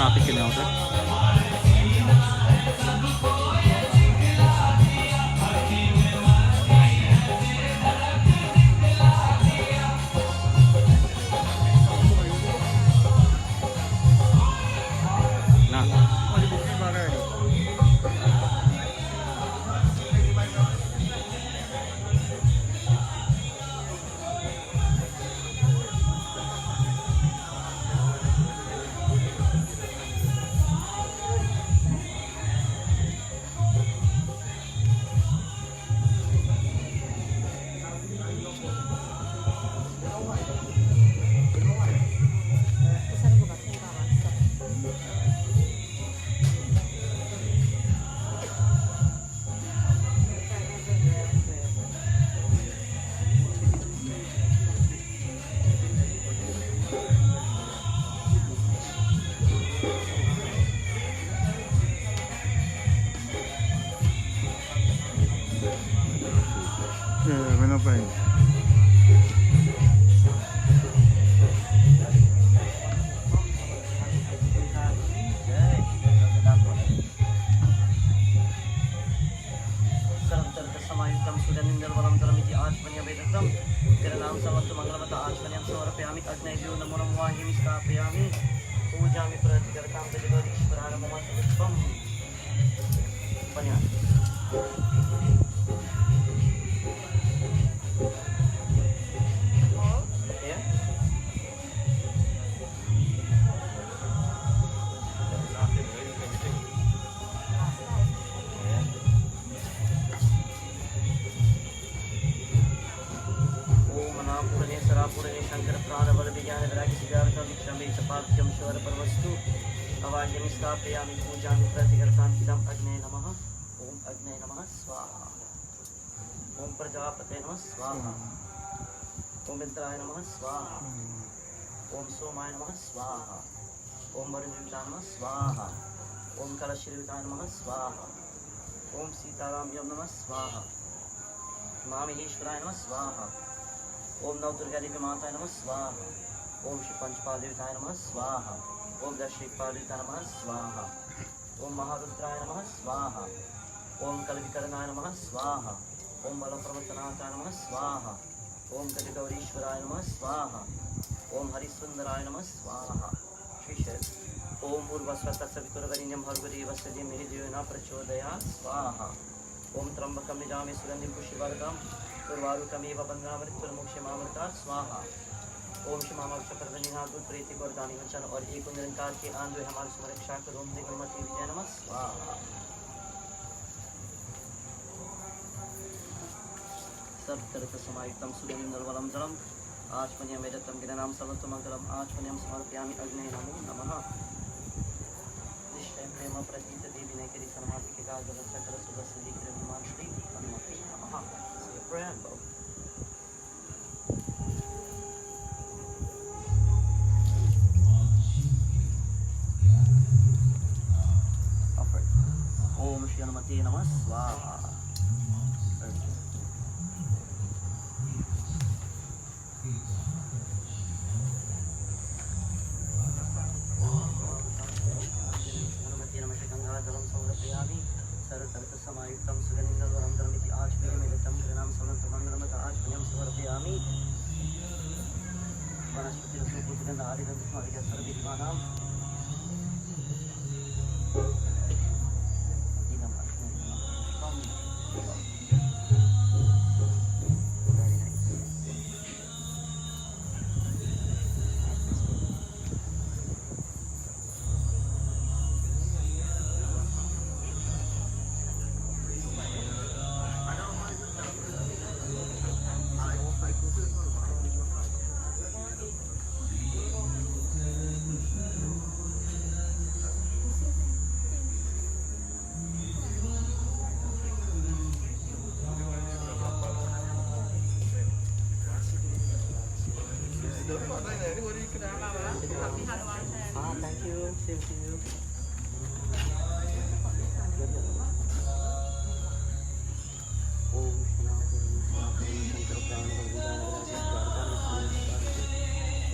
natin kinausap. ओम नव दुर्गा देवी माताय नमः स्वाहा। ओम श्री पंचपाल देवताय नमः स्वाहा। ओम दशपाल देवताय नमः स्वाहा। ओम महारुद्राय नमः स्वाहा। ओम कलविकरणाय नमः स्वाहा। ओम बलप्रवचनाय नमः स्वाहा। ओम कलिगौरीश्वराय नमः स्वाहा। ओम हरिसुंदराय नमः स्वाहा। श्री ओम पूर्वस्वतसवितुर्वरेण्यं भर्गदेवस्य धीमहि धियो न प्रचोदयात् स्वाहा। ओम त्र्यंबकं यजामहे सुगन्धिं पुष्टिवर्धनम् उर्वारुकमेव बन्धनामृत्युर्मोक्षमामृतात् स्वाहा। ओम क्षमामक्षप्रदनिनाथ प्रीति वरदानि वचन और एक निरंकार के आंदो हमारी सुरक्षा करो। ओम दिगमति विजय नमः स्वाहा। सब तरह समायुक्तम सुगंधर्वलम जलम आचमनीयमेदत्तं गिरनाम सर्वतमंगलम आचमनीयं समर्पयामि अग्ने नमो नमः। निष्ठे प्रेम प्रतीत देवी ने करी समाधि के काल जल सकल सुदर्शन दिग्र विमान श्री हनुमते नमः। Rambo. Om Shri Hanumate Namah Swaha. समायुक्तम सुगंधर्वरम धर्मिति आचमनीयमेदत्तं गिरनाम सर्वतमंगलम आचमनीयं समर्पयामि। वनस्पति रसोपूतगंध आदिगंधस्मादिक सर्वविद्वानां thank you. Same to you.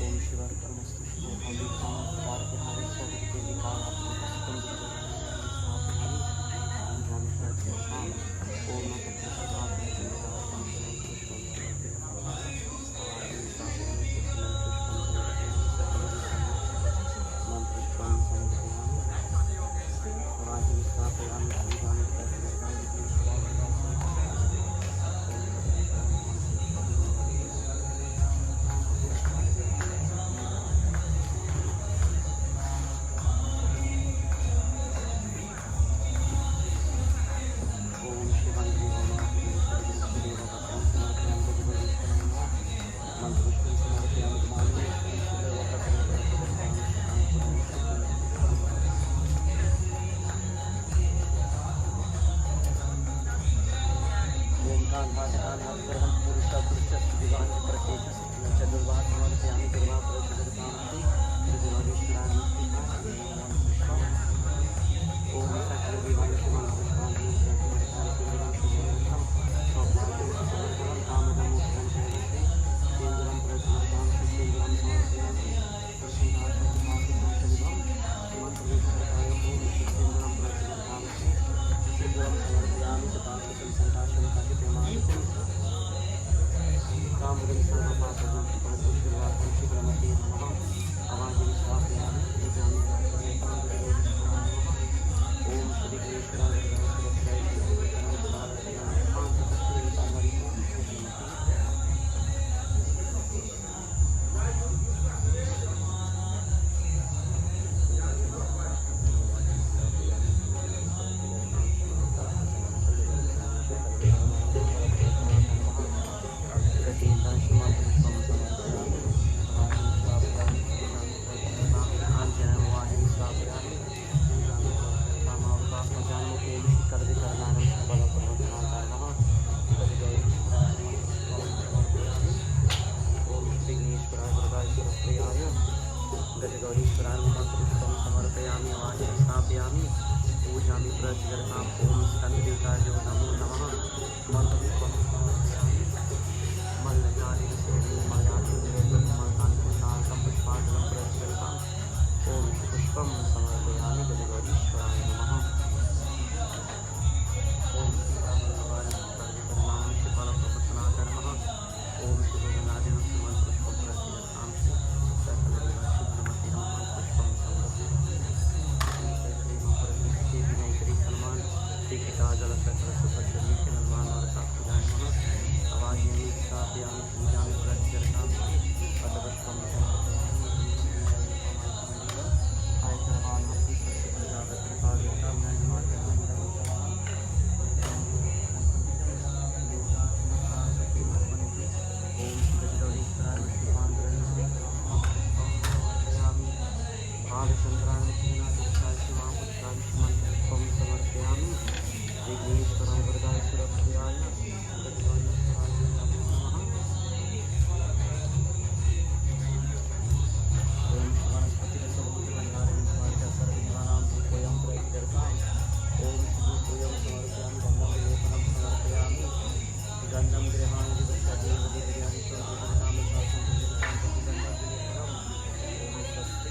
Om Shivanna पूजामि प्रतिगर्तां ओम स्कंददेवताय नमो नमः मन्त्रपुष्पं समर्पयामि मल्लिकार्जुनसेवी मलयातुल्येतं मलकान्तपुण्डार्कं पुष्पार्चनं प्रतिगर्तां ओम पुष्पं समर्पयामि गजगौरीश्वराय नमः ओम सीतामलवाय सर्वकर्माणि शिवफलप्रपत्तनाय नमः ओम शिवगणाधिपं मन्त्रपुष्पं प्रतिगर्तां सकलदेवाशुभनमते नमः पुष्पं समर्पयामि विनायकरी सन्मान दीक्षिता जल सकल सुभद्री के निर्माण और पूजाएं नमः अवाज्ञानी स्थापयामि पूजामि प्रतिगर्तां पदपुष्पं समर्पयामि आयतनवान् भक्ति सत्य प्रजापति पालितां नयनमार्गं ओम गजगौरीश्वराय शिवान्द्रयामि भागचन्द्राय शिवनाथाय शिवापुत्राय शिवमन्त्रपुष्पं समर्पयामि विघ्नेश्वराय वरदाय सुरक्षयाय गजगौरीश्वराय नमो नमः ओम वनस्पतिरसोभूतभण्डारं स्वार्थ सर्वदेवानां धूपोऽयं प्रतिगर्ताम् ओम धूपोऽयं समर्पयामि गन्धं लेपनं समर्पयामि गन्धं गृहाणि दिवसदेवदेवयानि सर्वदेवतां शासनं प्रतिगर्तां प्रतिगन्धं लेपनम् ओम स्वस्ति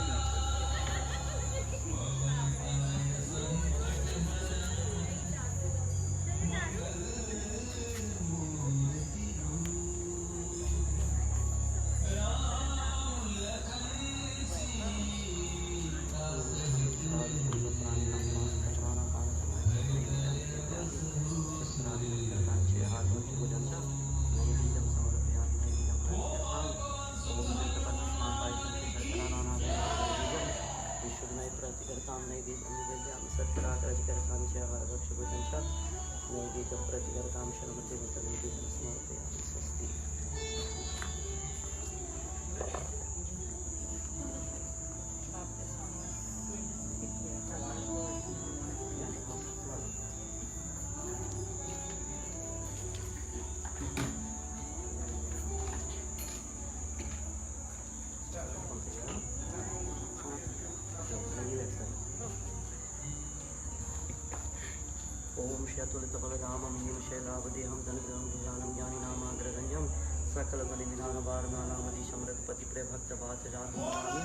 ओम शतुलितबलधामं नीलशैलावदेहं धनुग्रहं भुजानं ज्ञानिनामाग्रगण्यं सकलबलिविधानवारणनामधीशं रघुपतिप्रियभक्तवात्सजातं नमामि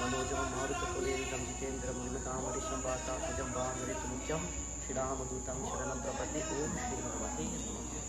मनोजवं मारुततुल्यवेगं जितेन्द्रं विमतामरीशं वातात्मजं वानरयुतमुख्यं श्रीरामदूतं शरणं प्रपद्ये ओम श्री हनुमते नमः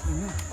Good.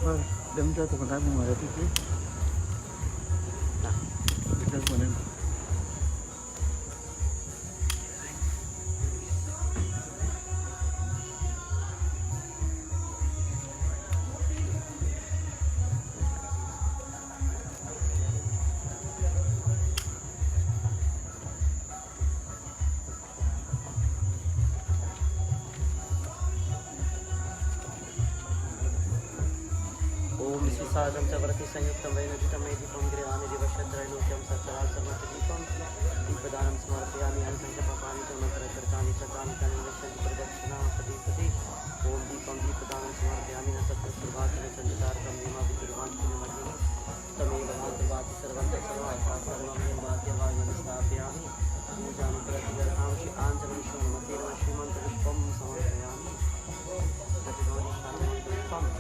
Vâng, đem cho tôi contact bên ngoài là thích chứ. Được cho con em. सादं च व्रति संयुक्तं वैनजितं मे दीपं गृहाणि दिवशत्रैलोक्यं सचराचरमचदीपं दीपदानं समर्पयामि अनन्तं च पापानि च मन्त्रकृतानि च तानि तानि नश्यन्ति प्रदक्षिणां पदे ॐ दीपं दीपदानं समर्पयामि न तत्र सुभाषितं चन्द्रतारकं नीमा विदुर्वाञ्छिनमग्निः तमेव भान्तिवाति सर्वं च सर्वं निर्वाद्यवायुं स्थापयामि पूजां प्रतिगृहां श्री आञ्जनेश्वरमते नमः श्रीमन्त्रपुष्पं समर्पयामि प्रतिगौरीशान्तिपुष्पं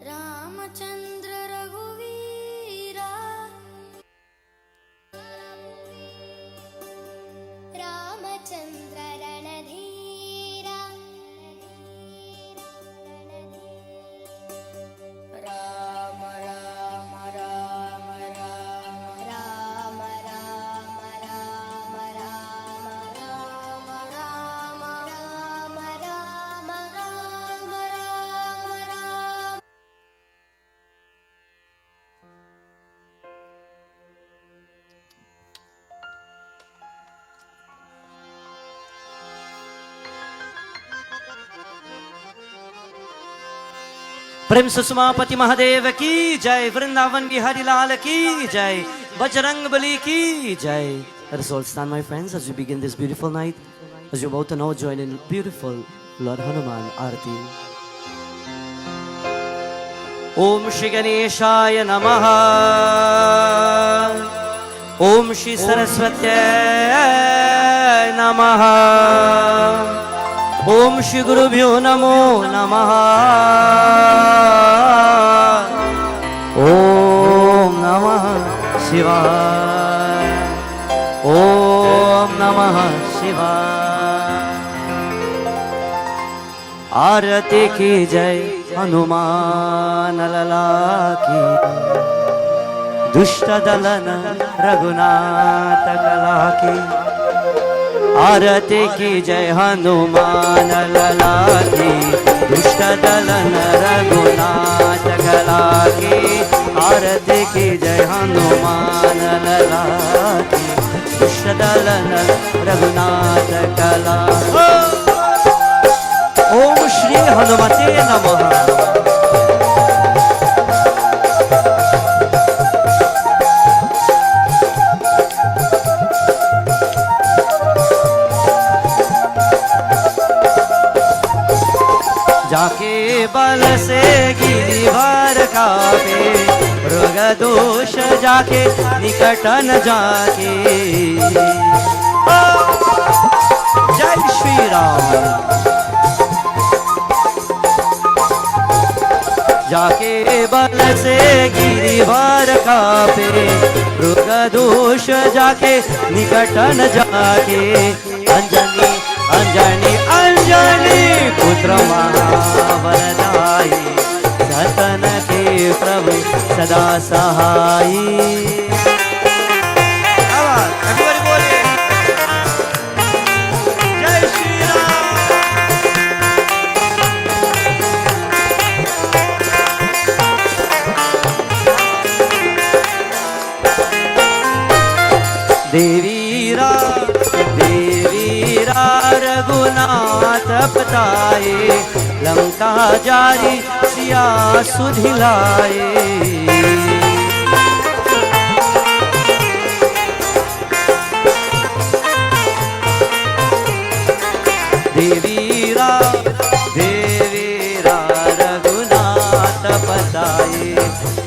रामचंद्र रघुवीरा रामचंद्र रणधीरा राम राम राम राम राम राम राम राम राम राम राम राम राम राम प्रेम सुषमापति महादेव की जय, वृंदावन बिहारी लाल की जय, बजरंग बली की जय. Let us all stand, my friends, as we begin this beautiful night, as you about to now join in beautiful Lord Hanuman Aarti. Om Shri Ganeshaya Namaha. Om Shri Saraswatya Namaha. ओम श्री गुरुभ्यो नमो नमः। ओम नमः शिवाय। ओम नमः शिवाय। आरती की जय हनुमान लला की, दुष्ट दलन रघुनाथ कला की। आरती की जय हनुमान लला की, दुष्ट दलन रघुनाथ कला की। आरती की जय हनुमान लला की, दुष्ट दलन रघुनाथ कला। ओम श्री हनुमते नमः। जाके बल से गिरिवर कापे, रोग दोष जाके निकट न जाके। जय श्री राम। जाके बल से गिरिवर कापे, रोग दोष जाके निकट न जाके। अंजनी अंजनी अंजनी पुत्र महावरदाई, सतन के प्रभु सदा सहाई। जय श्री राम। देवीरा देवीरा रघुनाथ पताए, लंका जारी सिया सुधिलाए। देवीरा देवीरा रघुनाथ पताए,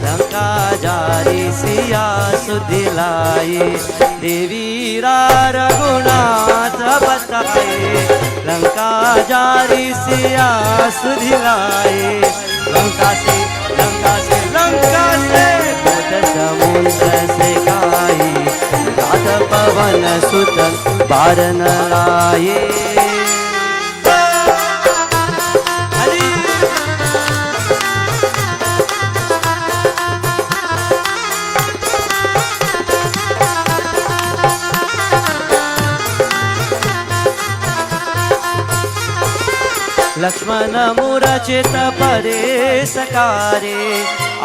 लंका जारी सिया सुधिलाए। देवीरा रघुनाथ बताए, लंका जारी सिया सुधिलाए। लंका से लंका से लंका से कोट समुद्र से गाई, रात पवन सुत बारन लाए। लक्ष्मण मूरचित परे सकारे,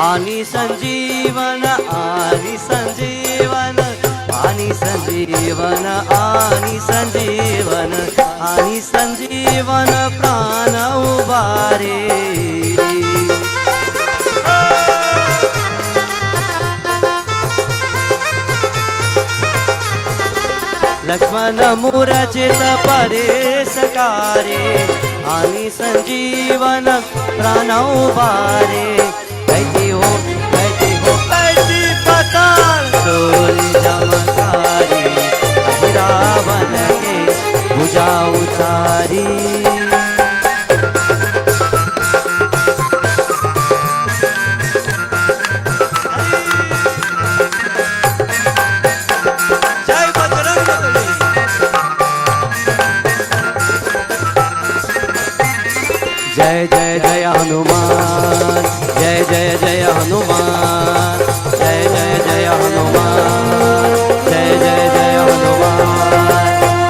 आनी संजीवन आनी संजीवन आनी संजीवन आनी संजीवन आनी संजीवन प्राण उबारे। लक्ष्मण मूरचित परे सकारे, आनी संजीवन प्राण उबारे। कैसी हो कैसी पताल डोरी चमकारी, रावण के भुजा उतारी। जय जय जय हनुमान, जय जय जय हनुमान, जय जय जय हनुमान, जय जय जय हनुमान,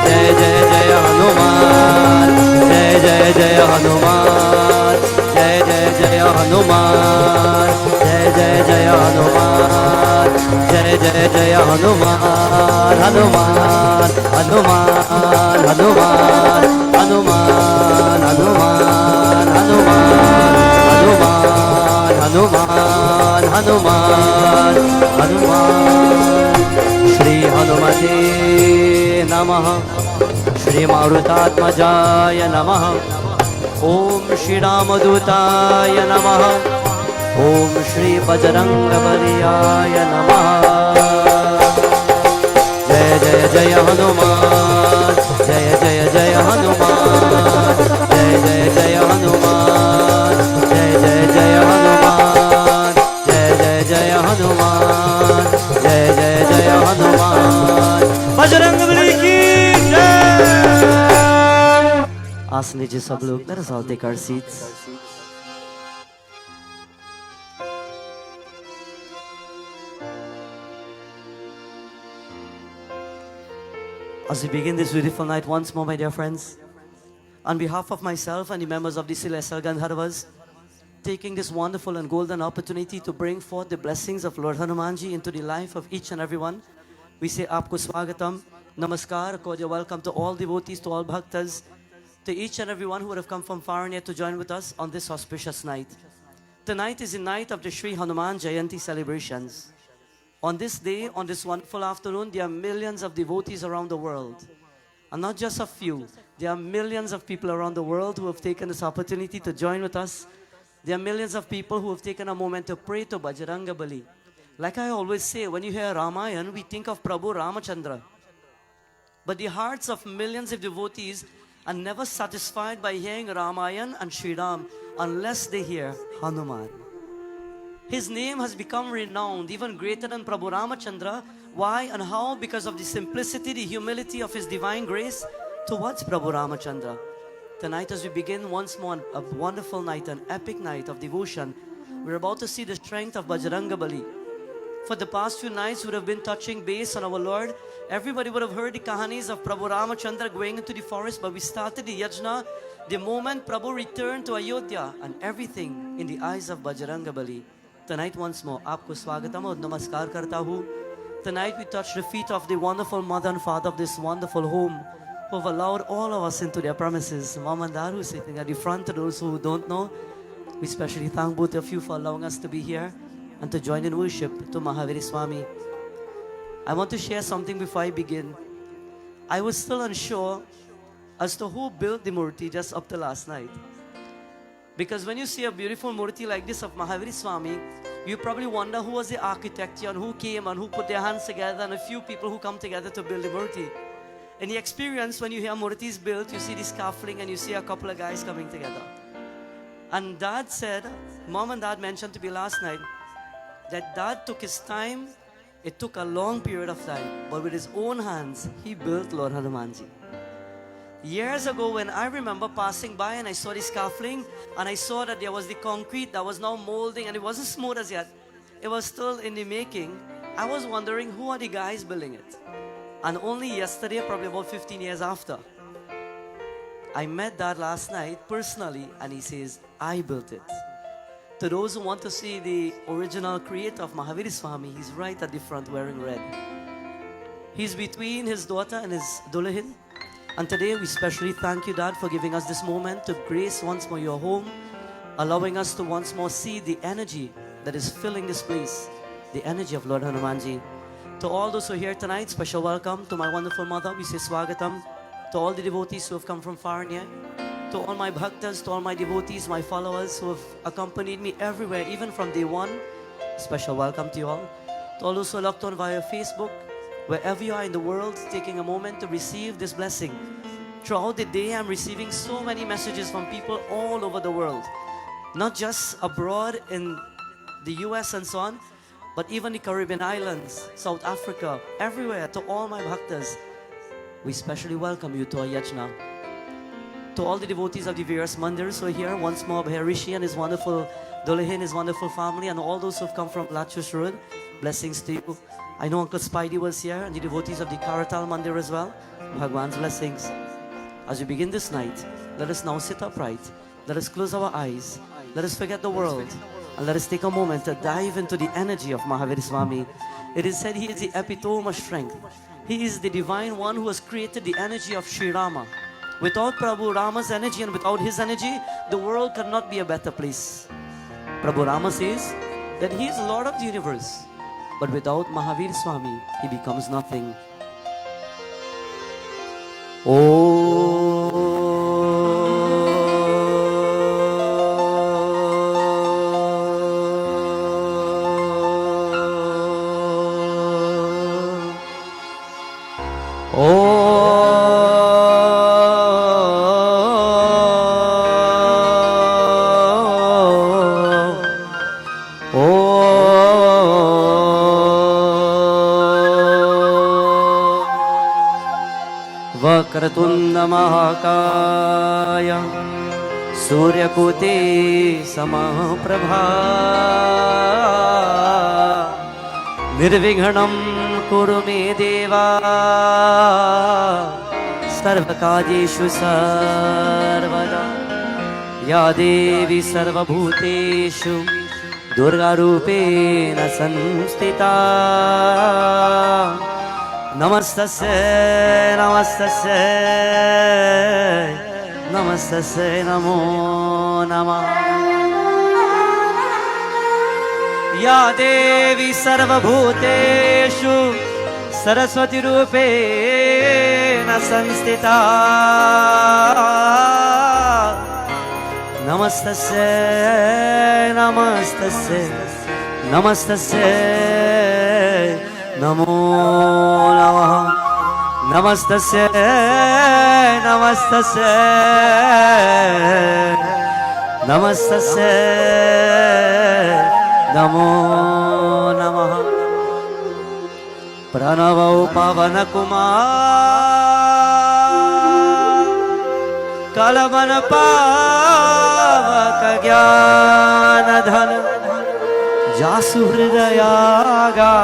जय जय जय हनुमान, जय जय जय हनुमान, जय जय जय हनुमान, जय जय जय हनुमान, जय जय जय हनुमान। हनुमान हनुमान हनुमान हनुमान हनुमान हनुमान हनुमान हनुमान हनुमान। श्री हनुमते नमः। श्री मारुतात्मजाय नमः। ओम श्री रामदूताय नमः। ओम श्री बजरंगबलियाय नमः। जय जय जय हनुमान, जय जय जय हनुमान, हनुमान, जय जय जय हनुमान, बजरंगबली की जय। आसन लीजिए सब लोग, let us all take our seats. As we begin this beautiful night once more, my dear friends, on behalf of myself and the members of the Celestial Gandarvas, taking this wonderful and golden opportunity to bring forth the blessings of Lord Hanumanji into the life of each and everyone, we say Aapko Swagatam, Namaskar, cordial welcome to all devotees, to all bhaktas, to each and everyone who would have come from far and near to join with us on this auspicious night. Tonight is the night of the Sri Hanuman Jayanti celebrations. On this day, on this wonderful afternoon, there are millions of devotees around the world. And not just a few, there are millions of people around the world who have taken this opportunity to join with us. There are millions of people who have taken a moment to pray to Bajrangabali. Like I always say, when you hear Ramayan, we think of Prabhu Ramachandra. But the hearts of millions of devotees are never satisfied by hearing Ramayan and Sri Ram unless they hear Hanuman. His name has become renowned, even greater than Prabhu Ramachandra. Why and how? Because of the simplicity, the humility of his divine grace towards Prabhu Ramachandra. Tonight, as we begin once more a wonderful night, an epic night of devotion, we're about to see the strength of Bajrangabali. For the past few nights, we would have been touching base on our Lord. Everybody would have heard the kahanis of Prabhu Ramachandra going into the forest, but we started the yajna the moment Prabhu returned to Ayodhya, and everything in the eyes of Bajrangabali. Tonight once more, Aapko Swagatam aur Namaskar karta hu. Tonight we touch the feet of the wonderful mother and father of this wonderful home, who have allowed all of us into their premises. Mom and Dad who is sitting at the front, to those who don't know, we especially thank both of you for allowing us to be here and to join in worship to Mahaviri Swami. I want to share something before I begin. I was still unsure as to who built the murti just up to last night. Because when you see a beautiful murti like this of Mahaviri Swami, you probably wonder who was the architect and who came and who put their hands together, and a few people who come together to build the murti. In the experience, when you hear murtis built, you see the scaffolding and you see a couple of guys coming together. And Dad said, Mom and Dad mentioned to me last night, that Dad took his time. It took a long period of time, but with his own hands, he built Lord Hanumanji. Years ago, when I remember passing by and I saw the scaffolding, and I saw that there was the concrete that was now molding, and it wasn't smooth as yet, it was still in the making, I was wondering, who are the guys building it? And only yesterday, probably about 15 years after, I met Dad last night personally, and he says, I built it. To those who want to see the original creator of Mahaviri Swami, he's right at the front wearing red. He's between his daughter and his Dulahin. And today we especially thank you, Dad, for giving us this moment to grace once more your home, allowing us to once more see the energy that is filling this place, the energy of Lord Hanumanji. To all those who are here tonight, special welcome. To my wonderful mother, we say Swagatam. To all the devotees who have come from far and near. To all my bhaktas, to all my devotees, my followers who have accompanied me everywhere, even from day one, special welcome to you all. To all those who are locked on via Facebook, wherever you are in the world, taking a moment to receive this blessing. Throughout the day, I'm receiving so many messages from people all over the world. Not just abroad in the US and so on, but even the Caribbean islands, South Africa, everywhere. To all my bhaktas, we especially welcome you to our yajna. To all the devotees of the various mandirs who are here, once more, Bhairishi and his wonderful Dolahin, his wonderful family, and all those who have come from Lachus Road, blessings to you. I know Uncle Spidey was here, and the devotees of the Karatal Mandir as well. Bhagwan's blessings. As we begin this night, let us now sit upright. Let us close our eyes. Let us forget the world. And let us take a moment to dive into the energy of Mahaviri Swami. It is said he is the epitome of strength. He is the divine one who has created the energy of Sri Rama. Without Prabhu Rama's energy and without his energy, the world cannot be a better place. Prabhu Rama says that he is Lord of the universe. But without Mahavir Swami, he becomes nothing. Vakratunda महाकाय सूर्यकोटि समप्रभा निर्विघ्नं कुरु मे देवा सर्वकार्येषु सर्वदा या देवी सर्वभूतेषु दुर्गारूपेण संस्थिता नमस्तस्यै नमस्तस्यै नमस्तस्यै नमो नमः या देवी सर्वभूतेषु सरस्वती रूपेण संस्थिता नमस्तस्यै नमस्तस्यै नमस्तस्यै नमो नमः नमस्तस्यै नमस्तस्यै नमस्तस्यै नमो नमः प्रणवौ पवन कुमार कलवन पावक ज्ञान धन जासु हृदयागा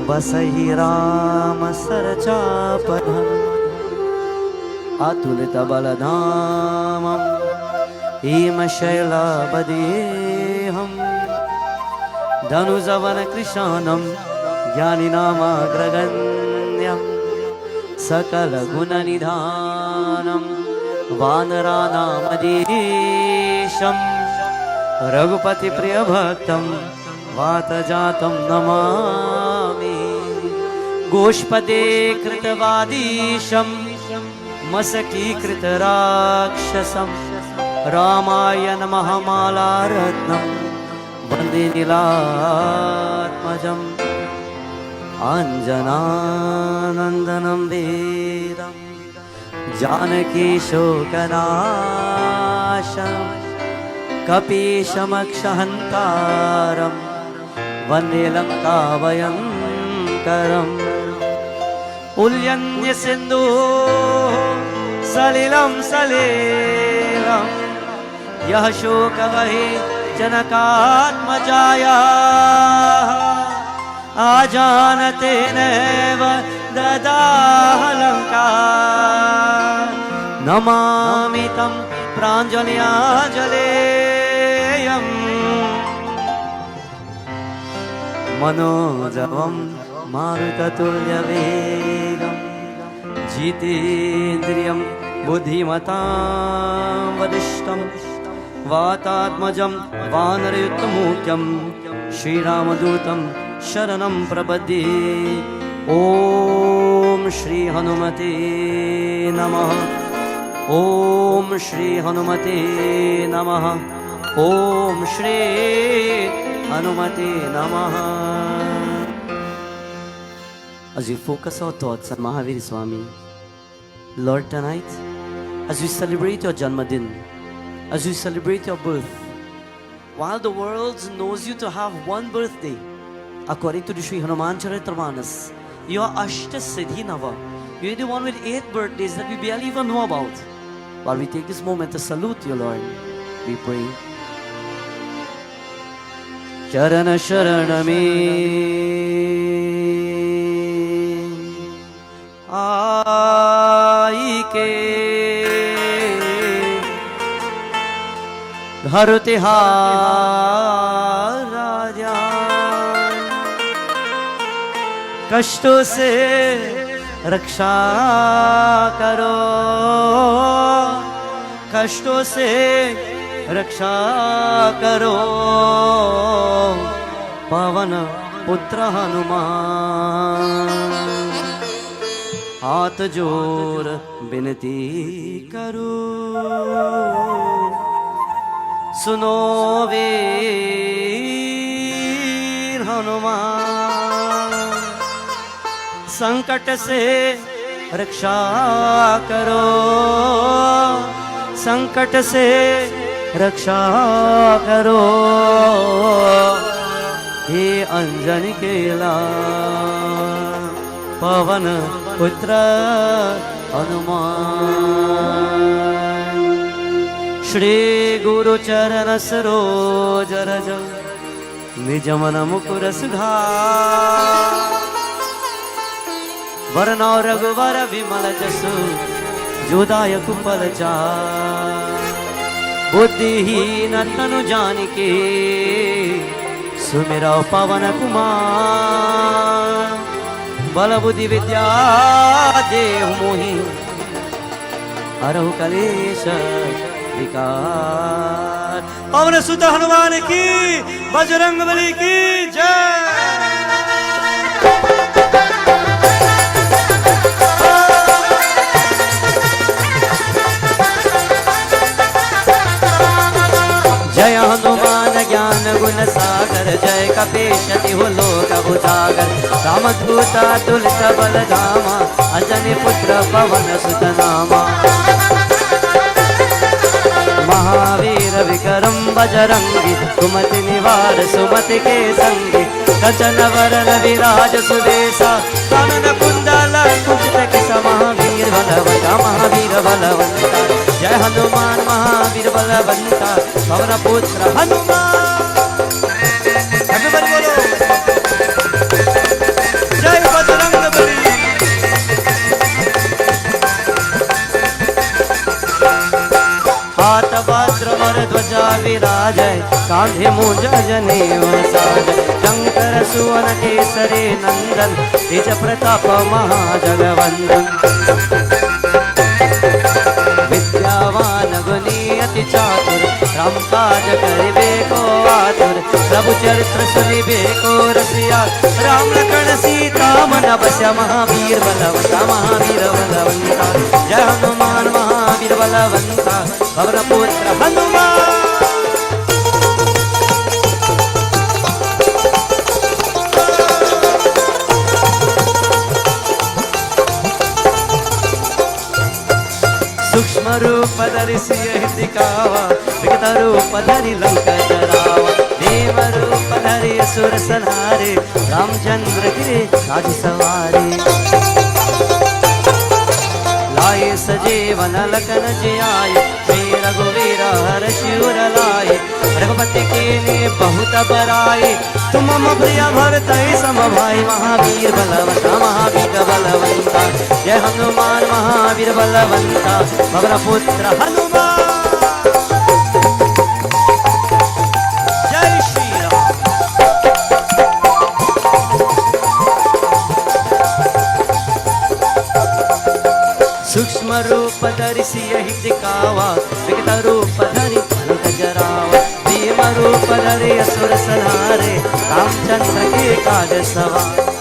बसहि राम सरचापधन अतुलित बलधामं हेमशैलाबदेहं धनुजवन कृशानं ज्ञानिनामाग्रगण्यं सकल गुणनिधानं वानरानामधीशं रघुपति प्रिय भक्तं वातजातं नमामि गोष्पदे कृतवादीशं मसकीकृत राक्षसं रामायण महामाला रत्नं वन्दे नीलात्मजम् अंजनानन्दनं वीरं जानकी शोकनाशं कपीशमक्षहन्तारं वन्दे लङ्काभयङ्करम् उल्लङ्घ्य सिन्धुः सलिलं सलीलं यः शोकवहि जनकात्मजायाः आजानते नैव ददाह लङ्का नमामि तं प्राञ्जल्याजलेयम् मनोजवं मारुततुल्यवेगं जितेन्द्रियं बुद्धिमतां वरिष्ठं वातात्मजं वानरयुक्तमुख्यं श्रीरामदूतं शरणं प्रपद्ये ॐ श्री हनुमते नमः ॐ श्री हनुमते नमः ॐ श्री हनुमते नमः. As we focus our thoughts on Mahavir Swami, Lord, tonight, as we celebrate your Janmadin, as we celebrate your birth, while the world knows you to have one birthday, according to the Sri Hanuman Charitramanas, you are Ashta Siddhi Nava. You are the one with 8 birthdays that we barely even know about. While we take this moment to salute you, Lord, we pray. Charana Sharaname Aike Dharute Raja कष्टों से रक्षा करो कष्टों से रक्षा करो पवन पुत्र हनुमान हाथ जोड़ विनती करो सुनो वीर हनुमान संकट से रक्षा करो संकट से रक्षा करो हे अंजनी के लाल पवन पुत्र हनुमान। श्री गुरु चरण सरोज रज निज मन मुकुर सुधार। वरनौ रघुवर विमल जसु जोदायक फल चार। बुद्धिहीन तनु जानिके सुमिरौ पवन कुमार। बल बुद्धि विद्या देहु मोहि हरहु कलेश विकार। पवन सुत हनुमान की बजरंग बली की जय। जय हनुमान ज्ञान गुण सागर जय कपीश तिहु लोक उजागर। रामदूत अतुलित बल धामा अंजनी पुत्र पवन सुत नामा। महावीर विक्रम बजरंगी कुमति निवार सुमति के संगी। कचन वरन विराज सुबेसा कानन कुंडल कुंचित केसा। महावीर बलवंता महावीर बलवंता जय हनुमान महावीर बलवंता पवन पुत्र हनुमान। everybody बोलो जय बजरंग बली। हाथ वज्र वर ध्वजा विराजय कांधे मूंज जनेऊ साजय। शंकर सुवन केसरी नंदन तेज प्रताप महाजगवंदन। विद्यावान गुणी अति चातुर राम काज करिबे को आतुर। प्रभु चरित्र सुनिबे को रसिया राम लखन सीता मन बसिया। महावीर बलवंता महावीर बलवंता जय हनुमान महावीर बलवंता पवन पुत्र हनुमान। सूक्ष्म रूप धरि सियहि दिखावा विकट रूप धरि लंका जरावा। देव रूप धरि असुर संहारे रामचंद्र गिरे राज सवारे। लाए सजीवन लखन जियाए श्री रघुवीर हर्षि उर लाए। रघुपति कीन्ही बहुत बड़ाई तुम मम प्रिय भरतहि सम भाई। महावीर बलवंता महावीर बलवंता जय हनुमान महावीर बलवंता पवन पुत्र हनुमान। जय श्री राम। सूक्ष्म रूप धरि सियहि दिखावा विकट रूप धरि लंक जरावा। भीम रूप धरि असुर संहारे रामचंद्र के काज सवार।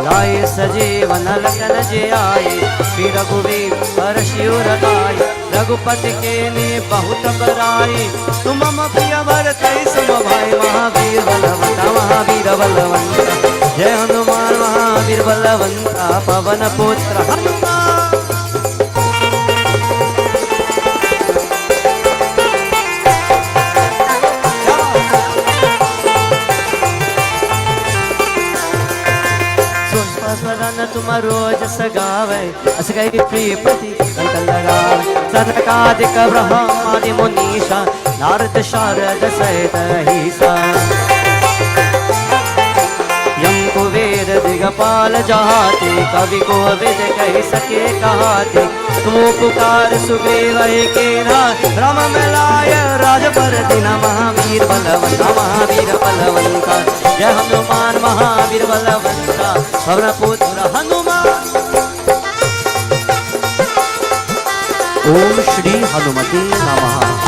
लाए सजीवन लखन जियाए श्री रघुवीर हर्षि उर लाए। रघुपति कीन्ही बहुत बड़ाई तुम मम प्रिय भरतहि सम भाई। महावीर बलवंता महावीर बलवंता जय हनुमान महावीर बलवंता पवन पुत्र हनुमान। तुम रोज सगावे अस गई प्रियपति कंठ लगावे। सनकादिक ब्रह्मादि मुनीषा नारद शारद सहित अहिसा। यम कुबेर दिगपाल जहाते कवि को विद कह सके कहाते। तुम पुकार सुग्रीव केना राम मिलाय राज पर दिन। महावीर बलवंता महावीर बलवंता जय हनुमान महावीर बलवंता पवन पुत्र हनुमान। ओम श्री हनुमते नमः।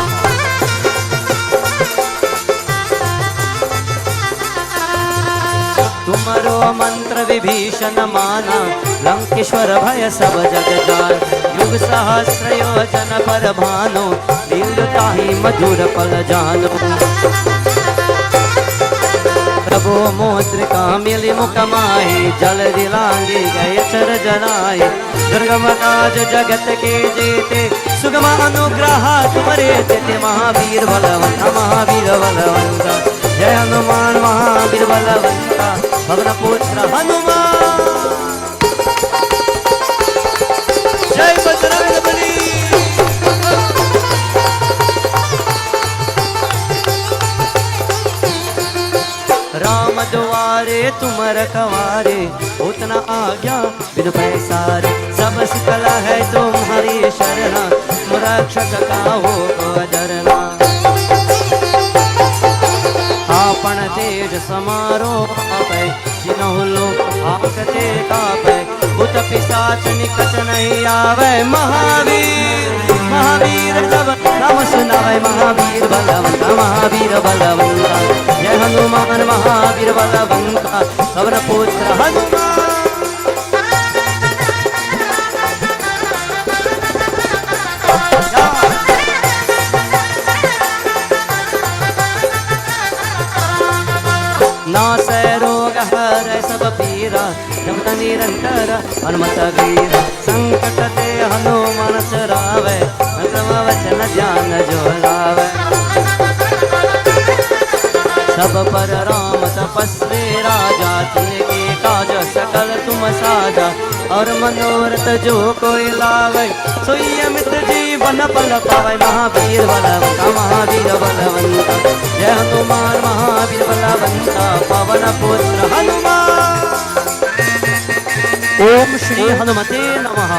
तुमरो मंत्र विभीषण माना लंकेश्वर भय सब जग जान। युग सहस्र योजन पर भानो दिल ताहि मधुर पल जानो। प्रभु मुद्रिका मिली मुख माही जल दिलांगी गए चर जनाए। दुर्गम काज जगत के जेते सुगम अनुग्रह तुम्हारे तेते। महावीर बलवंता महावीर बलवंता जय हनुमान महावीर बलवंता पवन पुत्र हनुमान। जय बजरंगबली। राम द्वारे तुम रखवारे, उतना आज्ञा बिन पैसारे। सब सकल है तुम्हारी शरणा, रक्षक काहू को डरना। आपण तेज समारो आपै, जिनहु लोक आकते कापै। भूत पिशाच निकट नहीं आवे, महावीर महावीर जब नाम सुनावे। महावीर बलवंता महावीर बलवंता, जय हनुमान महावीर बलवंता, पवन पुत्र हनुमान। नासै रोग हरै सब पीरा, जपत निरंतर हनुमत वीरा। संकट ते हनुमान चरावै, क्रम वचन ध्यान जो लावै। सब पर राम तपस्वी राजा, तिनके काज सकल तुम साजा। और मनोरथ जो कोई लावै, सोई अमित जीवन फल पावै। महावीर बलवंता महावीर बलवंता, जय हनुमान महावीर बलवंता, पवन पुत्र हनुमान। ओम श्री हनुमते नमः।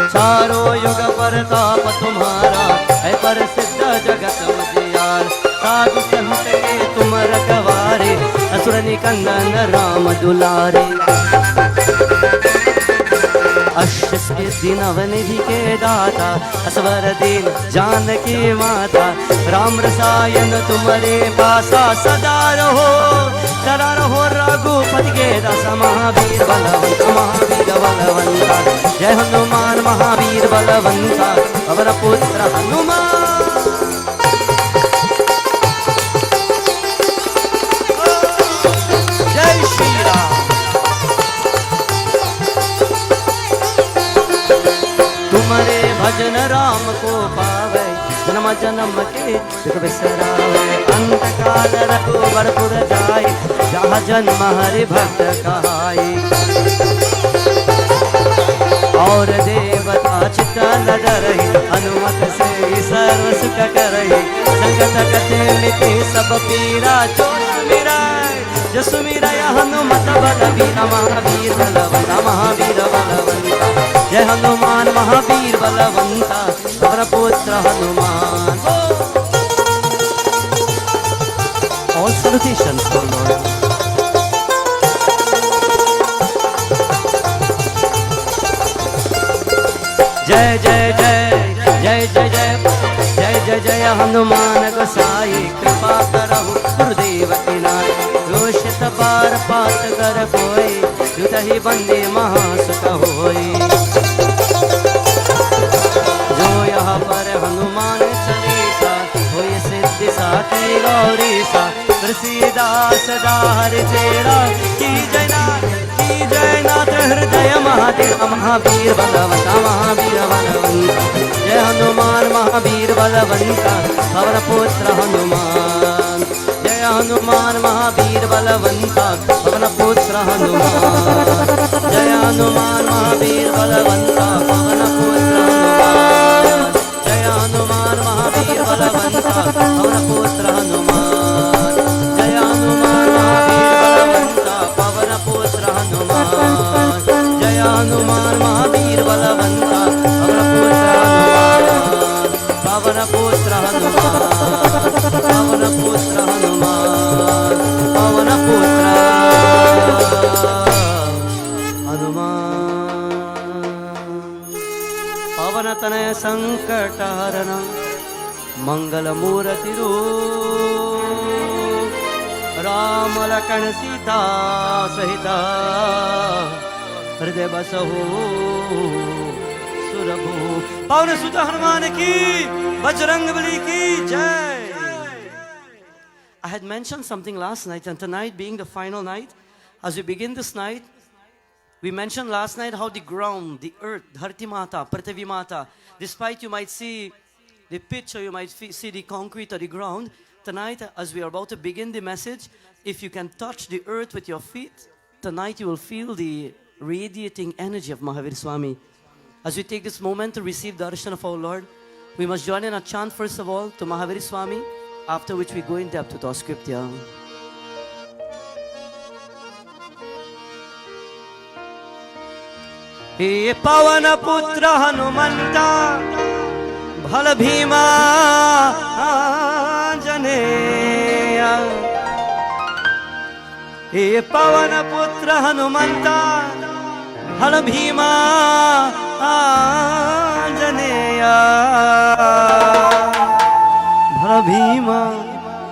चारों युग प्रताप तुम्हारा, है प्रसिद्ध जगत उजियार। साधु संत के तुम रखवारे, असुर निकंदन राम दुलारे। अष्टसिद्धि नवनिधि के दाता, असवर दीन जानकी माता। राम रसायन तुम्हारे पासा, सदा रहो रघुपति के दासा। महावीर बलवंता महावीर बलवंता, जय हनुमान महावीर बलवंता, पवन पुत्र हनुमान। जय श्री राम। तुम्हारे भजन राम को पावे, जन्म जन्म के दुख बिसरावे। अंत काल रघुबरपुर जाय, जहाँ जन्म हरि भक्त कहाय। और देवता चित्त न डरहि, हनुमत से सर्व सुख करहि। संकट कटे मिटे सब पीरा, जो सुमिरै जसु मिरै हनुमत बलबीरा। महावीर बलवंता महावीर बलवंता, जय हनुमान महावीर बलवंता, पवन पुत्र Hanuman. All salutations to Lord. जय जय जय जय जय जय जय जय जय हनुमान गोसाई। कृपा करहु गुरुदेव की नाय, रोषित पार पात कर कोई। युतहि बंदे महासुख होई, जो यहाँ पर हनुमान चालीसा। होय सिद्धि साखी गौरीसा, तुलसीदास सदा हरि तेरा। की जय नाथ हृदय महादेव। महावीर बलवंता महावीर बलवंता, जय हनुमान महावीर बलवंता, पवन पुत्र हनुमान। जय हनुमान महावीर बलवंता, पवन पुत्र हनुमान। जय हनुमान महावीर बलवंता, पवन पुत्र हनुमान। जय हनुमान महावीर बलवंता, पवन पुत्र हनुमान। जय हनुमान महावीर बलवंता, पवन पुत्र हनुमान। जय हनुमान महावीर बलवंता, पवन पुत्र हनुमान। पवन पुत्र हनुमान, पवन पुत्र हनुमान। पवन तनय संकट हरण, मंगल मूर्ति रूप। राम लखन सीता सहित, हृदय बसहु सुरभु। पवन सुत हनुमान की, बजरंगबली की जय। I had mentioned something last night, and tonight being the final night, as we begin this night, we mentioned last night how the ground, the earth, Dharti Mata, Prithvi Mata, despite you might see the pitch, or you might see the concrete or the ground. Tonight, as we are about to begin the message, if you can touch the earth with your feet, tonight you will feel the radiating energy of Mahavir Swami. As we take this moment to receive the darshan of our Lord, we must join in a chant first of all to Mahavir Swami, after which we go in depth with our scripture. He Pavana Putra Hanumanta Bhala Bhima Anjaneya. He Pavana Putra Hanumanta Bhala Bhima Anjaneya. Bhala Bhima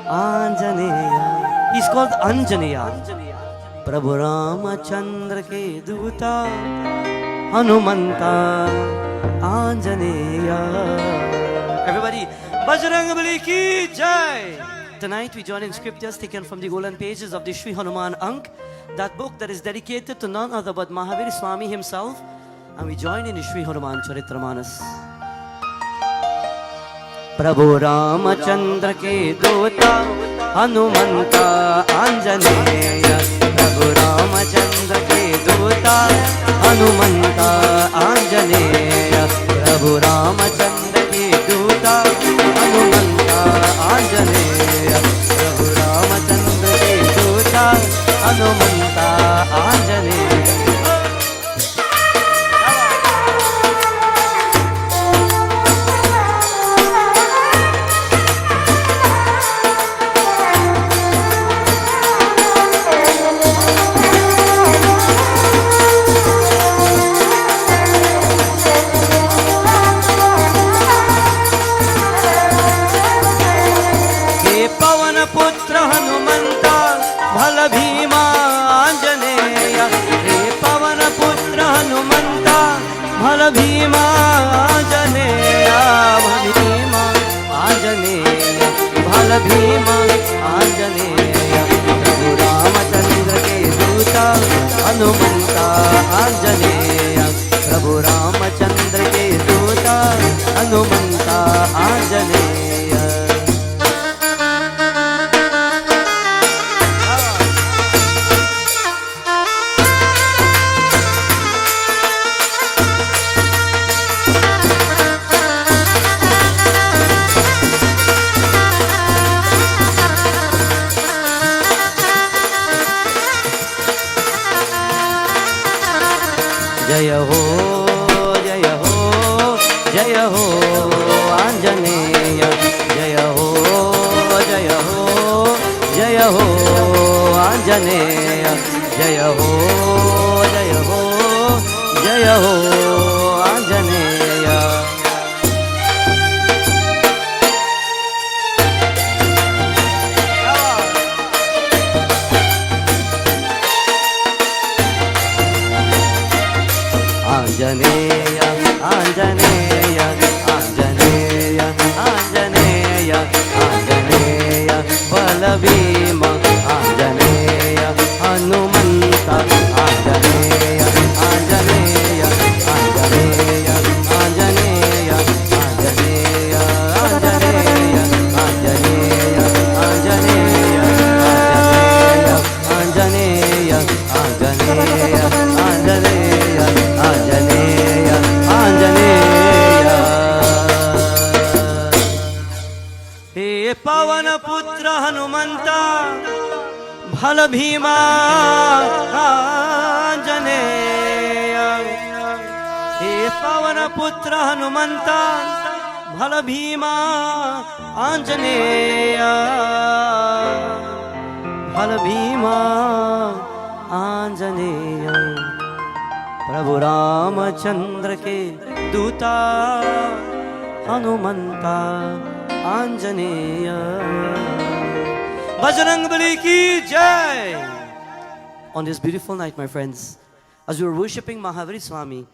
Anjaneya. He's called Anjaneya. Prabhu Ramachandra ke Duta Hanumanta Anjaneya. Everybody, Bajrangbali ki Jai. Tonight we join in scriptures taken from the golden pages of the Sri Hanuman Ank, that book that is dedicated to none other but Mahavir Swami himself, and we join in the Sri Hanuman Charitramanas. Prabhu Ramachandra ke Dota Hanumanta Anjaneya. Prabhu Ramachandra ke Dota Hanumanta Anjaneya. Prabhu Ramachandra ke Dota Hanumanta Anjaneya. Prabhu Ramachandra ke Dota Hanumanta Anjaneya. Bhima Anjaneya, Bhima Anjaneya, Bhala Bhima Anjaneya. Prabhu Ramachandra ke Duta Hanumanta Anjaneya. Prabhu Ramachandra ke Duta Hanumanta Anjaneya. Jaya ho, Jaya ho, Jaya ho, Anjaneya. Jaya ho, Jaya ho, Jaya ho, Anjaneya. Jaya ho, Jaya ho, Jaya ho, Anjaneya. Anjaneya, Anjaneya, Anjaneya, Anjaneya, Anjaneya, Bhala Bhima Anjaneya, Hanumanta Anjaneya, Anjaneya, Anjaneya, Anjaneya, Anjaneya, Anjaneya, Anjaneya, Anjaneya, Anjaneya, Anjaneya, Anjaneya, Anjaneya, Anjaneya. He Pavana Putra Hanumanta Bhala Bhima Anjaneya. He Pavana Putra Hanumanta Bhala Bhima Anjaneya. Bhala Bhima Anjaneya. Prabhu Ramachandra ke Duta Hanumanta Anjaneya. Bajrangbali ki Jai. On this beautiful night, my friends, as we were worshipping Mahavir Swami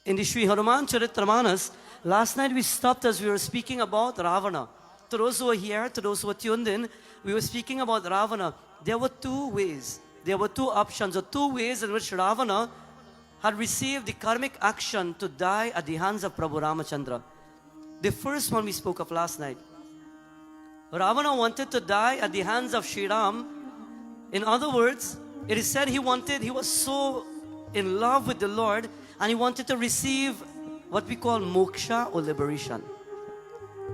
in the Sri Hanuman Charitramanas, last night we stopped as we were speaking about Ravana. To those who were here, to those who were tuned in, we were speaking about Ravana. There were two ways, there were two options, or two ways in which Ravana had received the karmic action to die at the hands of Prabhu Ramachandra. The first one we spoke of last night. Ravana wanted to die at the hands of Sri Ram. In other words, it is said he was so in love with the Lord, and he wanted to receive what we call moksha or liberation.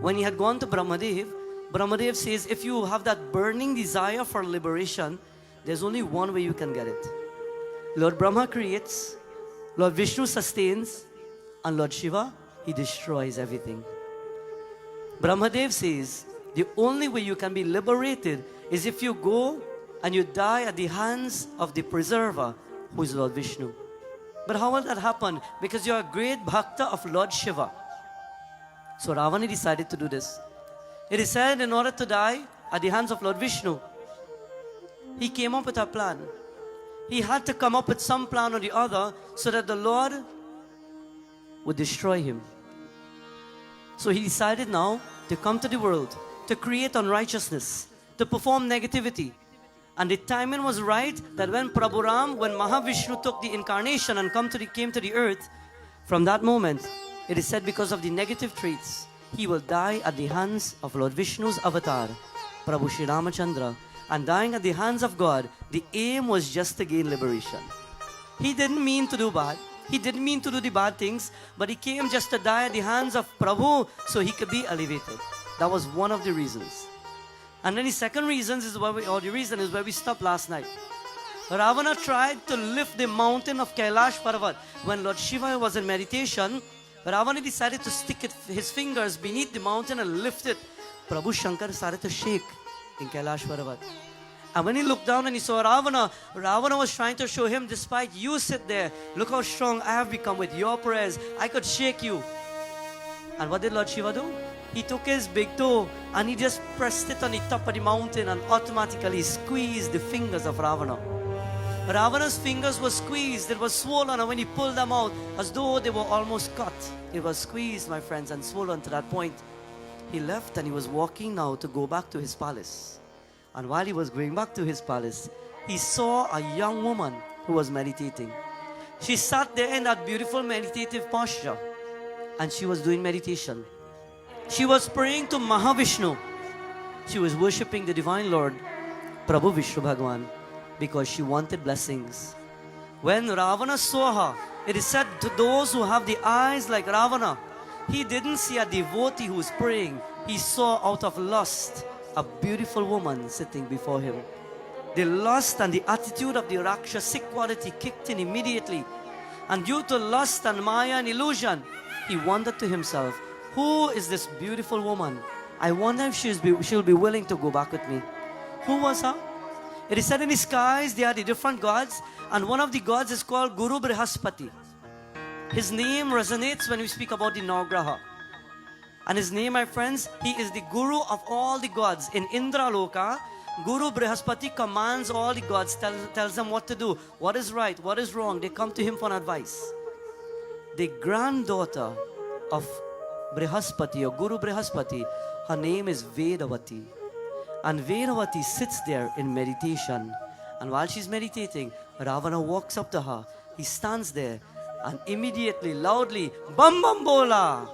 When he had gone to Brahmadev says, if you have that burning desire for liberation, there's only one way you can get it. Lord Brahma creates, Lord Vishnu sustains, and Lord Shiva, he destroys everything. Brahmadev says, the only way you can be liberated is if you go and you die at the hands of the preserver, who is Lord Vishnu. But how will that happen? Because you are a great bhakta of Lord Shiva. So Ravana decided to do this. It is said in order to die at the hands of Lord Vishnu, he came up with a plan. He had to come up with some plan or the other so that the Lord would destroy him. So he decided now to come to the world, to create unrighteousness, to perform negativity. And the timing was right that when Prabhu Ram, when Mahavishnu took the incarnation and came to the earth, from that moment, it is said because of the negative traits, he will die at the hands of Lord Vishnu's avatar, Prabhu Shri Ramachandra. And dying at the hands of God, the aim was just to gain liberation. He didn't mean to do bad. He didn't mean to do the bad things, but he came just to die at the hands of Prabhu so he could be elevated. That was one of the reasons. And then the second reason is where we stopped last night. Ravana tried to lift the mountain of Kailash Parvat. When Lord Shiva was in meditation, Ravana decided to stick his fingers beneath the mountain and lift it. Prabhu Shankar started to shake in Kailash Parvat. And when he looked down and he saw Ravana, Ravana was trying to show him, despite you sit there, look how strong I have become with your prayers. I could shake you. And what did Lord Shiva do? He took his big toe and he just pressed it on the top of the mountain and automatically squeezed the fingers of Ravana. Ravana's fingers were squeezed, it was swollen, and when he pulled them out, as though they were almost cut, it was squeezed, my friends, and swollen to that point. He left and he was walking now to go back to his palace. And while he was going back to his palace, he saw a young woman who was meditating. She sat there in that beautiful meditative posture and she was doing meditation. She was praying to Mahavishnu. She was worshipping the Divine Lord, Prabhu Vishnu Bhagwan, because she wanted blessings. When Ravana saw her, it is said to those who have the eyes like Ravana, he didn't see a devotee who was praying. He saw out of lust a beautiful woman sitting before him. The lust and the attitude of the Rakshasic quality kicked in immediately. And due to lust and Maya and illusion, he wondered to himself, who is this beautiful woman? I wonder if she'll be willing to go back with me. Who was her? It is said in the skies there are the different gods, and one of the gods is called Guru Brihaspati. His name resonates when we speak about the Navgraha. And his name, my friends, he is the Guru of all the gods. In Indra Loka, Guru Brihaspati commands all the gods, tells them what to do, what is right, what is wrong. They come to him for advice. The granddaughter of Brihaspati or Guru Brihaspati, her name is Vedavati. And Vedavati sits there in meditation. And while she's meditating, Ravana walks up to her. He stands there and immediately, loudly, Bam Bam Bola.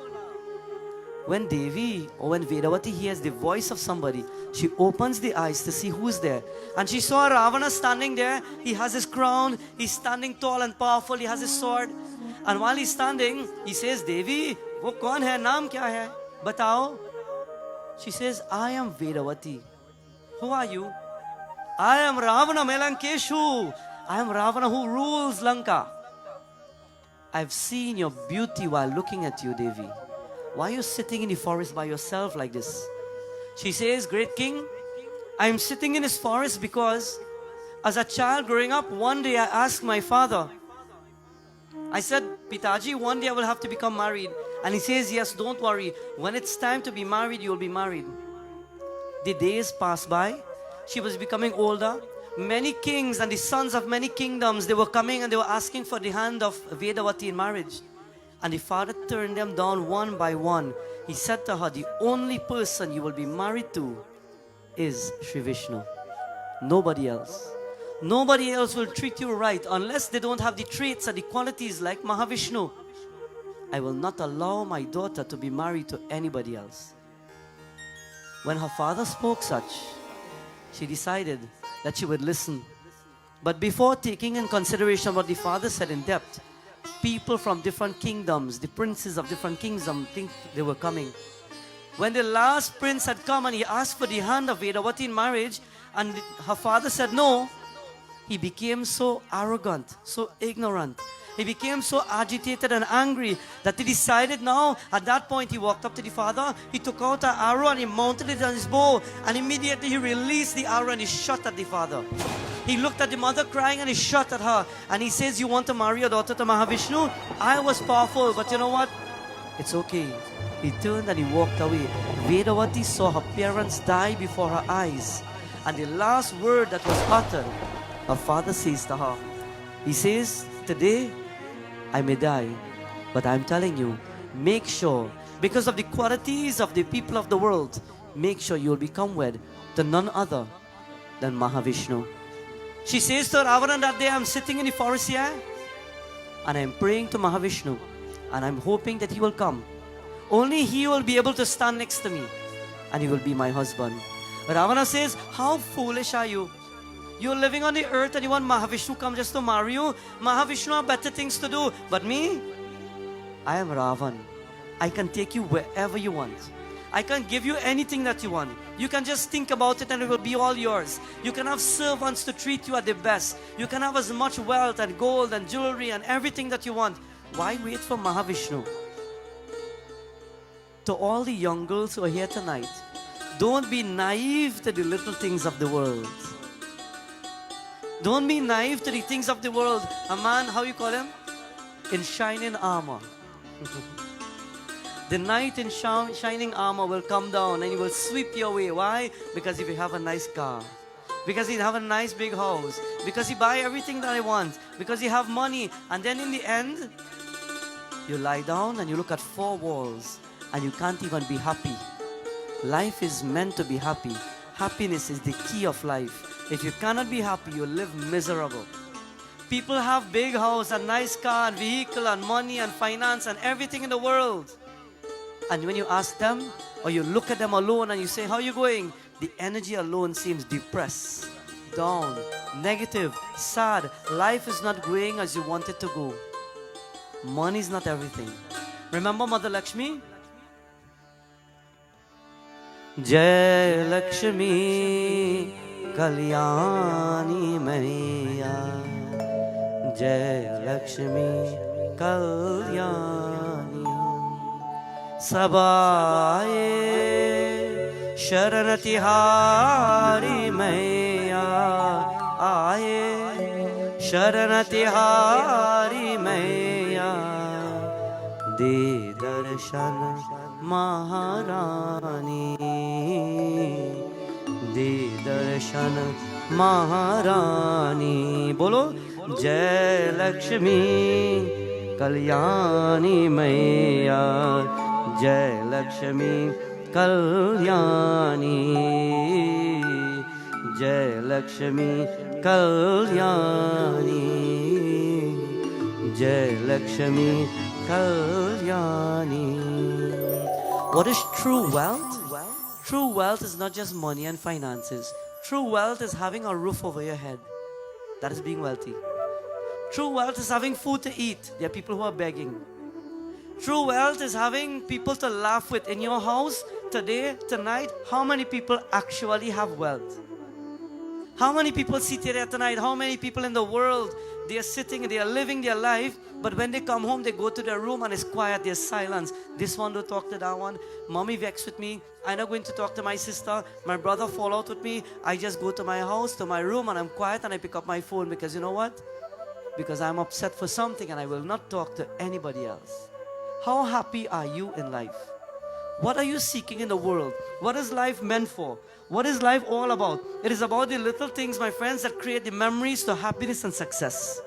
When Devi or when Vedavati hears the voice of somebody, she opens the eyes to see who's there. And she saw Ravana standing there. He has his crown. He's standing tall and powerful. He has his sword. And while he's standing, he says, Devi, wo kaun hai? Naam kya hai? Batao. She says, I am Vedavati. Who are you? I am Ravana Melankeshu. I am Ravana who rules Lanka. I've seen your beauty while looking at you, Devi. Why are you sitting in the forest by yourself like this? She says, Great King, I am sitting in this forest because as a child growing up, one day I asked my father, I said, Pitaji, one day I will have to become married. And he says, yes, don't worry. When it's time to be married, you'll be married. The days passed by. She was becoming older. Many kings and the sons of many kingdoms, they were coming and they were asking for the hand of Vedavati in marriage. And the father turned them down one by one. He said to her, the only person you will be married to is Sri Vishnu. Nobody else. Nobody else will treat you right unless they don't have the traits and the qualities like Mahavishnu. I will not allow my daughter to be married to anybody else. When her father spoke such, she decided that she would listen. But before taking in consideration what the father said in depth, people from different kingdoms, the princes of different kingdoms, think they were coming. When the last prince had come and he asked for the hand of Vedavati in marriage, and her father said no, he became so arrogant, so ignorant. He became so agitated and angry that he decided now, at that point, he walked up to the father, he took out an arrow and he mounted it on his bow, and immediately he released the arrow and he shot at the father. He looked at the mother crying and he shot at her, and he says, you want to marry your daughter to Mahavishnu? I was powerful, but you know what? It's okay. He turned and he walked away. Vedavati saw her parents die before her eyes, and the last word that was uttered, her father says to her, he says, today I may die, but I'm telling you, make sure, because of the qualities of the people of the world, make sure you'll become wed to none other than Mahavishnu. She says to Ravana that day, I'm sitting in the forest here, and I'm praying to Mahavishnu, and I'm hoping that he will come. Only he will be able to stand next to me, and he will be my husband. Ravana says, how foolish are you? You're living on the earth and you want Mahavishnu come just to marry you? Mahavishnu have better things to do. But me, I am Ravan. I can take you wherever you want. I can give you anything that you want. You can just think about it and it will be all yours. You can have servants to treat you at the best. You can have as much wealth and gold and jewelry and everything that you want. Why wait for Mahavishnu? To all the young girls who are here tonight, don't be naive to the little things of the world. Don't be naive to the things of the world. A man, how you call him? In shining armor. The knight in shining armor will come down and he will sweep you away. Why? Because if you have a nice car. Because you have a nice big house. Because you buy everything that I want. Because you have money. And then in the end, you lie down and you look at four walls and you can't even be happy. Life is meant to be happy. Happiness is the key of life. If you cannot be happy, you live miserable. People have big house and nice car and vehicle and money and finance and everything in the world. And when you ask them or you look at them alone and you say, how are you going? The energy alone seems depressed, down, negative, sad. Life is not going as you want it to go. Money is not everything. Remember Mother Lakshmi? Jai Lakshmi Kalyani Maiya, Jai Lakshmi Kalyani. Sabaye Sharanatihari Maiya, Aye Sharanatihari Maiya, De Darshan Maharani, De Darshan Maharani. Bolo Jai Lakshmi Kalyani Maiya, Jai Lakshmi Kalyani, Jai Lakshmi Kalyani, Jai Lakshmi Kalyani. What is true wealth? True wealth is not just money and finances. True wealth is having a roof over your head. That is being wealthy. True wealth is having food to eat. There are people who are begging. True wealth is having people to laugh with. In your house, today, tonight, how many people actually have wealth? How many people sit here tonight? How many people in the world, they are sitting, they are living their life, but when they come home, they go to their room and it's quiet, there's silence. This one don't talk to that one. Mommy vexed with me. I'm not going to talk to my sister. My brother fall out with me. I just go to my house, to my room, and I'm quiet and I pick up my phone because you know what? Because I'm upset for something and I will not talk to anybody else. How happy are you in life? What are you seeking in the world? What is life meant for? What is life all about? It is about the little things, my friends, that create the memories to happiness and success.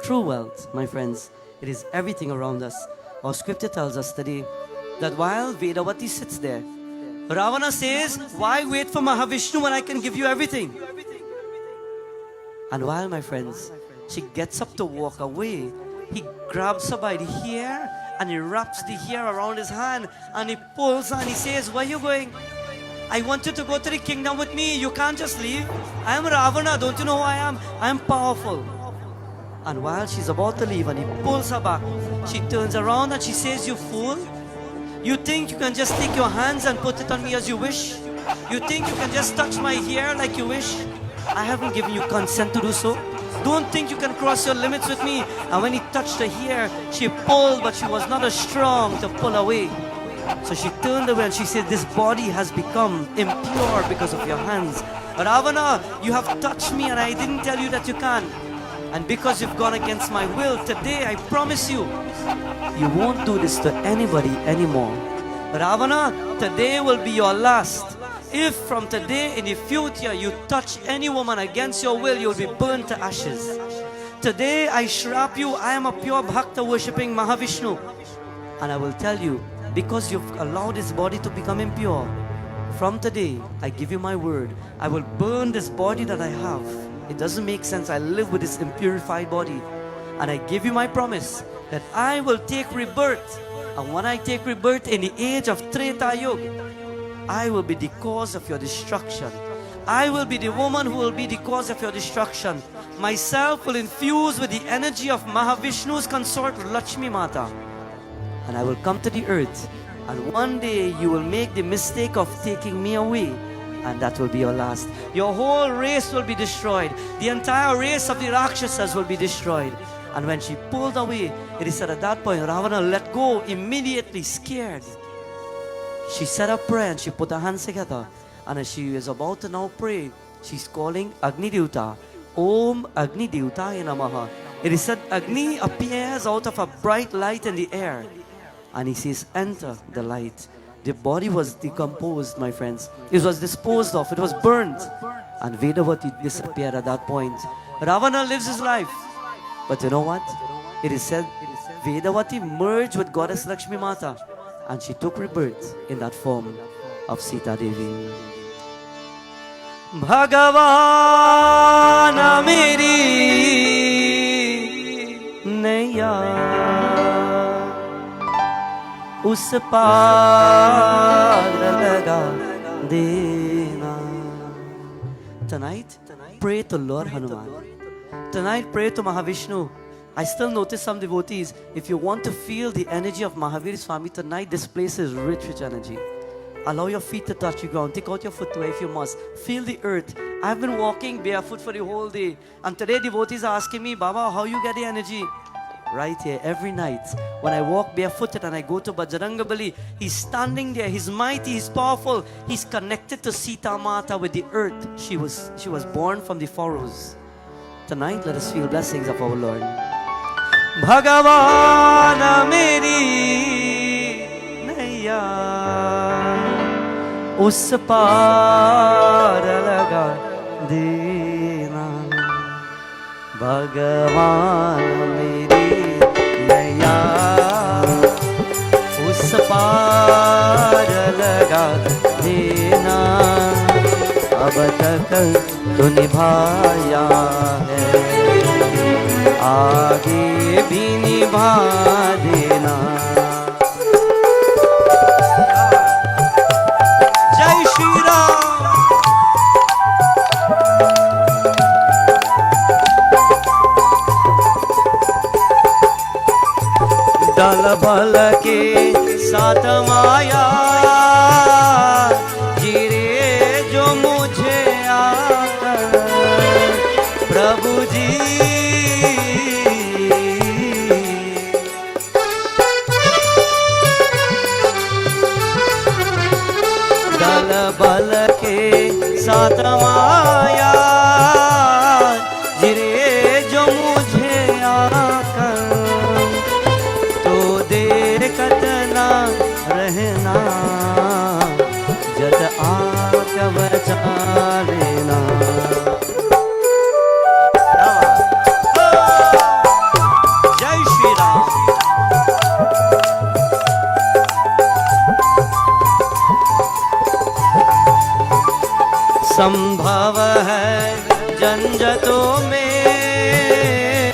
True wealth, my friends, it is everything around us. Our scripture tells us today that while Vedavati sits there, Ravana says, why wait for Mahavishnu when I can give you everything? And while, my friends, she gets up to walk away, he grabs her by the hair and he wraps the hair around his hand and he pulls her and he says, where are you going? I want you to go to the kingdom with me. You can't just leave. I am Ravana. Don't you know who I am? I am powerful. And while she's about to leave and he pulls her back, she turns around and she says, you fool. You think you can just take your hands and put it on me as you wish? You think you can just touch my hair like you wish? I haven't given you consent to do so. Don't think you can cross your limits with me. And when he touched her hair, she pulled, but she was not as strong to pull away. So she turned away and she said, this body has become impure because of your hands. Ravana, you have touched me and I didn't tell you that you can. And because you've gone against my will, today I promise you, you won't do this to anybody anymore. Ravana, today will be your last. If from today in the future you touch any woman against your will, you'll be burned to ashes. Today I shrap you. I am a pure bhakta worshipping Mahavishnu. And I will tell you, because you've allowed this body to become impure, from today I give you my word, I will burn this body that I have. It doesn't make sense. I live with this impurified body. And I give you my promise that I will take rebirth. And when I take rebirth in the age of Treta Yuga, I will be the cause of your destruction. I will be the woman who will be the cause of your destruction. Myself will infuse with the energy of Mahavishnu's consort Lakshmi Mata. And I will come to the earth. And one day you will make the mistake of taking me away. And that will be your last. Your whole race will be destroyed. The entire race of the Rakshasas will be destroyed. And when she pulled away, it is said at that point, Ravana let go immediately, scared. She said a prayer and she put her hands together. And as she is about to now pray, she's calling Agni Devta. Om Agni Devtaya Namaha. It is said Agni appears out of a bright light in the air. And he says, enter the light. The body was decomposed, my friends. It was disposed of. It was burnt. And Vedavati disappeared at that point. Ravana lives his life. But you know what? It is said Vedavati merged with Goddess Lakshmi Mata. And she took rebirth in that form of Sita Devi. Bhagavana meri naiya us paar laga dena. Tonight, pray to Lord Hanuman. Tonight, pray to Mahavishnu. I still notice some devotees, if you want to feel the energy of Mahavir Swami tonight, this place is rich with energy. Allow your feet to touch the ground. Take out your footwear if you must. Feel the earth. I've been walking barefoot for the whole day. And today devotees are asking me, Baba, how you get the energy? Right here, every night, when I walk barefooted and I go to Bajrangbali, he's standing there, he's mighty, he's powerful. He's connected to Sita Mata with the earth. She was born from the furrows. Tonight, let us feel blessings of our Lord. Bhagavana meri naiya us paar laga dena. Bhagavana meri naiya us paar laga dena. अब तक तो निभाया है, आगे भी निभा देना. जय श्री राम. दल बल के साथ माया गिरे जो मुझे आकर प्रभु जी. दल बल के साथ माया गिरे जो मुझे आकर तो देखत ना रहना जद आके बचा लेना. जय श्री राम. संभव है झंझटों में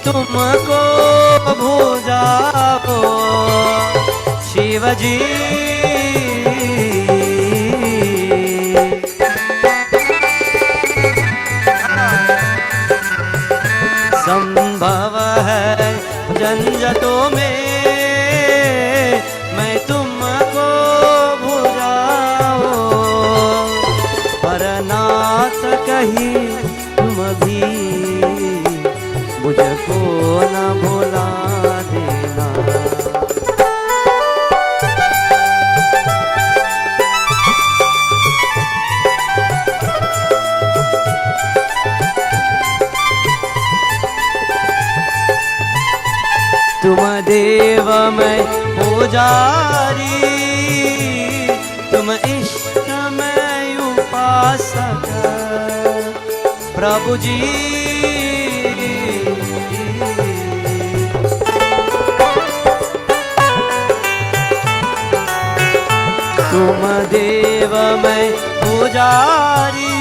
तुमको भुजाओ शिव जी। संभव है झंझटों में मैं तुमको भुलाऊं, पर नाथ कहीं तुम भी मुझको न भुला देना। तुम देव मैं पुजारी, तुम इष्ट मैं उपासक प्रभु जी। तुम देव मैं पुजारी,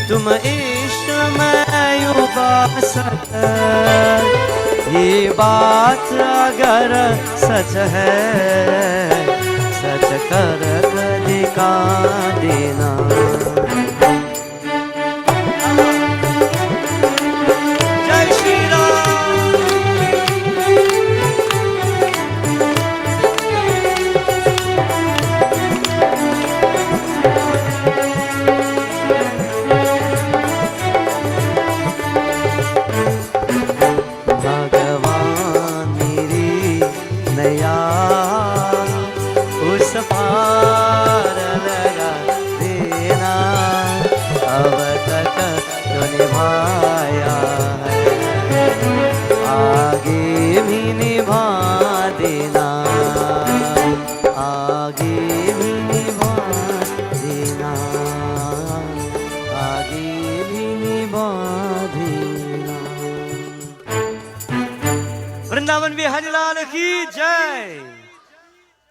तुम इष्ट मैं उपासक। ये बात अगर सच है सच कर दिखा देना। जय श्री राम। उस पार लगा देना, अब तक जो निभाया है आगे भी निभा देना, आगे भी निभा देना, आगे भी निभा देना। वृंदावन बिहारी लाल की जय।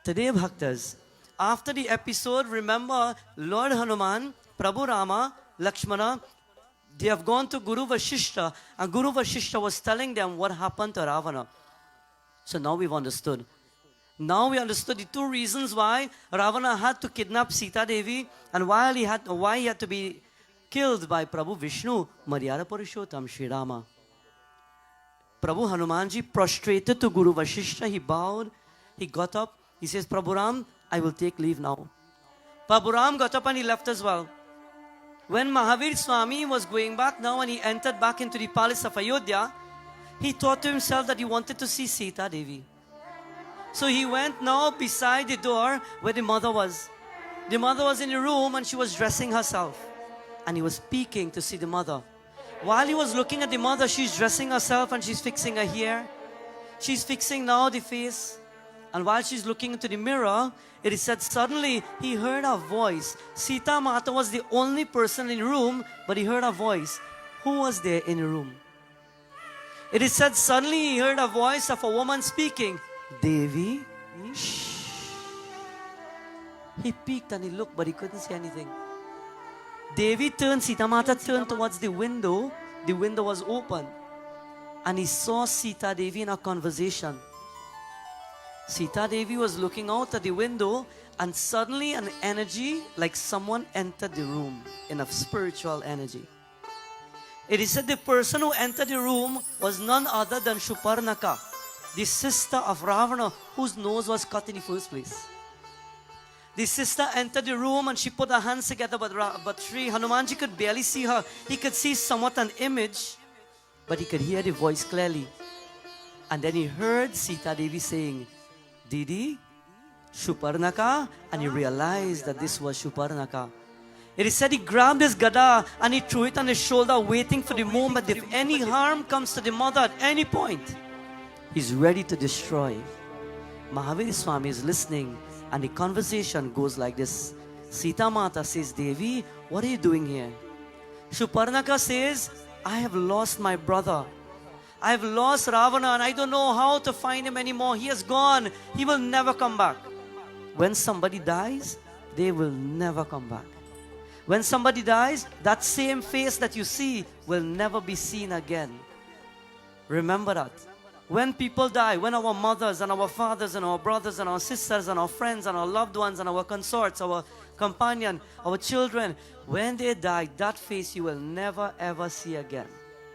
Today, Bhaktas, after the episode, remember Lord Hanuman, Prabhu Rama, Lakshmana, they have gone to Guru Vashishta, and Guru Vashishta was telling them what happened to Ravana. So now we've understood. Now we understood the two reasons why Ravana had to kidnap Sita Devi and why he had to be killed by Prabhu Vishnu, Maryada Purushottam, Sri Rama. Prabhu Hanumanji prostrated to Guru Vashishta, he bowed, he got up. He says, Prabhu Ram, I will take leave now. Prabhu Ram got up and he left as well. When Mahavir Swami was going back now and he entered back into the palace of Ayodhya, he thought to himself that he wanted to see Sita Devi. So he went now beside the door where the mother was. The mother was in the room and she was dressing herself. And he was peeking to see the mother. While he was looking at the mother, she's dressing herself and she's fixing her hair. She's fixing now the face. And while she's looking into the mirror, it is said suddenly he heard a voice. Sita Mata was the only person in the room, but he heard a voice. Who was there in the room? It is said suddenly he heard a voice of a woman speaking. Devi? Shh. He peeked and he looked, but he couldn't see anything. Devi turned, Sita Mata turned towards the window. The window was open. And he saw Sita Devi in a conversation. Sita Devi was looking out at the window and suddenly an energy like someone entered the room in a spiritual energy. It is said the person who entered the room was none other than Shuparnaka, the sister of Ravana whose nose was cut in the first place. The sister entered the room and she put her hands together, but Sri Hanumanji could barely see her. He could see somewhat an image, but he could hear the voice clearly. And then he heard Sita Devi saying, Didi, Shuparnaka, and he realized that this was Shuparnaka. It is said he grabbed his gada and he threw it on his shoulder, waiting for the moment if any harm comes to the mother at any point, he's ready to destroy. Mahavir Swami is listening and the conversation goes like this. Sita Mata says, Devi, what are you doing here? Shuparnaka says, I have lost my brother. I have lost Ravana and I don't know how to find him anymore. He has gone. He will never come back. When somebody dies, they will never come back. When somebody dies, that same face that you see will never be seen again. Remember that. When people die, when our mothers and our fathers and our brothers and our sisters and our friends and our loved ones and our consorts, our companion, our children, when they die, that face you will never ever see again.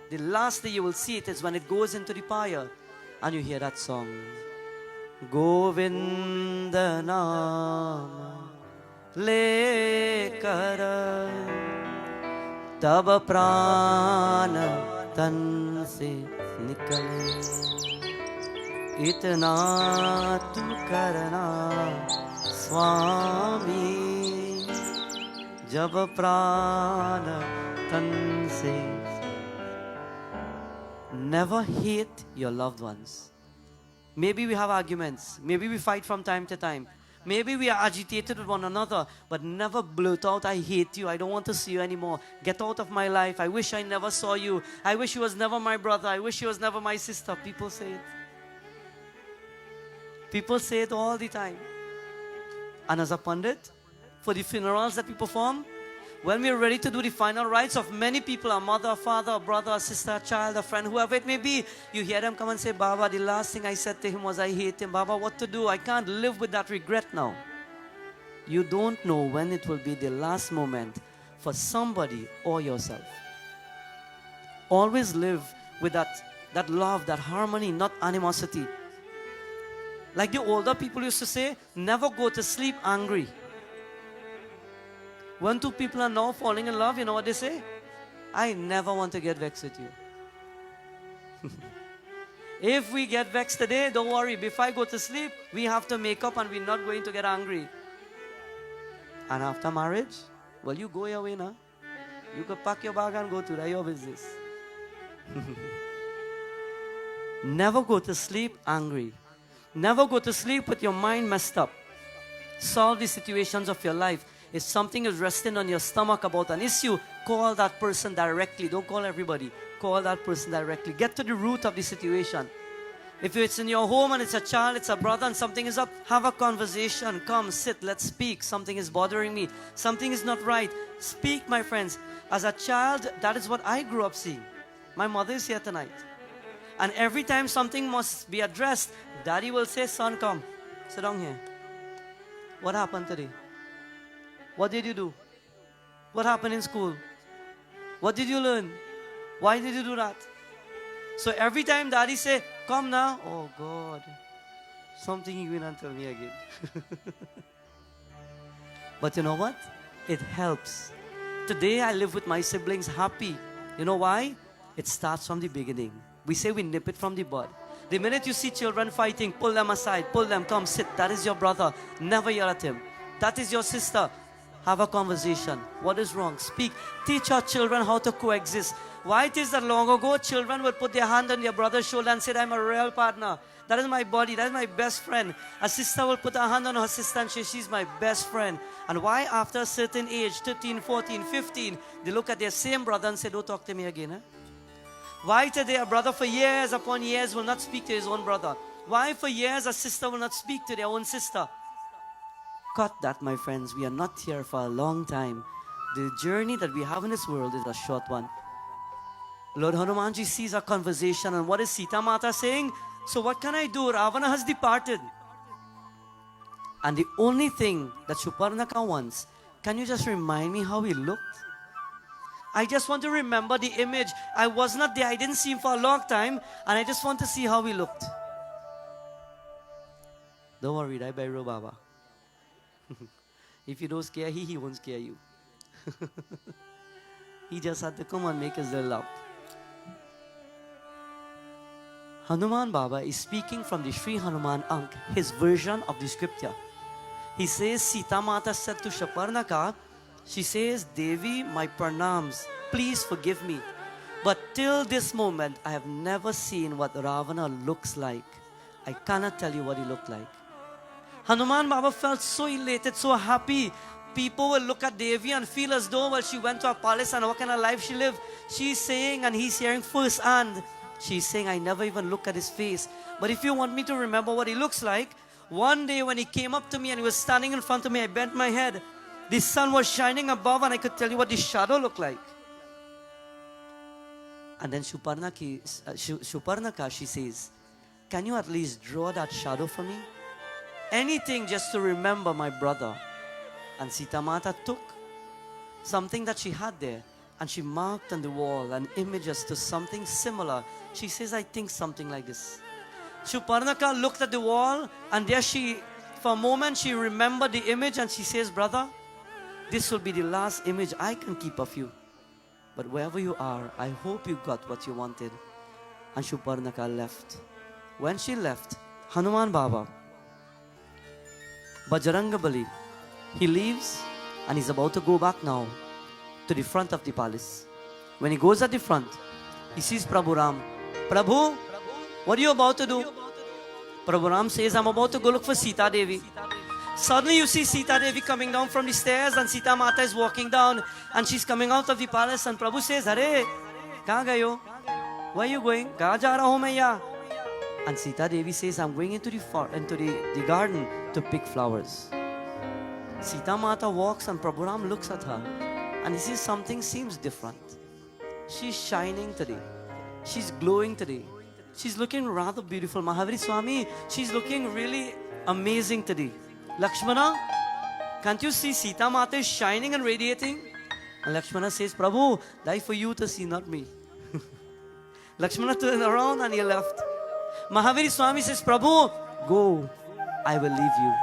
The last day you will see it is when it goes into the fire and you hear that song. Govinda Nama lekar tab prana tan se nikale. Itna tu karna Swami jab prana tan se. Never hate your loved ones. Maybe we have arguments. Maybe we fight from time to time. Maybe we are agitated with one another, but never blurt out, I hate you, I don't want to see you anymore. Get out of my life. I wish I never saw you. I wish you was never my brother. I wish you was never my sister. People say it. People say it all the time. And as a pundit, for the funerals that we perform, when we are ready to do the final rites of many people, a mother, a father, a brother, a sister, a child, a friend, whoever it may be, you hear them come and say, Baba, the last thing I said to him was I hate him. Baba, what to do? I can't live with that regret now. You don't know when it will be the last moment for somebody or yourself. Always live with that love, that harmony, not animosity. Like the older people used to say, never go to sleep angry. When two people are now falling in love, you know what they say? I never want to get vexed with you. If we get vexed today, don't worry. Before I go to sleep, we have to make up and we're not going to get angry. And after marriage, well, you go your way now. You can pack your bag and go to your business. Never go to sleep angry. Never go to sleep with your mind messed up. Solve the situations of your life. If something is resting on your stomach about an issue, call that person directly. Don't call everybody. Call that person directly. Get to the root of the situation. If it's in your home and it's a child, it's a brother and something is up, have a conversation. Come, sit, let's speak. Something is bothering me. Something is not right. Speak, my friends. As a child, that is what I grew up seeing. My mother is here tonight. And every time something must be addressed, Daddy will say, son, come. Sit down here. What happened today? What did you do? What happened in school? What did you learn? Why did you do that? So every time Daddy say, come now. Oh God. Something he will not tell me again. But you know what? It helps. Today I live with my siblings happy. You know why? It starts from the beginning. We say we nip it from the bud. The minute you see children fighting, pull them aside. Pull them, come sit. That is your brother. Never yell at him. That is your sister. Have a conversation. What is wrong? Speak. Teach our children how to coexist. Why it is that long ago, children would put their hand on their brother's shoulder and say, I'm a real partner. That is my body. That is my best friend. A sister will put her hand on her sister and say, she's my best friend. And why after a certain age, 13, 14, 15, they look at their same brother and say, don't talk to me again. Huh? Why today a brother for years upon years will not speak to his own brother? Why for years a sister will not speak to their own sister? Cut that, my friends. We are not here for a long time. The journey that we have in this world is a short one. Lord Hanumanji sees our conversation and what is Sita Mata saying? So what can I do? Ravana has departed. And the only thing that Shuparnaka wants, can you just remind me how he looked? I just want to remember the image. I was not there. I didn't see him for a long time. And I just want to see how he looked. Don't worry, Rai Bhairo Baba. If you don't scare he won't scare you. He just had to come and make us love. Hanuman Baba is speaking from the Sri Hanuman Ank, his version of the scripture. He says, Sita Mata said to Shaparnaka, she says, Devi, my pranams, please forgive me. But till this moment, I have never seen what Ravana looks like. I cannot tell you what he looked like. Hanuman Baba felt so elated, so happy. People will look at Devi and feel as though, well, she went to a palace and what kind of life she lived. She's saying, and he's hearing firsthand, she's saying, I never even look at his face. But if you want me to remember what he looks like, one day when he came up to me and he was standing in front of me, I bent my head. The sun was shining above and I could tell you what the shadow looked like. And then Shuparnaka, she says, can you at least draw that shadow for me? Anything just to remember my brother. And Sita Mata took something that she had there and she marked on the wall an image as to something similar. She says, I think something like this. Shuparnaka looked at the wall and there she, for a moment, she remembered the image and she says, brother, this will be the last image I can keep of you. But wherever you are, I hope you got what you wanted. And Shuparnaka left. When she left, Hanuman Baba, Bajranga Bali, he leaves and he's about to go back now to the front of the palace. When he goes at the front, he sees Prabhu Ram. Prabhu, what are you about to do? Prabhu Ram says, I'm about to go look for Sita Devi. Suddenly you see Sita Devi coming down from the stairs and Sita Mata is walking down and she's coming out of the palace and Prabhu says, Hare, kahan gayo? Where are you going? Kahan ja raha hu main yahan? And Sita Devi says, I'm going into the garden to pick flowers. Sita Mata walks and Prabhu Ram looks at her and he says something seems different. She's shining today. She's glowing today. She's looking rather beautiful. Mahaviri Swami, she's looking really amazing today. Lakshmana, can't you see Sita Mata is shining and radiating? And Lakshmana says, Prabhu, die for you to see, not me. Lakshmana turned around and he left. Mahaviri Swami says, Prabhu, go, I will leave you.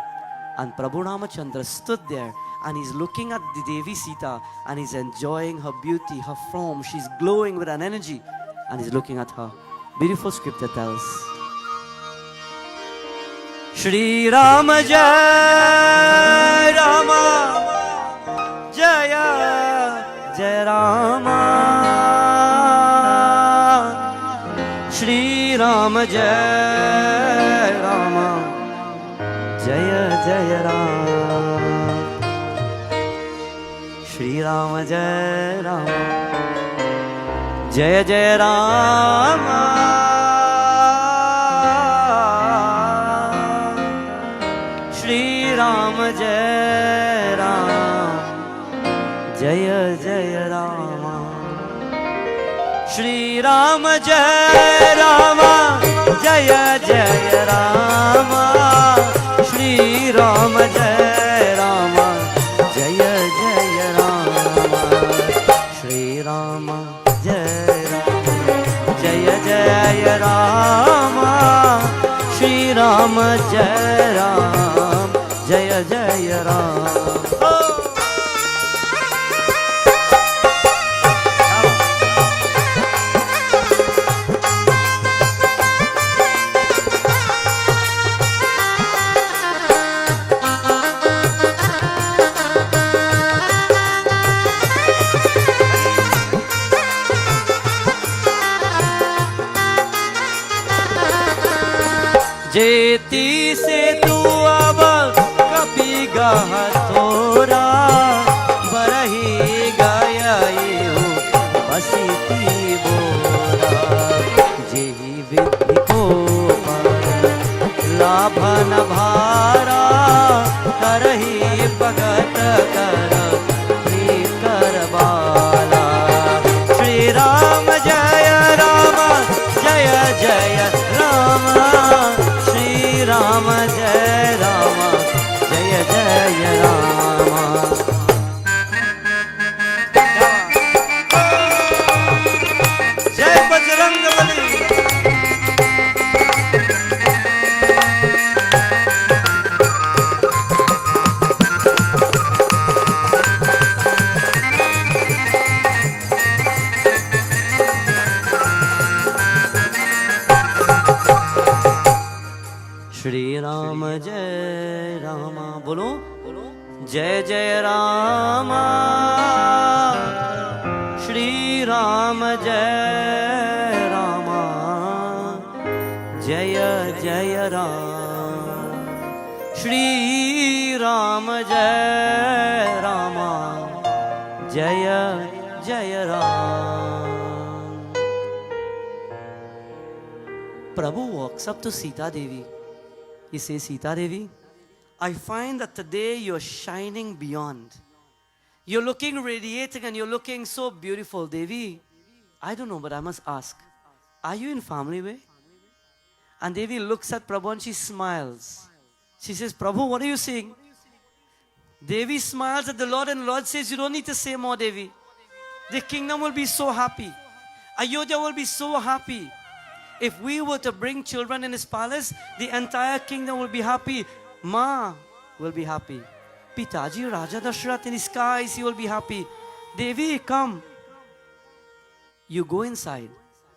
And Prabhu Ramachandra stood there and he's looking at the Devi Sita and he's enjoying her beauty, her form. She's glowing with an energy and he's looking at her. Beautiful scripture tells. Shri Rama Jai Rama Jaya Jai Rama Shri Rama Jai Rama Jaya Jaya Rama Shri Rama Jai Rama Jaya Jaya Rama Shri Rama Jai Rama Jaya Jaya Rama Shri Rama Jai Rama Jaya Jaya Rama Shri Rama Jai Rama Jaya Jaya Rama Shri Rama Jai Rama Jaya Jaya Rama Shri Rama Jai Rama Jaya Jaya Rama. जेती से तू अब कभी गह थोरा बरही गया हो बसीती बोरा जेही विधि को लाभन भारा करही भगत कर कर बाला श्री राम जय जय Ram Ram Jai Rama Jaya Jaya Rama Jai Bajrang Bali Shri Rama Jai Rama Bolo Jai Jai Rama Shri Rama Jai Rama Jaya Jaya Rama Shri Rama Jai Rama Jaya Jaya Rama. Prabhu walks up to Sita Devi. He says, Sita Devi, I find that today you're shining beyond. You're looking radiating and you're looking so beautiful. Devi, I don't know, but I must ask, are you in family way? And Devi looks at Prabhu and she smiles. She says, Prabhu, what are you saying? Devi smiles at the Lord and the Lord says, you don't need to say more, Devi. The kingdom will be so happy. Ayodhya will be so happy. If we were to bring children in his palace, the entire kingdom will be happy. Ma will be happy. Pitaji Raja Dashrath in the skies, he will be happy. Devi, come. You go inside.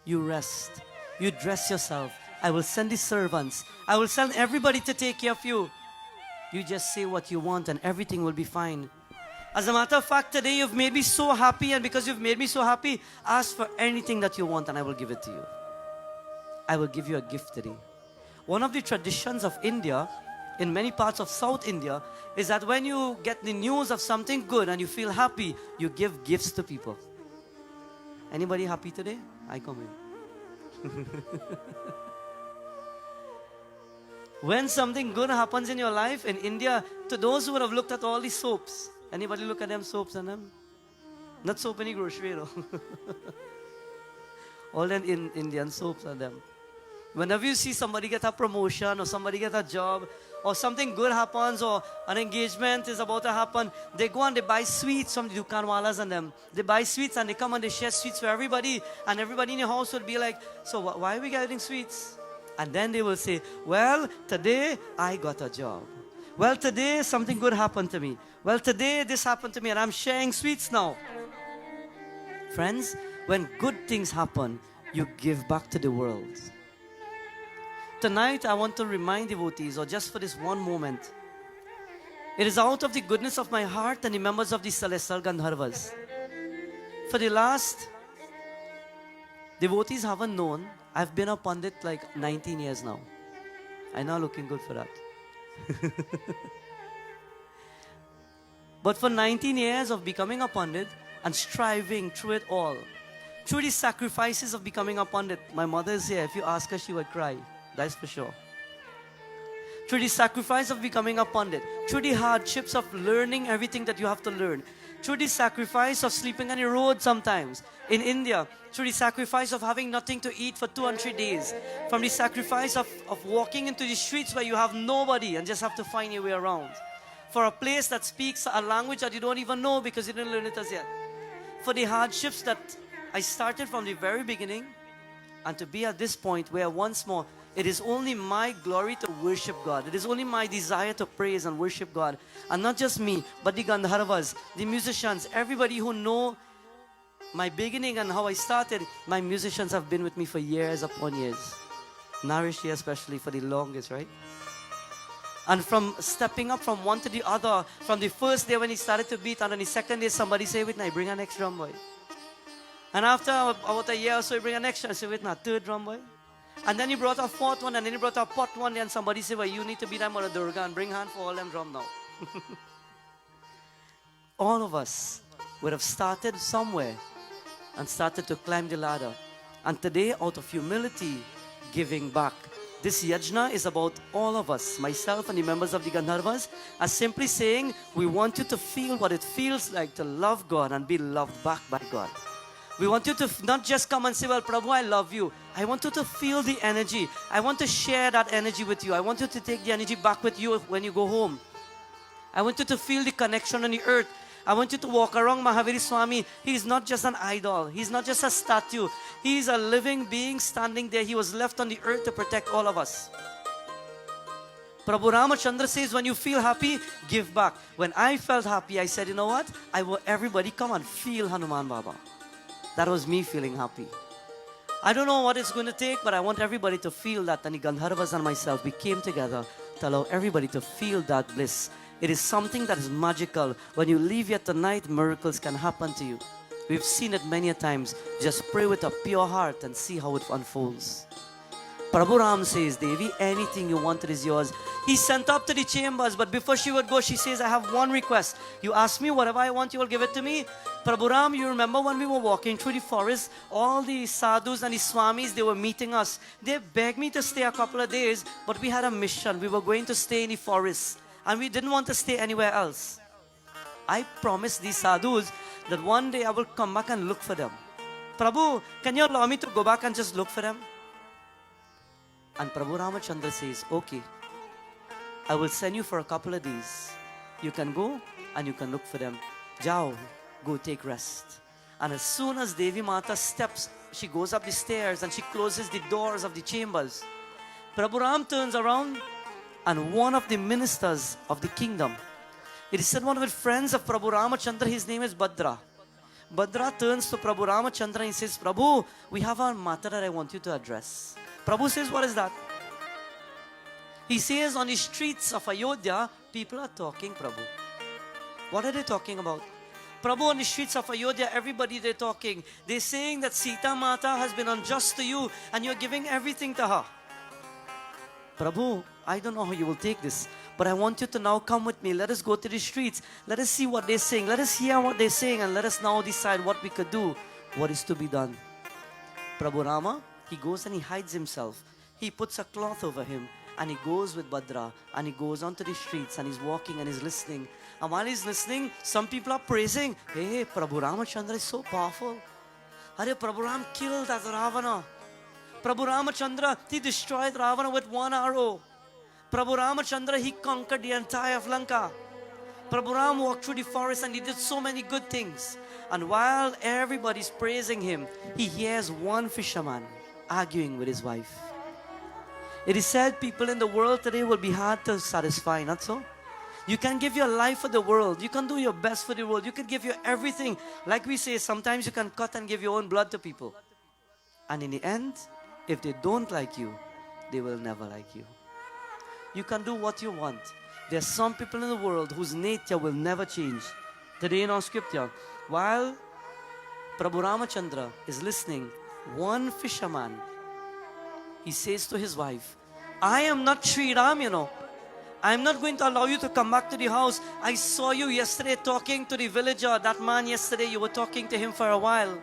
You rest. You dress yourself. I will send the servants. I will send everybody to take care of you. You just say what you want and everything will be fine. As a matter of fact, today you've made me so happy, and because you've made me so happy, ask for anything that you want and I will give it to you. I will give you a gift today. One of the traditions of India, in many parts of South India, is that when you get the news of something good and you feel happy, you give gifts to people. Anybody happy today? I come in. When something good happens in your life, in India, to those who would have looked at all these soaps, anybody look at them soaps and them? Not soap in the grocery, though. All them in Indian soaps are them. Whenever you see somebody get a promotion or somebody get a job or something good happens or an engagement is about to happen, they go and they buy sweets from the dukanwalas and them. They buy sweets and they come and they share sweets for everybody, and everybody in your house would be like, so why are we getting sweets? And then they will say, well, today I got a job. Well, today something good happened to me. Well, today this happened to me and I'm sharing sweets now. Friends, when good things happen, you give back to the world. Tonight, I want to remind devotees, or just for this one moment, it is out of the goodness of my heart and the members of the celestial Gandarvas. For the last, devotees haven't known, I've been a Pundit like 19 years now. I'm not looking good for that. But for 19 years of becoming a Pundit and striving through it all, through the sacrifices of becoming a Pundit, my mother is here. If you ask her, she would cry. That's for sure. Through the sacrifice of becoming a Pundit, through the hardships of learning everything that you have to learn, through the sacrifice of sleeping on the road sometimes in India, through the sacrifice of having nothing to eat for 2 and 3 days, from the sacrifice of walking into the streets where you have nobody and just have to find your way around, for a place that speaks a language that you don't even know because you didn't learn it as yet, for the hardships that I started from the very beginning, and to be at this point where once more it is only my glory to worship God. It is only my desire to praise and worship God. And not just me, but the Gandarvas, the musicians, everybody who know my beginning and how I started. My musicians have been with me for years upon years. Naresh here especially for the longest, right? And from stepping up from one to the other, from the first day when he started to beat, and on the second day somebody say, wait, now bring an next drum boy. And after about a year or so, he bring an extra. I say, wait, now third drum boy. And then he brought a fourth one, and then he brought a pot one, and somebody said, well, you need to be that Mother Durga and bring hand for all them drum now. All of us would have started somewhere and started to climb the ladder. And today, out of humility, giving back. This yajna is about all of us, myself and the members of the Gandarvas, as simply saying, we want you to feel what it feels like to love God and be loved back by God. We want you to not just come and say, well, Prabhu, I love you. I want you to feel the energy. I want to share that energy with you. I want you to take the energy back with you when you go home. I want you to feel the connection on the earth. I want you to walk around Mahaviri Swami. He is not just an idol. He is not just a statue. He is a living being standing there. He was left on the earth to protect all of us. Prabhu Ramachandra says, when you feel happy, give back. When I felt happy, I said, you know what? I want everybody come and feel Hanuman Baba. That was me feeling happy. I don't know what it's going to take, but I want everybody to feel that. And the Gandharvas and myself, we came together to allow everybody to feel that bliss. It is something that is magical. When you leave here tonight, miracles can happen to you. We've seen it many a times. Just pray with a pure heart and see how it unfolds. Prabhu Ram says, Devi, anything you wanted is yours. He sent up to the chambers, but before she would go, she says, I have one request. You ask me whatever I want, you will give it to me. Prabhu Ram, you remember when we were walking through the forest, all the sadhus and the swamis, they were meeting us. They begged me to stay a couple of days, but we had a mission. We were going to stay in the forest, and we didn't want to stay anywhere else. I promised these sadhus that one day I will come back and look for them. Prabhu, can you allow me to go back and just look for them? And Prabhu Ramachandra says, okay, I will send you for a couple of days. You can go and you can look for them. Jao, go take rest. And as soon as Devi Mata steps, she goes up the stairs and she closes the doors of the chambers. Prabhu Ram turns around and one of the ministers of the kingdom, it is said one of the friends of Prabhu Ramachandra, his name is Bhadra. Bhadra turns to Prabhu Ramachandra and he says, Prabhu, we have a matter that I want you to address. Prabhu says, what is that? He says, on the streets of Ayodhya, people are talking, Prabhu. What are they talking about? Prabhu, on the streets of Ayodhya, everybody they're talking. They're saying that Sita Mata has been unjust to you and you're giving everything to her. Prabhu, I don't know how you will take this, but I want you to now come with me. Let us go to the streets. Let us see what they're saying. Let us hear what they're saying and let us now decide what we could do, what is to be done. Prabhu Rama, he goes and he hides himself. He puts a cloth over him and he goes with Bhadra and he goes onto the streets and he's walking and he's listening. And while he's listening, some people are praising, hey, Prabhu Ramachandra is so powerful. Hare, Prabhu Ram killed that Ravana. Prabhu Ramachandra, he destroyed Ravana with one arrow. Prabhu Ramachandra, he conquered the entire of Lanka. Prabhu Ram walked through the forest and he did so many good things. And while everybody's praising him, he hears one fisherman arguing with his wife. It is said people in the world today will be hard to satisfy, not so? You can give your life for the world. You can do your best for the world. You can give your everything. Like we say, sometimes you can cut and give your own blood to people. And in the end, if they don't like you, they will never like you. You can do what you want. There are some people in the world whose nature will never change. Today in our scripture, while Prabhu Ramachandra is listening, one fisherman, he says to his wife, I am not Sri Ram, you know. I am not going to allow you to come back to the house. I saw you yesterday talking to the villager. That man yesterday, you were talking to him for a while.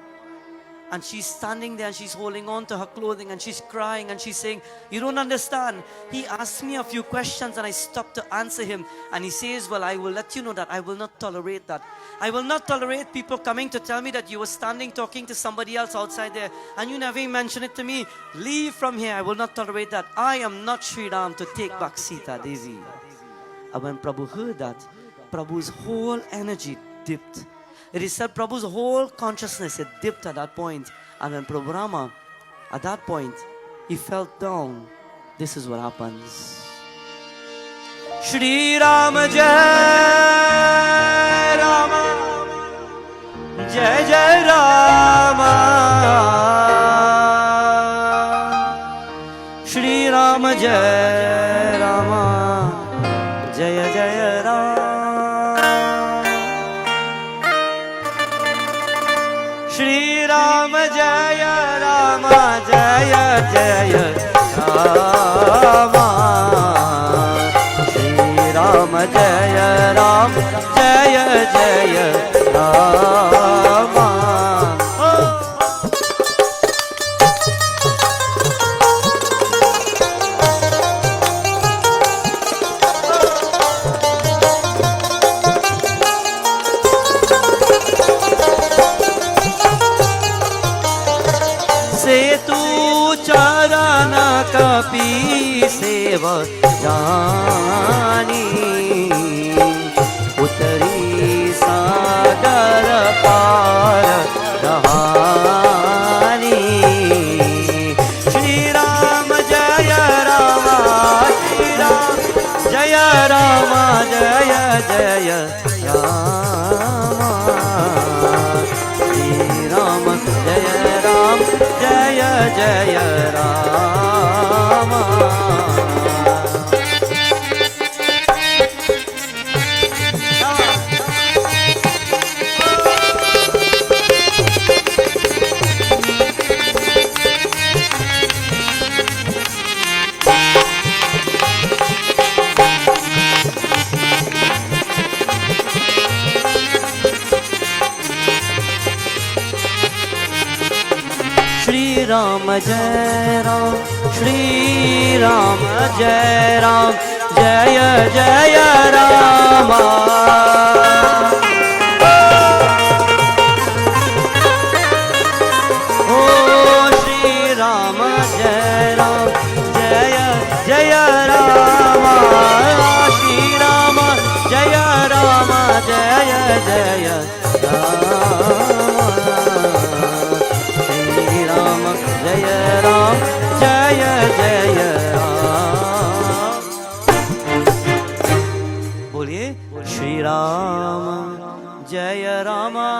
And she's standing there and she's holding on to her clothing and she's crying and she's saying, you don't understand. He asked me a few questions and I stopped to answer him. And he says, well, I will let you know that I will not tolerate that. I will not tolerate people coming to tell me that you were standing talking to somebody else outside there and you never mentioned it to me. Leave from here. I will not tolerate that. I am not Sri Ram to take back Sita Devi. And when Prabhu heard that, Prabhu's whole energy dipped. It is said Prabhu's whole consciousness, it dipped at that point. And when Prabhu Rama, at that point, he felt down. This is what happens. Shri Rama Jai Rama Jai Jai Rama Shri Rama Jai Rama Jaya Jaya Rama Shri Rama Jaya Rama Jaya Jaya Rama Shri Rama Jaya Rama Jaya Jaya Rama कपि save जानी उतरी सागर पार रहानी श्री राम जय राम श्री राम जय राम जय जय राम श्री राम जय राम जय जय राम राम जय राम श्री राम जय राम जय जय राम ओ श्री राम जय राम जय Jaya Rama Shri Ram Jaya Jaya Ram बोलिए श्री राम जय रामा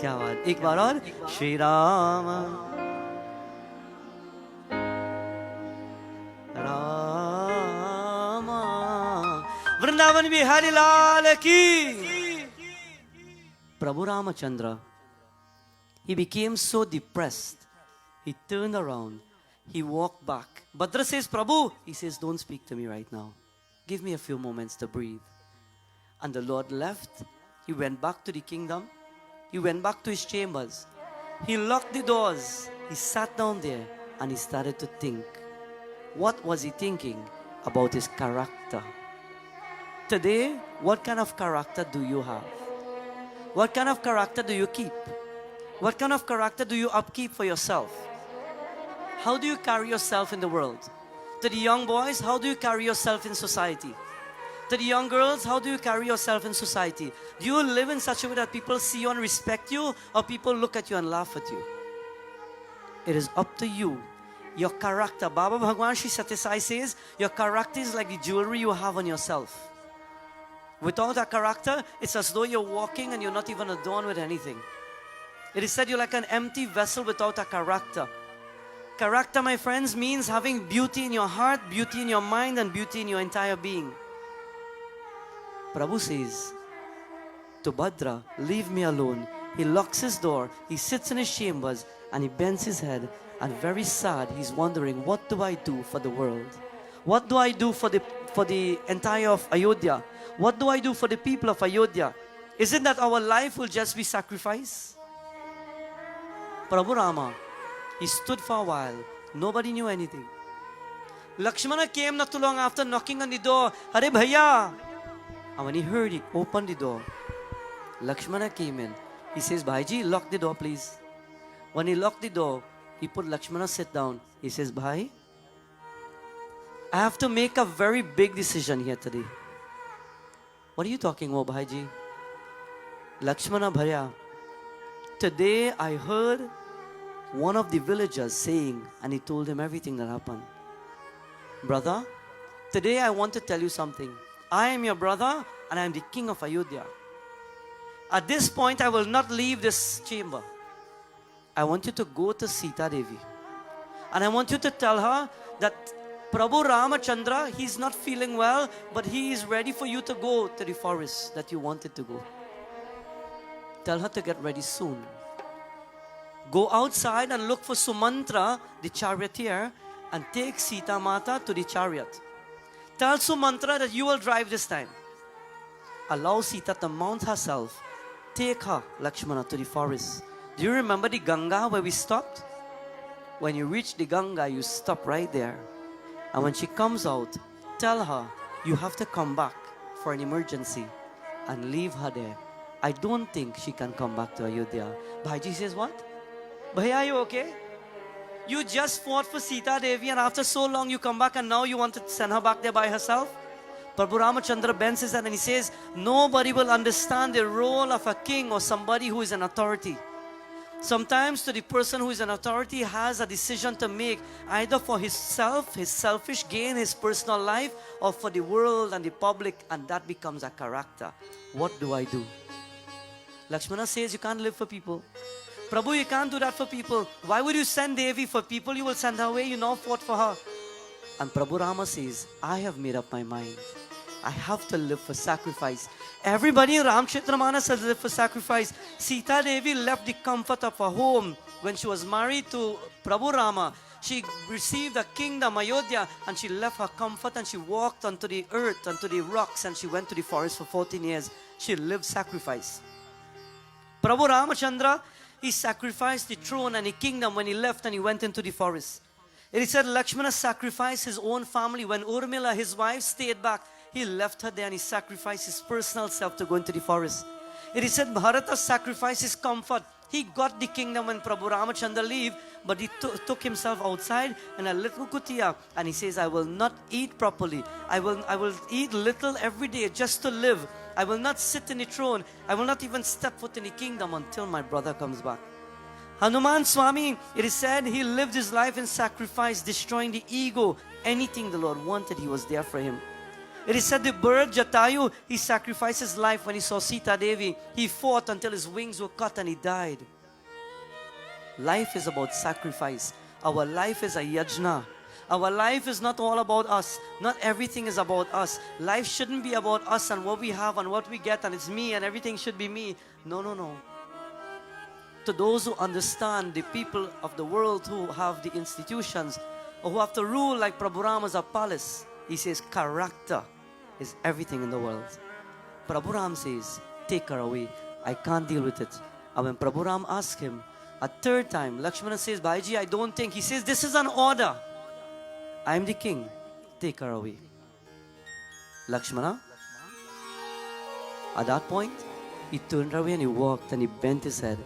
क्या बात एक बार और श्री राम रामा वृंदावन बिहारी लाल की Prabhu Ramachandra, he became so depressed. He turned around. He walked back. Bhadra says, Prabhu, he says, don't speak to me right now. Give me a few moments to breathe. And the Lord left. He went back to the kingdom. He went back to his chambers. He locked the doors. He sat down there and he started to think. What was he thinking? About his character. Today, what kind of character do you have? What kind of character do you keep? What kind of character do you upkeep for yourself? How do you carry yourself in the world? To the young boys, how do you carry yourself in society? To the young girls, how do you carry yourself in society? Do you live in such a way that people see you and respect you, or people look at you and laugh at you? It is up to you. Your character. Baba Bhagwan Shri Satya Sai says, your character is like the jewelry you have on yourself. Without a character, it's as though you're walking and you're not even adorned with anything. It is said you're like an empty vessel without a character. Character, my friends, means having beauty in your heart, beauty in your mind, and beauty in your entire being. Prabhu says to Bhadra, leave me alone. He locks his door, he sits in his chambers, and he bends his head, and very sad, he's wondering, what do I do for the world? What do I do for the entire of Ayodhya? What do I do for the people of Ayodhya? Is it that our life will just be sacrifice? Prabhu Rama, he stood for a while. Nobody knew anything. Lakshmana came not too long after knocking on the door. Hare Bhaiya! And when he heard, he opened the door. Lakshmana came in. He says, Bhaiji, lock the door, please. When he locked the door, he put Lakshmana sit down. He says, Bhai, I have to make a very big decision here today. What are you talking about, Bhaiji? Lakshmana Bhaiya, today I heard one of the villagers saying, and he told him everything that happened. Brother, today I want to tell you something. I am your brother and I am the king of Ayodhya. At this point, I will not leave this chamber. I want you to go to Sita Devi. And I want you to tell her that Prabhu Ramachandra, he's not feeling well, but he is ready for you to go to the forest that you wanted to go. Tell her to get ready soon. Go outside and look for Sumantra, the charioteer, and take Sita Mata to the chariot. Tell Sumantra that you will drive this time. Allow Sita to mount herself. Take her, Lakshmana, to the forest. Do you remember the Ganga where we stopped? When you reach the Ganga, you stop right there. And when she comes out, tell her you have to come back for an emergency and leave her there. I don't think she can come back to Ayodhya. Bhaiji says, what? Bhaiya, are you okay? You just fought for Sita Devi and after so long you come back and now you want to send her back there by herself? Prabhu Ramachandra bends his head and he says, nobody will understand the role of a king or somebody who is an authority. Sometimes to the person who is an authority has a decision to make, either for himself, his selfish gain, his personal life, or for the world and the public, and that becomes a character. What do I do? Lakshmana says, you can't live for people. Prabhu, you can't do that for people. Why would you send Devi for people? You will send her away. You now fought for her. And Prabhu Rama says, I have made up my mind. I have to live for sacrifice. Everybody in Ramkshetra Manas has lived for sacrifice. Sita Devi left the comfort of her home when she was married to Prabhu Rama. She received a kingdom, Ayodhya, and she left her comfort and she walked onto the earth, onto the rocks, and she went to the forest for 14 years. She lived sacrifice. Prabhu Ramachandra, he sacrificed the throne and the kingdom when he left and he went into the forest. It is said Lakshmana sacrificed his own family. When Urmila, his wife, stayed back, he left her there and he sacrificed his personal self to go into the forest. It is said Bharata sacrificed his comfort. He got the kingdom when Prabhu Ramachandra leave, but he took himself outside in a little kutia, and he says, I will not eat properly. I will eat little every day just to live. I will not sit in the throne. I will not even step foot in the kingdom until my brother comes back. Hanuman Swami, it is said, he lived his life in sacrifice, destroying the ego. Anything the Lord wanted, he was there for him. It is said the bird Jatayu, he sacrificed his life when he saw Sita Devi. He fought until his wings were cut and he died. Life is about sacrifice. Our life is a yajna. Our life is not all about us. Not everything is about us. Life shouldn't be about us and what we have and what we get and it's me and everything should be me. No, no, no. To those who understand, the people of the world who have the institutions or who have to rule like Prabhu Rama's a palace, he says character is everything in the world. Prabhu Ram says, take her away. I can't deal with it. And when Prabhu Ram asked him a third time, Lakshmana says, Bhaiji, I don't think. He says, this is an order. I am the king. Take her away. Lakshmana, at that point, he turned away and he walked and he bent his head.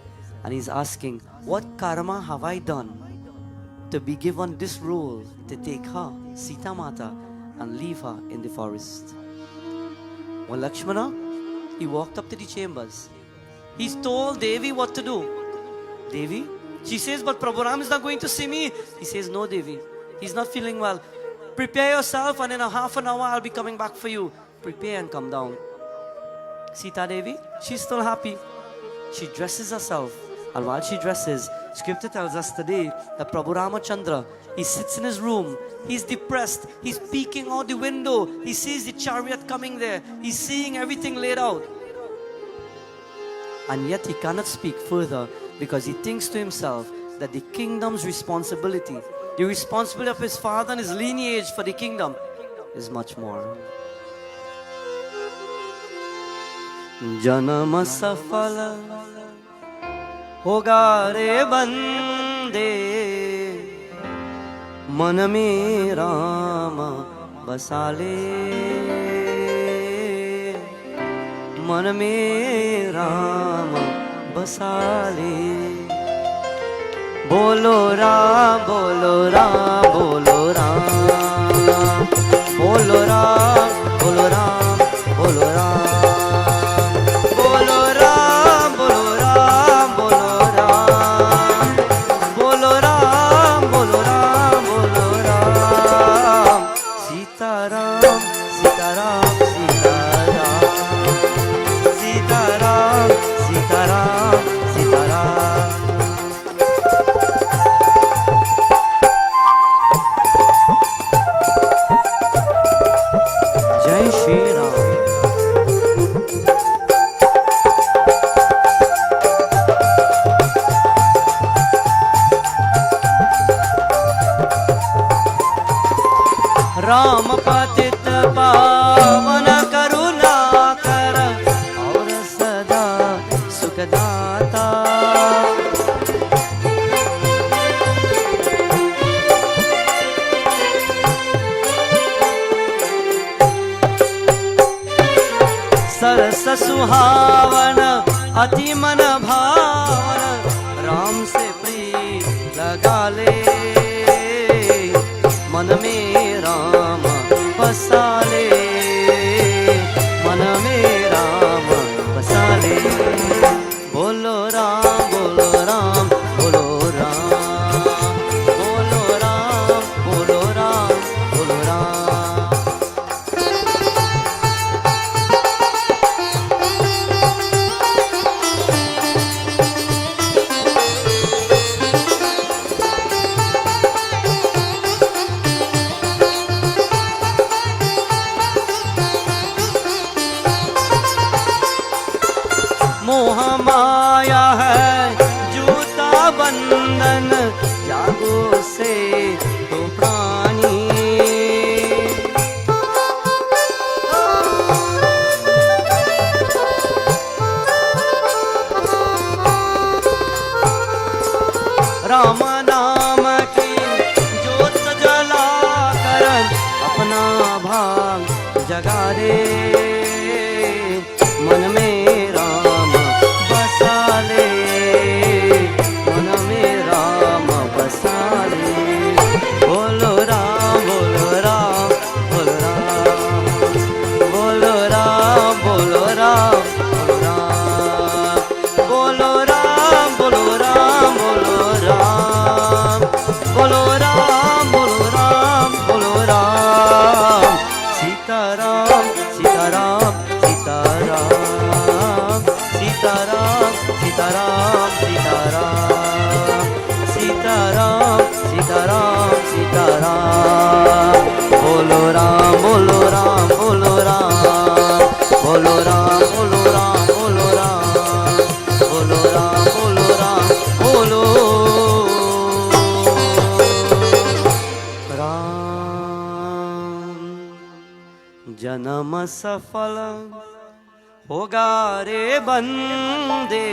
And he's asking, what karma have I done to be given this role to take her, Sita Mata, and leave her in the forest? When Lakshmana, he walked up to the chambers. He's told Devi what to do. Devi, she says, but Prabhu Ram is not going to see me. He says, no Devi, he's not feeling well. Prepare yourself and in a half an hour I'll be coming back for you. Prepare and come down. Sita Devi, she's still happy. She dresses herself. And while she dresses, scripture tells us today that Prabhu Ramachandra, he sits in his room, he's depressed, he's peeking out the window, he sees the chariot coming there, he's seeing everything laid out. And yet he cannot speak further because he thinks to himself that the kingdom's responsibility, the responsibility of his father and his lineage for the kingdom is much more. Janama safala होगा रे बंदे मन में राम बसा ले मन में राम बसा ले बोलो राम बोलो राम बोलो राम बोलो राम बोलो राम बोलो राम राम पतित पावन करुणा कर और सदा सुखदाता सरस सुहावन अति मन भावन राम से प्रीत लगा ले मन में राम बसा ले मन में राम बसा ले बोलो राम बोलो राम बोलो राम बोलो राम बोलो राम बोलो राम मोह माया है जूता बंधन जागो से तो प्राणी राम नाम की जोत जला कर अपना भाग जगा दे मन में राम बसा ले जन्म सफल होगा रे बंदे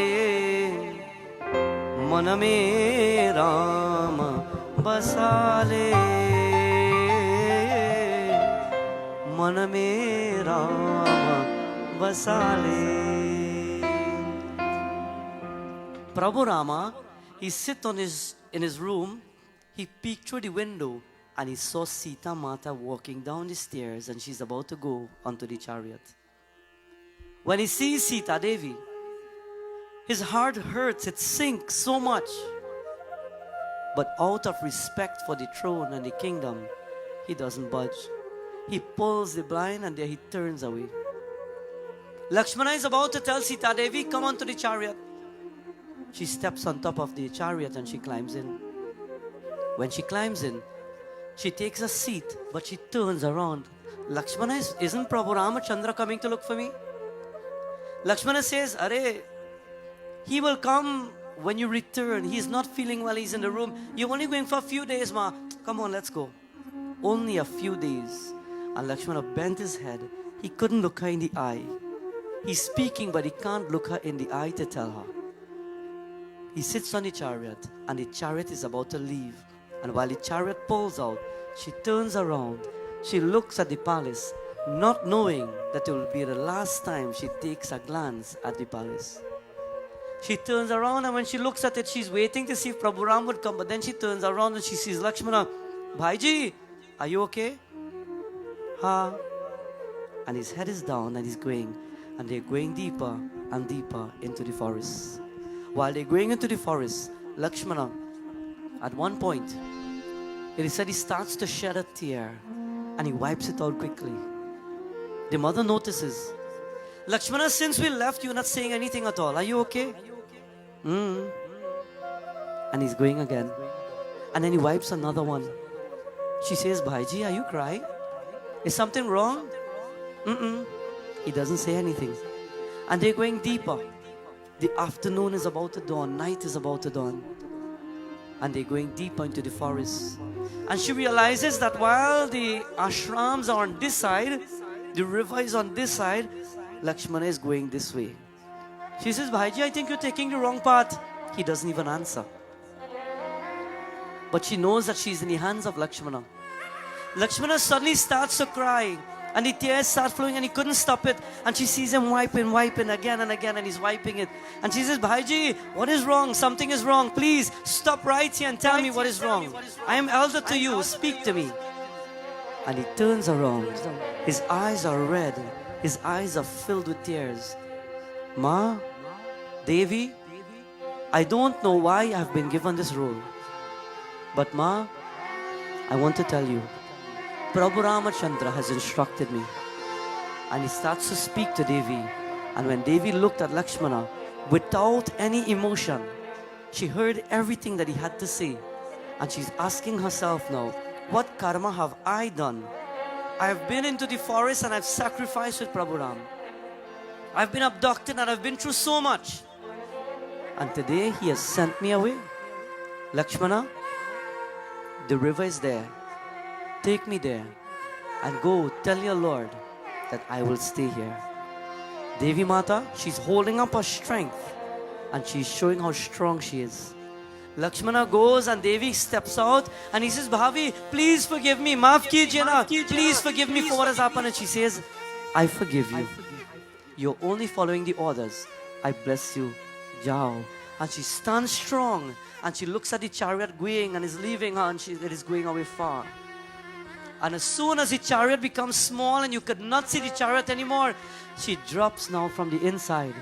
मन में राम बसा ले मन में राम बसा ले Prabhu Rama, he sit on in his room, he peeked through the window and he saw Sita Mata walking down the stairs and she's about to go onto the chariot. When he sees Sita Devi, his heart hurts, it sinks so much. But out of respect for the throne and the kingdom, he doesn't budge. He pulls the blind and there he turns away. Lakshmana is about to tell Sita Devi, come onto the chariot. She steps on top of the chariot and she climbs in. When she climbs in, she takes a seat, but she turns around. Lakshmana, isn't Prabhu Ramachandra coming to look for me? Lakshmana says, Are, he will come when you return. He's not feeling well, he's in the room. You're only going for a few days, ma. Come on, let's go. Only a few days. And Lakshmana bent his head. He couldn't look her in the eye. He's speaking, but he can't look her in the eye to tell her. He sits on the chariot, and the chariot is about to leave. And while the chariot pulls out, she turns around. She looks at the palace, not knowing that it will be the last time she takes a glance at the palace. She turns around, and when she looks at it, she's waiting to see if Prabhu Ram would come. But then she turns around and she sees Lakshmana. Bhaiji, are you okay? Ha. And his head is down and he's going. And they're going deeper and deeper into the forest. While they're going into the forest, Lakshmana, at one point, it is said he starts to shed a tear and he wipes it out quickly. The mother notices, Lakshmana, since we left, you're not saying anything at all. Are you okay? And he's going again. And then he wipes another one. She says, Bhaiji, are you crying? Is something wrong? He doesn't say anything. And they're going deeper. The afternoon is about to dawn. Night is about to dawn. And they're going deeper into the forest. And she realizes that while the ashrams are on this side, the river is on this side, Lakshmana is going this way. She says, Bhaiji, I think you're taking the wrong path. He doesn't even answer. But she knows that she's in the hands of Lakshmana. Lakshmana suddenly starts to cry. And the tears start flowing and he couldn't stop it. And she sees him wiping again and again, and he's wiping it. And she says, Bhaiji, what is wrong? Something is wrong. Please stop right here and tell me what is wrong. I am elder to you. Speak to me. And he turns around. His eyes are red. His eyes are filled with tears. Ma, Devi, I don't know why I've been given this role. But Ma, I want to tell you, Prabhu Ramachandra has instructed me. And he starts to speak to Devi. And when Devi looked at Lakshmana, without any emotion, she heard everything that he had to say. And she's asking herself now, what karma have I done? I have been into the forest and I've sacrificed with Prabhu Ram. I've been abducted and I've been through so much. And today he has sent me away. Lakshmana, the river is there. Take me there and go tell your Lord that I will stay here. Devi Mata, she's holding up her strength and she's showing how strong she is. Lakshmana goes and Devi steps out and he says, Bhavi, please forgive me. Maaf kijiye na. Please forgive me for what has happened. And she says, I forgive you. You're only following the orders. I bless you. Jao. And she stands strong and she looks at the chariot going and is leaving her and it is going away far. And as soon as the chariot becomes small and you could not see the chariot anymore, she drops now from the inside.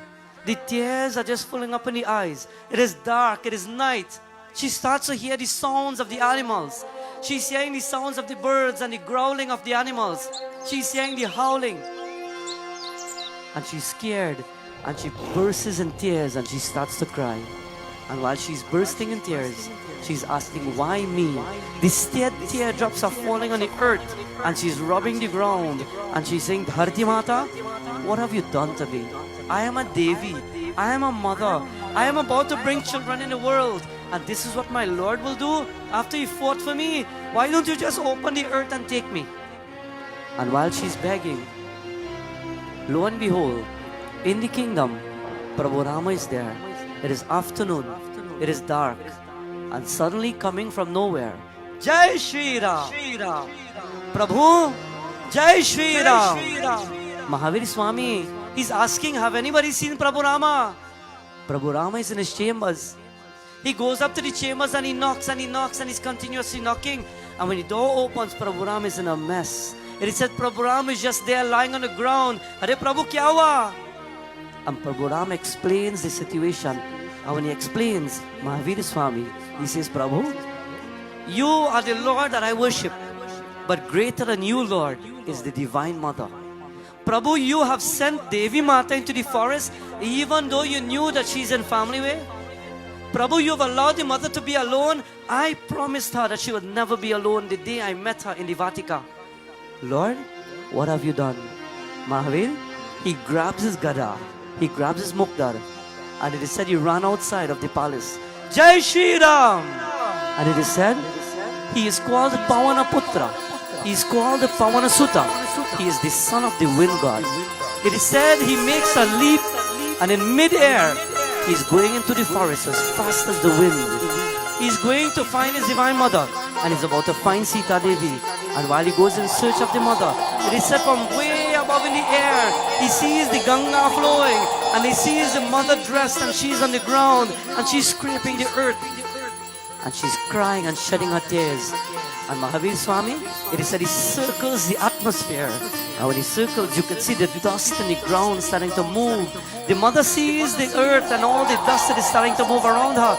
The tears are just filling up in the eyes. It is dark, it is night. She starts to hear the sounds of the animals. She's hearing the sounds of the birds and the growling of the animals. She's hearing the howling. And she's scared and she bursts in tears and she starts to cry. And while she's bursting in tears, she's asking, why me? The teardrops are falling on the earth and she's rubbing the ground and she's saying, Dharti Mata, what have you done to me? I am a Devi. I am a mother. I am about to bring children in the world. And this is what my Lord will do after he fought for me. Why don't you just open the earth and take me? And while she's begging, lo and behold, in the kingdom, Prabhu Rama is there. It is afternoon, it is dark, and suddenly coming from nowhere, Jai Shri Ram, Prabhu, Jai Shri Ram. Mahavir Swami, he's asking, have anybody seen Prabhu Rama? Prabhu Rama is in his chambers. He goes up to the chambers and he knocks and he knocks and he's continuously knocking. And when the door opens, Prabhu Rama is in a mess. It said Prabhu Rama is just there lying on the ground. Hare Prabhu, kya hua? And Prabhu Rama explains the situation. And when he explains, Mahavir Swami, he says, Prabhu, you are the Lord that I worship. But greater than you, Lord, is the Divine Mother. Prabhu, you have sent Devi Mata into the forest even though you knew that she's in family way. Prabhu, you have allowed the mother to be alone. I promised her that she would never be alone the day I met her in the Vatika. Lord, what have you done? Mahavir, he grabs his gada, he grabs his mukdar, and it is said he ran outside of the palace. Jai Shri Ram! And it is said, he is called Pavana Putra. He is called the Pavana Sutta. He is the son of the wind god. It is said he makes a leap, and in mid-air, he is going into the forest as fast as the wind. He is going to find his Divine Mother, and he's about to find Sita Devi. And while he goes in search of the mother, it is said from way above in the air, he sees the Ganga flowing, and he sees the mother dressed, and she's on the ground, and she's scraping the earth, and she's crying and shedding her tears. And Mahavir Swami, it is said he circles the atmosphere. And when he circles, you can see the dust in the ground starting to move. The mother sees the earth and all the dust that is starting to move around her.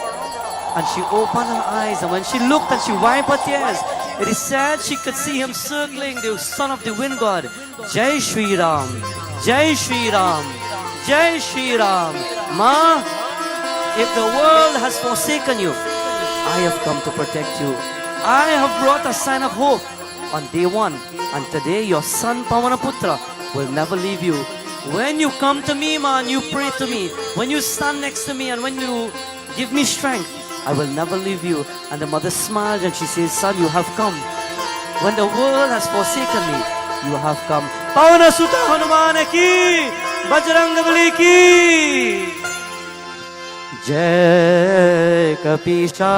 And she opened her eyes, and when she looked and she wiped her tears, it is said she could see him circling, the son of the wind god. Jai Shri Ram, Jai Shri Ram, Jai Shri Ram. Ma, if the world has forsaken you, I have come to protect you. I have brought a sign of hope on day one, and today your son Pavanaputra will never leave you. When you come to me, man, you pray to me. When you stand next to me and when you give me strength, I will never leave you. And the mother smiled and she says, son, you have come. When the world has forsaken me, you have come. Pavana Sutta Hanuman ki, Bajrang ki. Jai Kapisha,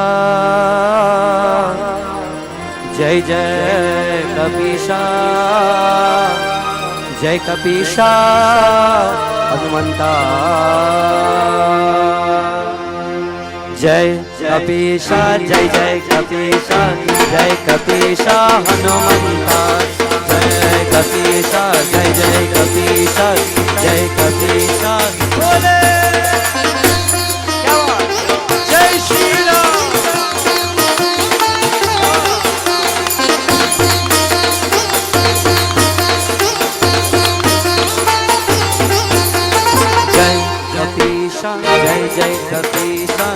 Jai Jai Kapisha, Jai Kapisha, Hanumanta. Jai Kapisha, Jai Jai Kapisha, Jai Kapisha, Hanumanta. Jai Kapisha, Jai Jai Kapisha, Jai Kapisha. Bole! Jai Jai Kapisha,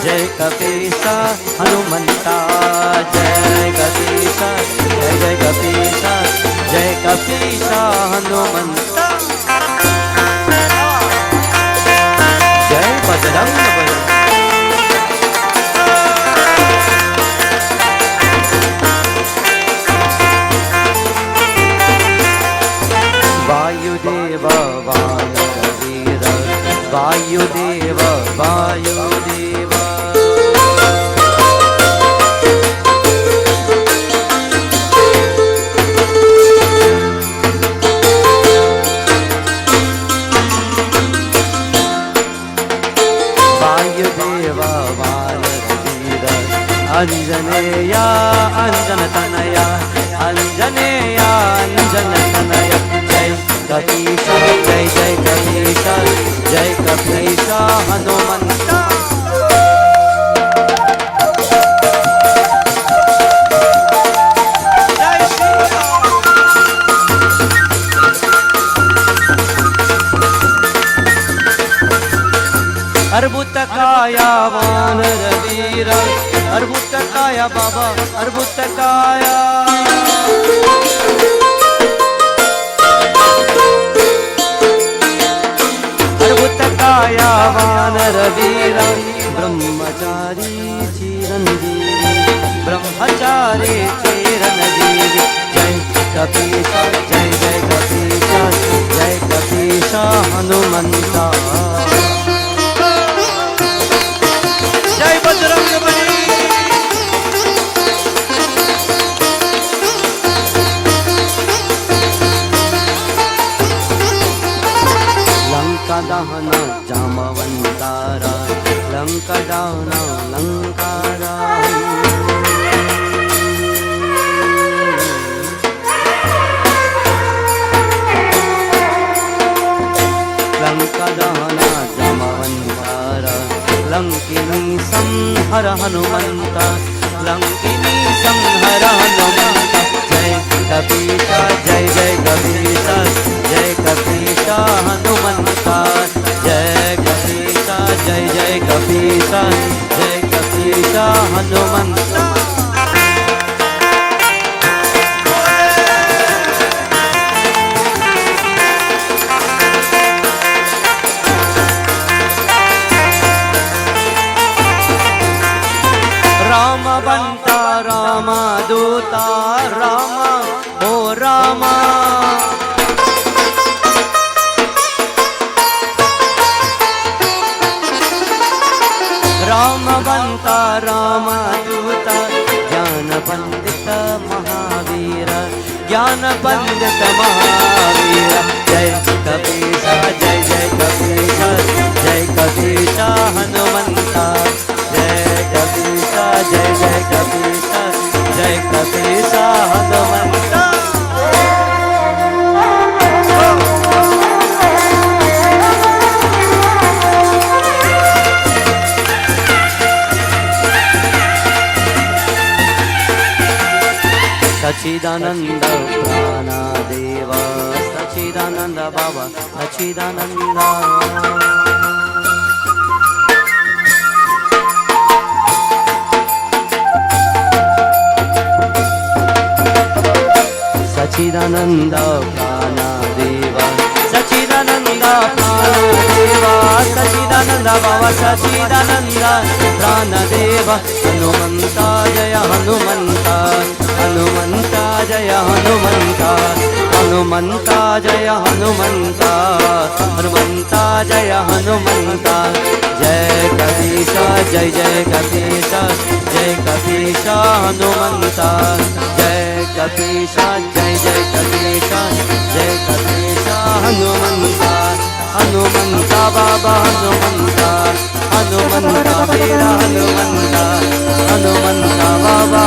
Jai Kapisha, Hanumanta. Jai Kapisha, Jai Jai Kapisha, Jai Kapisha, Hanumanta. Jai Bajrang. Vayudeva Vayanavira, Vayudeva Vayudeva. Vayudeva Vayanavira, Anjaneya Anjanatanaya, Anjaneya Anjanatanaya. Kapisha, Jai Jai Kapisha, Jai Kapisha, Hanumanta. Jai Shri Ram. Arbuttakaya Vanaraveera, Arbuttakaya Baba, Arbuttakaya. Arbuttakaya Vanaraveera, Brahmachari Chiranjeevi, Brahmachari Chiranjeevi. Jai Kapisha, दहना जामवंतारा लंका दाना लंकारा लंका दहना जामवंतारा लंकिनी संहर हनुमंत लंकिनी संहर हनुमंत जय कपीसा जय जय कपीसा जय कपीसा हनुमंता जय कपीसा जय जय कपीसा जय कपीसा हनुमंता राम बंता राम दूता राम ओ रामा राम बंता राम दूता ज्ञान पंडित महावीर ज्ञान पंडित महावीर जय कपीसा जय जय कपीसा जय कपीसा हनुमंता जय कपीसा जय जय कपीसा जय कपीसा हनुमंता सच्चिदानंद प्राणदेव सच्चिदानंद बाबा सच्चिदानंद सच्चिदानंद प्राणदेव सच्चिदानंद प्राणदेव सच्चिदानंद बाबा सच्चिदानंद प्राणदेव हनुमंता जय हनुमंता हनुमंता जय हनुमंता हनुमंता जय हनुमंता हनुमंता जय हनुमंता जय कपीसा जय जय कपीसा जय कपीसा हनुमंता जय कपीसा जय जय कपीसा जय कपीसा हनुमंता हनुमंता बाबा हनुमंता हनुमंता वीरा हनुमंता हनुमंता बाबा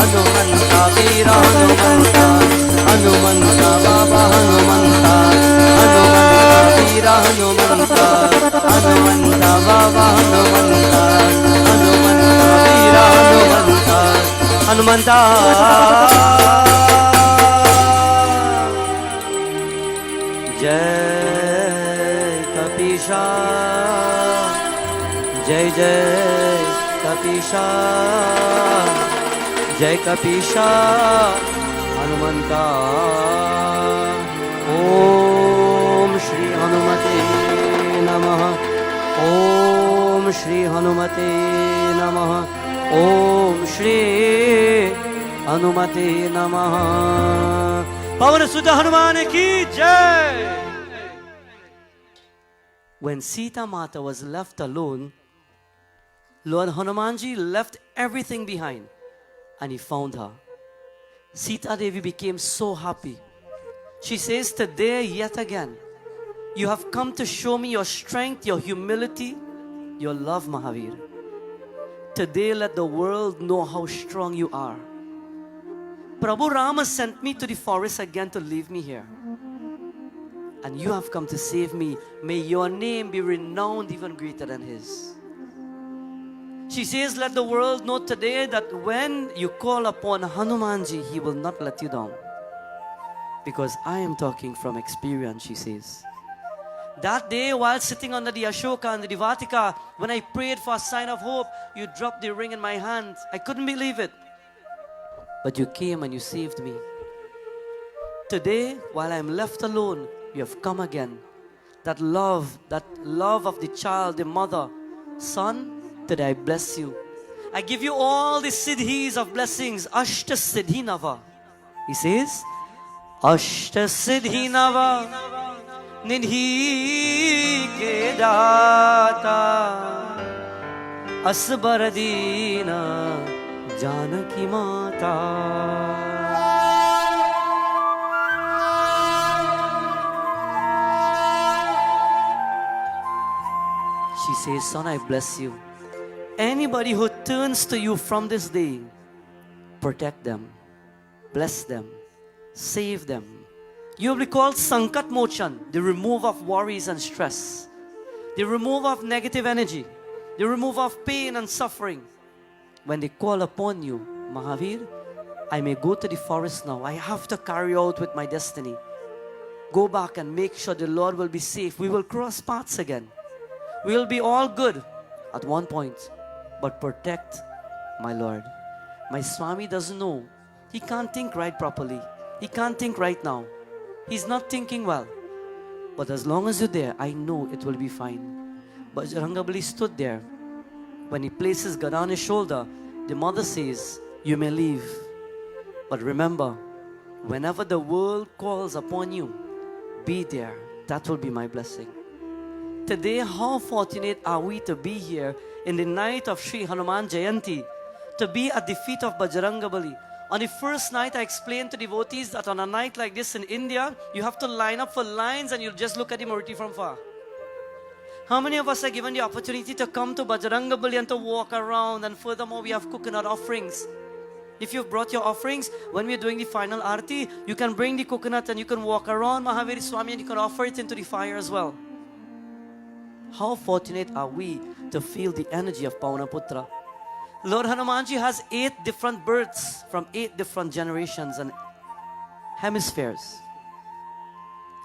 हनुमंता वीरा हनुमंता हनुमंता बाबा हनुमंता हनुमंता वीरा हनुमंता हनुमंता बाबा हनुमंता हनुमंता वीरा हनुमंता हनुमंता जय कपीसा जय जय कपीसा जय कपीसा हनुमंता ओम श्री हनुमते नमः ओम श्री हनुमते नमः ओम श्री हनुमते नमः पवन सुत हनुमान की जय. When Sita Mata was left alone, Lord Hanumanji left everything behind and he found her. Sita Devi became so happy. She says, today yet again, you have come to show me your strength, your humility, your love, Mahavir. Today let the world know how strong you are. Prabhu Rama sent me to the forest again to leave me here. And you have come to save me. May your name be renowned even greater than his. She says, let the world know today that when you call upon Hanumanji, he will not let you down. Because I am talking from experience, she says. That day, while sitting under the Ashoka and the Divatika, when I prayed for a sign of hope, you dropped the ring in my hand. I couldn't believe it. But you came and you saved me. Today, while I am left alone, you have come again. That love of the child, the mother, son, today I bless you. I give you all the siddhis of blessings. Ashta siddhi nava. He says, Ashta siddhi nava nidhi ke data asbaradina janaki mata. says, son, I bless you. Anybody who turns to you from this day, protect them, bless them, save them. You will be called Sankat Mochan, the remove of worries and stress, the remove of negative energy, the remove of pain and suffering. When they call upon you, Mahavir, I may go to the forest now. I have to carry out with my destiny. Go back and make sure the Lord will be safe. We will cross paths again. We will be all good at one point. But protect my Lord. My Swami doesn't know. He can't think right properly. He can't think right now. He's not thinking well. But as long as you're there, I know it will be fine. Bajrangabali stood there. When he places Gada on his shoulder, the mother says, you may leave. But remember, whenever the world calls upon you, be there. That will be my blessing. Today, how fortunate are we to be here in the night of Sri Hanuman Jayanti, to be at the feet of Bajrangabali. On the first night, I explained to devotees that on a night like this in India, you have to line up for lines and you'll just look at the Murti from far. How many of us are given the opportunity to come to Bajrangabali and to walk around? And furthermore, we have coconut offerings. If you've brought your offerings, when we're doing the final arati, you can bring the coconut and you can walk around Mahaviri Swami and you can offer it into the fire as well. How fortunate are we to feel the energy of Pavanaputra? Lord Hanumanji has 8 different births from 8 different generations and hemispheres.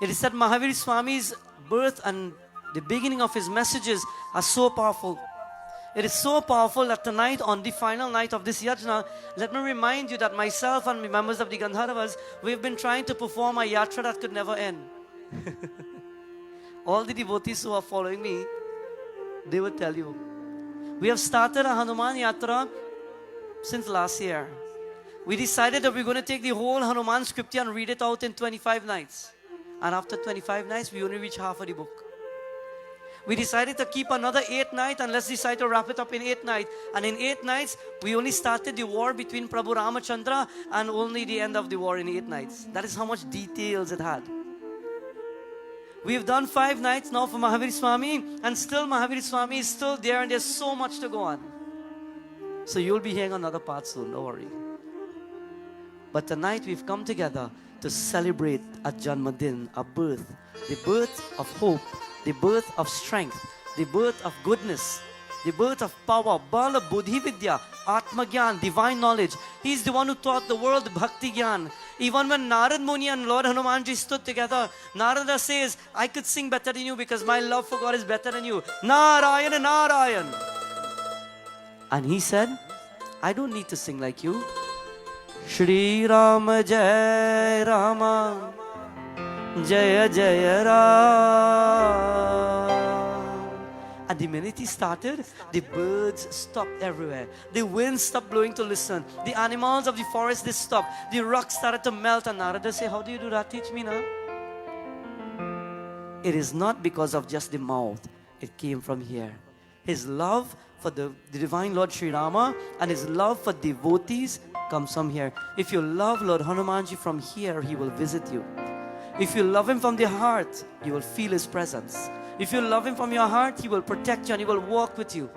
It is said Mahaviri Swami's birth and the beginning of his messages are so powerful. It is so powerful that tonight, on the final night of this yajna, let me remind you that myself and the members of the Gandarvas, we've been trying to perform a yatra that could never end. All the devotees who are following me, they will tell you. We have started a Hanuman Yatra since last year. We decided that we're going to take the whole Hanuman scripture and read it out in 25 nights. And after 25 nights, we only reach half of the book. We decided to keep another 8 nights and let's decide to wrap it up in 8 nights. And in 8 nights, we only started the war between Prabhu Ramachandra and only the end of the war in 8 nights. That is how much details it had. We've done 5 nights now for Mahaviri Swami and still Mahaviri Swami is still there and there's so much to go on. So you'll be hearing another part soon, don't worry. But tonight we've come together to celebrate a Janmadin, a birth. The birth of hope, the birth of strength, the birth of goodness, the birth of power, Bala Buddhi Vidya, Atma Gyan, divine knowledge. He's the one who taught the world Bhakti Gyan. Even when Narad Muni and Lord Hanumanji stood together, Narada says, I could sing better than you because my love for God is better than you. Narayana, Narayan. And he said, I don't need to sing like you. Shri Rama Jai Rama Jaya Jaya Ram. And the minute he started, the birds stopped everywhere. The wind stopped blowing to listen. The animals of the forest, they stopped. The rocks started to melt. And Narada said, how do you do that? Teach me now. It is not because of just the mouth. It came from here. His love for the divine Lord Sri Rama and his love for devotees comes from here. If you love Lord Hanumanji from here, he will visit you. If you love him from the heart, you will feel his presence. If you love him from your heart, he will protect you and he will walk with you.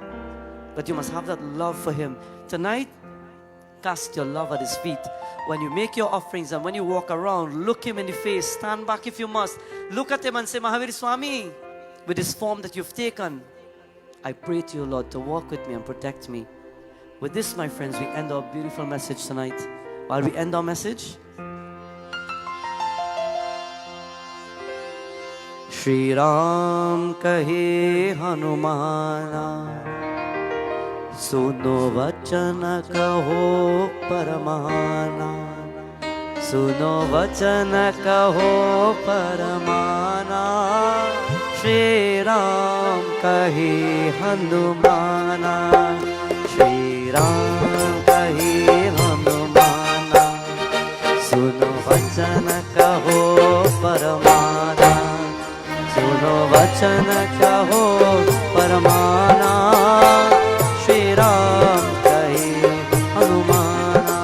But you must have that love for him. Tonight, cast your love at his feet. When you make your offerings and when you walk around, look him in the face. Stand back if you must. Look at him and say, Mahaviri Swami, with this form that you've taken, I pray to you, Lord, to walk with me and protect me. With this, my friends, we end our beautiful message tonight. While we end our message, Shri Ram kahe Hanumana, suno vachana kaho paramana, suno vachana kaho paramana. Shri Ram kahe Hanumana, Shri Ram kahe Hanumana, suno vachana kaho paramana, suno vachana kaho paramana. Shri Ram kahe Hanumana.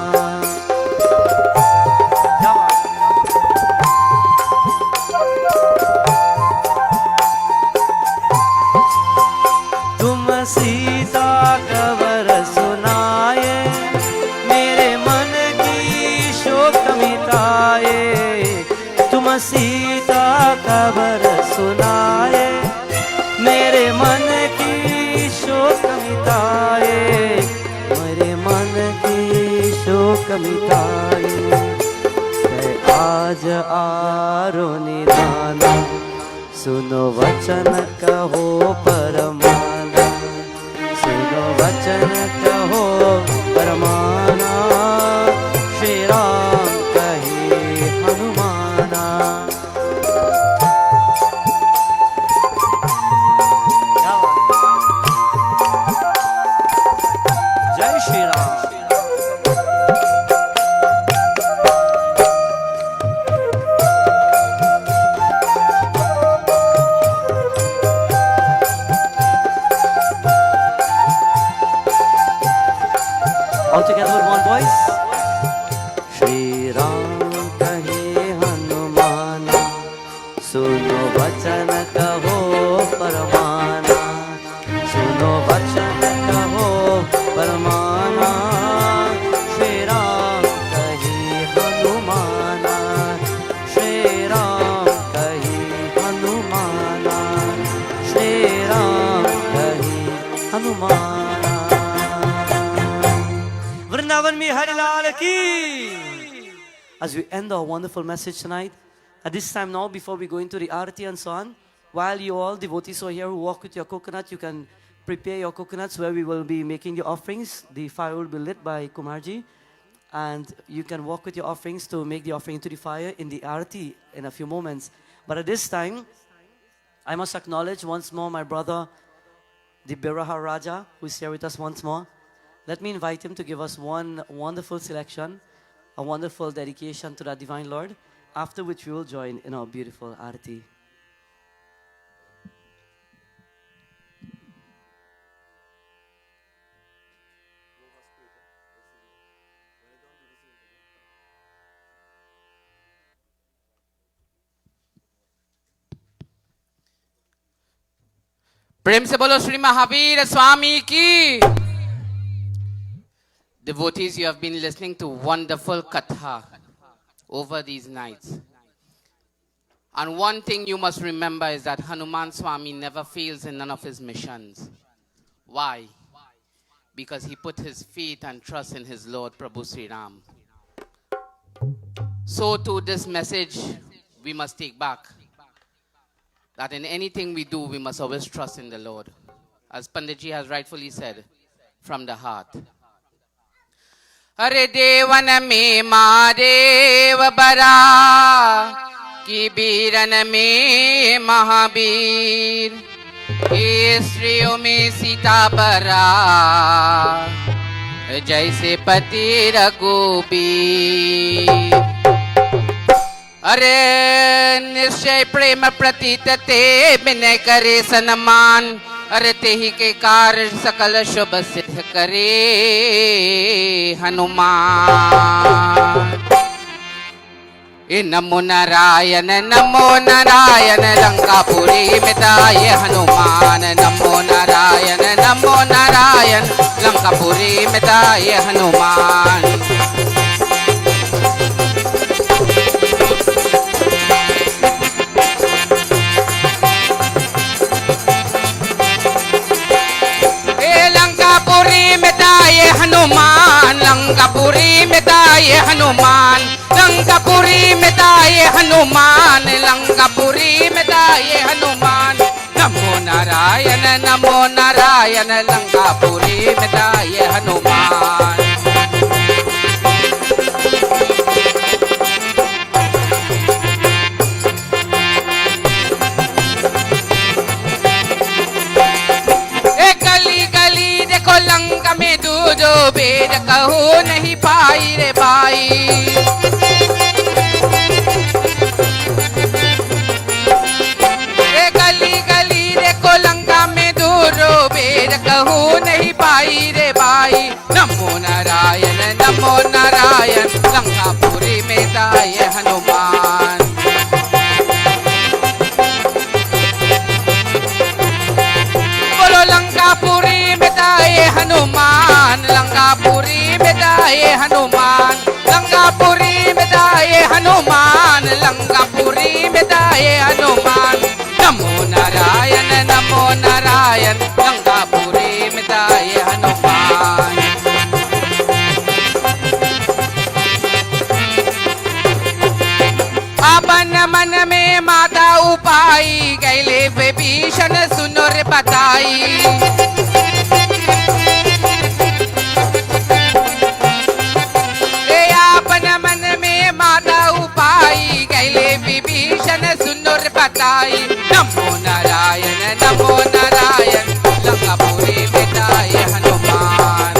आए, तुम सीता खबर सुनाए, मेरे मन की शोक मिटाए, मेरे मन की शोक मिटाए। आज आरो निदाना, सुनो वचन कहो परमाना, सुनो वचन कहो परमाना, श्री राम कहे हनुमाना। जय Shri Ram. All together with one voice. Shri Ram kahe Hanumana, suno vachan kaho paramana, suno vachan kaho paramana, Shri Ram kahe Hanumana, Shri Ram kahe Hanumana, Shri Ram kahe Hanumana. As we end our wonderful message tonight, at this time now, before we go into the arati and so on, while you all devotees who are here who walk with your coconut, you can prepare your coconuts where we will be making the offerings. The fire will be lit by Kumarji, and you can walk with your offerings to make the offering into the fire in the arati in a few moments. But at this time, I must acknowledge once more my brother, the Biraha Raja, who is here with us once more. Let me invite him to give us one wonderful selection, a wonderful dedication to the Divine Lord, after which we will join in our beautiful arati. प्रेम से बोलो श्री महावीर स्वामी की। Devotees, you have been listening to wonderful katha over these nights. And one thing you must remember is that Hanuman Swami never fails in none of his missions. Why? Because he put his faith and trust in his Lord Prabhu Sri Ram. So too this message we must take back. That in anything we do, we must always trust in the Lord. As Panditji has rightfully said, from the heart. अरे देवन में महादेव बरा, कि वीरन में महावीर, हे स्त्रियों में सीता बरा, जैसे पति रघुबीर। अरे निश्चय प्रेम प्रतीत ते विनय करे सन्मान, अरे तेहि के कार्य सकल शुभ सिद्ध करे हनुमान। ए नमो नारायण लंकापुरी मिटाए हनुमान, नमो नारायण लंकापुरी मिटाए हनुमान। हनुमान लंकापुरी मिटाए हनुमान, लंकापुरी मिटाए हनुमान, लंकापुरी मिटाए हनुमान। नमो नारायण लंकापुरी मिटाए हनुमान। लंका में दूजो वेद कहो नहीं पाई रे भाई। गली गली देखो लंका में दूजो वेद कहो नहीं पाई रे भाई। नमो नारायण लंकापुरी में ताये हनुमान। बोलो लंकापुरी हनुमान, लंकापुरी मिटाए हनुमान, लंकापुरी मिटाए हनुमान लंकापुरी में दाए हनुमान नमो नारायण लंकापुरी में दाए हनुमान अपन मन में माता उपाई गैले विभीषण सुनो रे बताई मन में माता उपाई गैले विभीषण सुनुर बताई नमो नारायण लंकापुरी में दाए हनुमान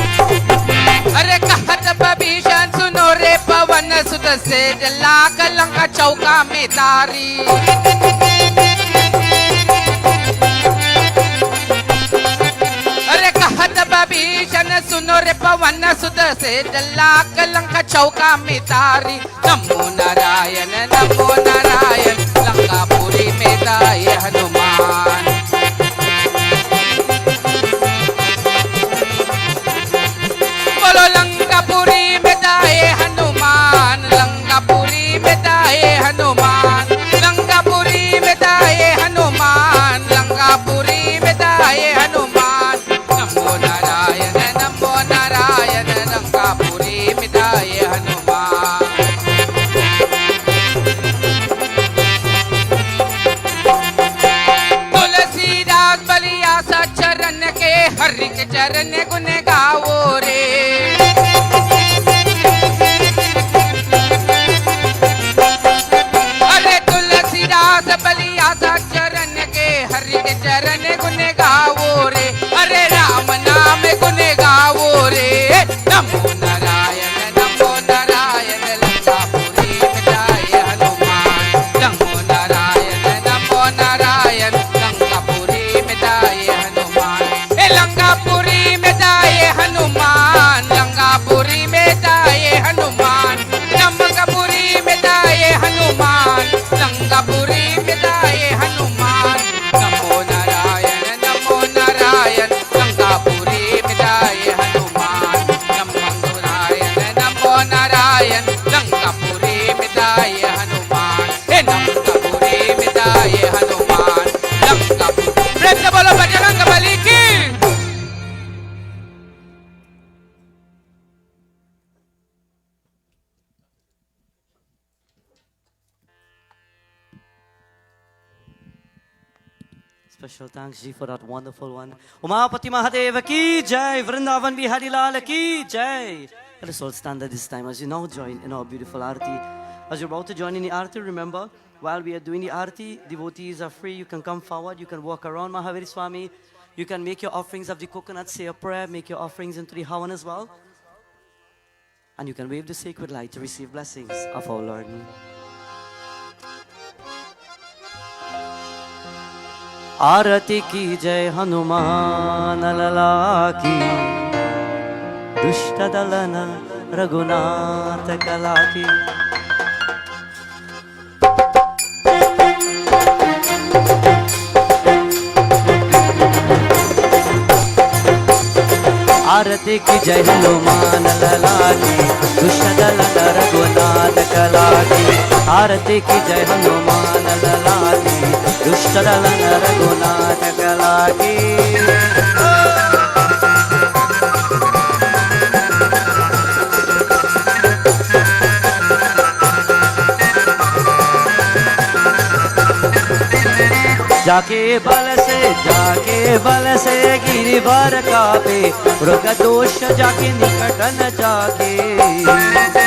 अरे कहत विभीषण सुनो रे पवन सुत से लाख लंका चौका में तारी विभीषण सुनो रे पवन सुत से लाख लंका चौका में तारी नमो नारायण लंकापुरी में दाए हनुमान बोलो लंकापुरी में दाए हनुमान लंकापुरी में दाए हनुमान लंकापुरी में दाए हनुमान लंकापुरी में दाए हनुमान नमो नारायण लंकापुरी में दाए हनुमान तुलसीदास बलिया सा चरण के हरि के चरण गुण गाओ रे अरे तुलसीदास बलिया सा चरण के हरि के चरण गुण गाओ रे अरे राम नाम गुण गाओ रे नमो नारायण लंकापुरी में दाए हनुमान नमो नारायण लंकापुरी में दाए हनुमान लंकापुरी में दाए हनुमान लंकापुरी में दाए हनुमान लंकापुरी में दाए हनुमान लंकापुरी में दाए हनुमान नमो नारायण लंकापुरी में दाए हनुमान नमो नारायण लंकापुरी में दाए हनुमान लंकापुरी में दाए हनुमान लंकापुरी प्रेम से बोलो बजरंग बली की Special thanks, Ji, for that wonderful one. Umapati Mahadeva ki jai, Vrindavan Bihari Lal ki jai. Let us all stand at this time as you now join in our beautiful Aarti. As you're about to join in the Aarti, remember, while we are doing the Aarti, devotees are free. You can come forward, you can walk around Mahaviri Swami. You can make your offerings of the coconut, say a prayer, make your offerings into the Havan as well. And you can wave the sacred light to receive blessings of our Lord. आरती की जय हनुमान लला की दुष्ट दलन रघुनाथ कला की आरती की जय हनुमान लला की दुष्ट दलन रघुनाथ कला की आरती की जय हनुमान लला की दुष्ट दलन रघुनाथ कला की जाके बल से गिरिवर कापे मृग दोष जाके निकट न जाके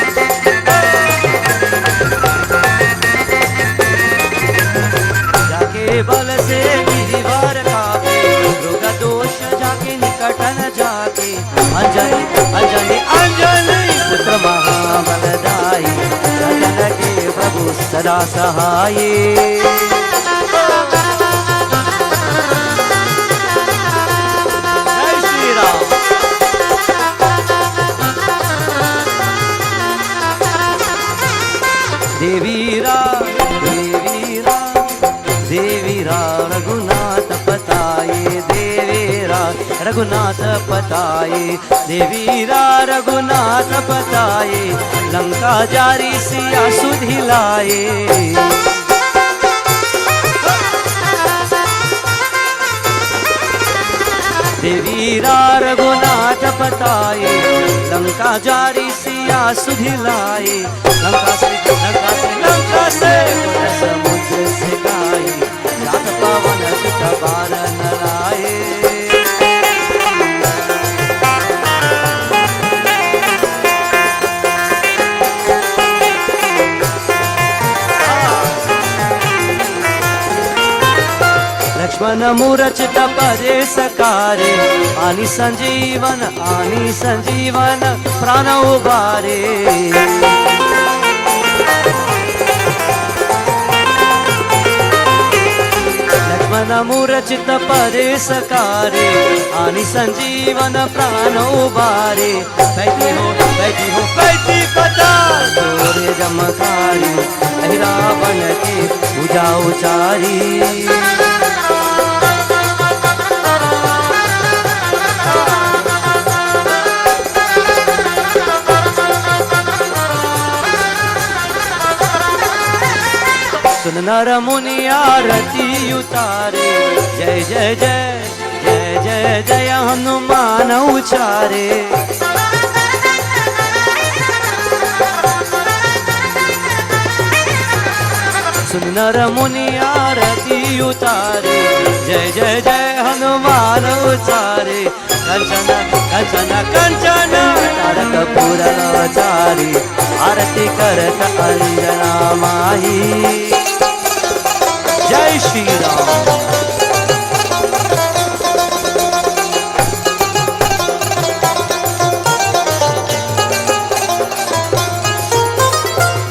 जाके बल से गिरिवर कापे मृग दोष जाके निकट न जाके अंजनी पुत्र महाबलदाई जगन के प्रभु सदा सहाये देवीरा रघुनाथ रघुनाथ पताए, देवीरा रघुनाथ पताए, लंका जारी सिया सुधिलाए। देवीरा रघुनाथ पताए, लंका जारी सिया सुधिलाए। लंका से समुद्र से गाए, जात पावन सुत बार न लाए। लक्ष्मण मूरचित परे सकारे, आनी संजीवन प्राण उबारे। लक्ष्मण मूरचित परे सकारे, आनी संजीवन प्राण उबारे। बैठी पता तोरे जमकारी, रावण के पूजा उचारी। सुन नर मुनि आरती उतारे, जय जय जय जय जय जय हनुमान उचारे। सुन नर मुनि आरती उतारे, जय जय जय हनुमान उचारे। कंचन कंचन कंचन तारक पुरचारी, आरती करत अंजना माही। जय श्री राम।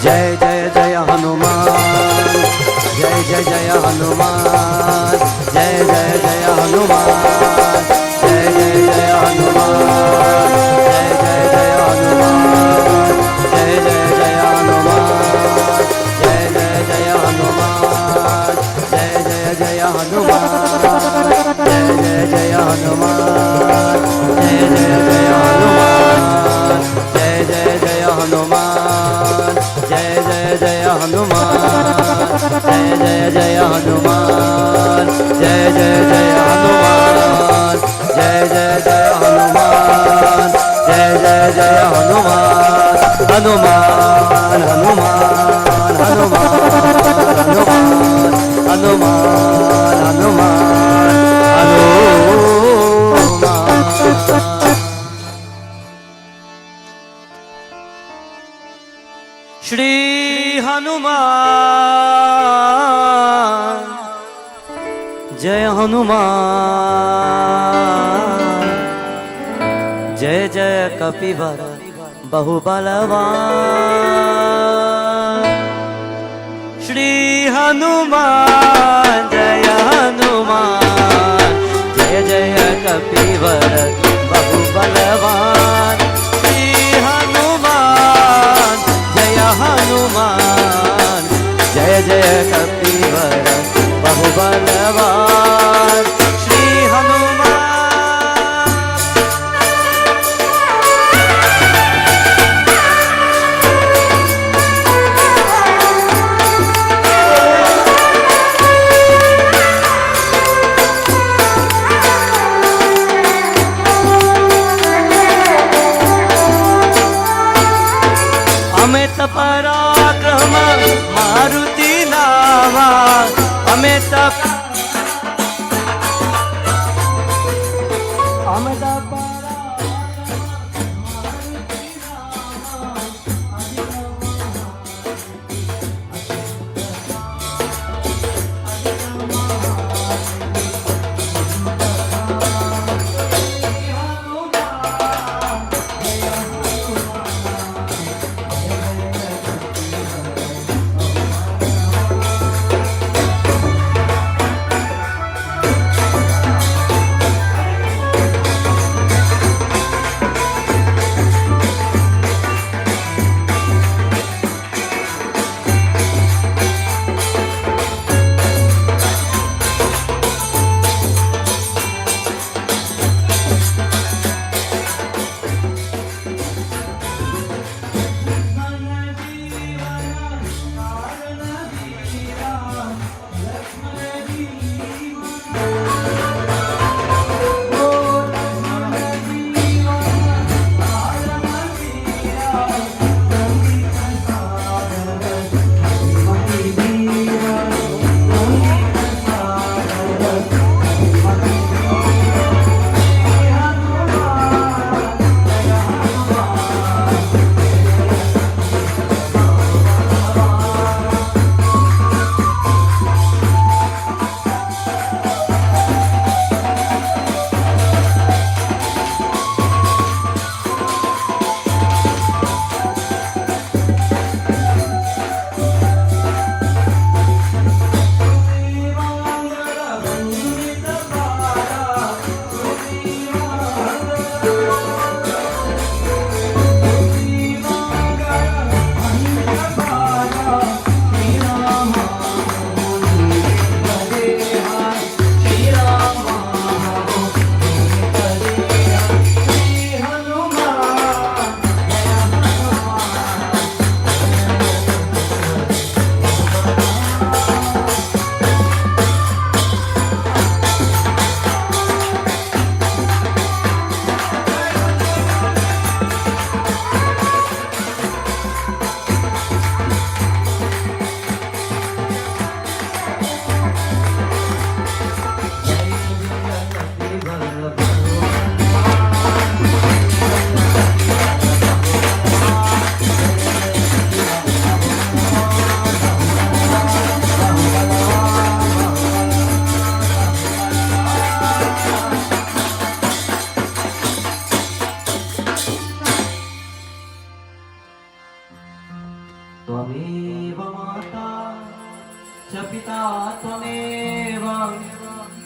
जय जय जय हनुमान, जय जय जय हनुमान, जय जय जय हनुमान, जय जय जय हनुमान, जय जय जय हनुमान, जय जय जय हनुमान, जय जय जय हनुमान, जय जय जय हनुमान, जय जय जय हनुमान, जय जय जय हनुमान, जय जय जय हनुमान, जय जय जय हनुमान, जय जय जय हनुमान, जय जय जय हनुमान, जय जय जय हनुमान, जय जय जय हनुमान। हनुमान हनुमान हनुमान हनुमान हनुमान हनुमान हनुमान। श्री हनुमान जय हनुमान, जय जय कपिवर बहुबलवान। श्री हनुमान जय हनुमान, जय जय कपिवर बहुबलवान। श्री हनुमान जय हनुमान, जय जय कपिवर बहुबलवान। श्री हनुमान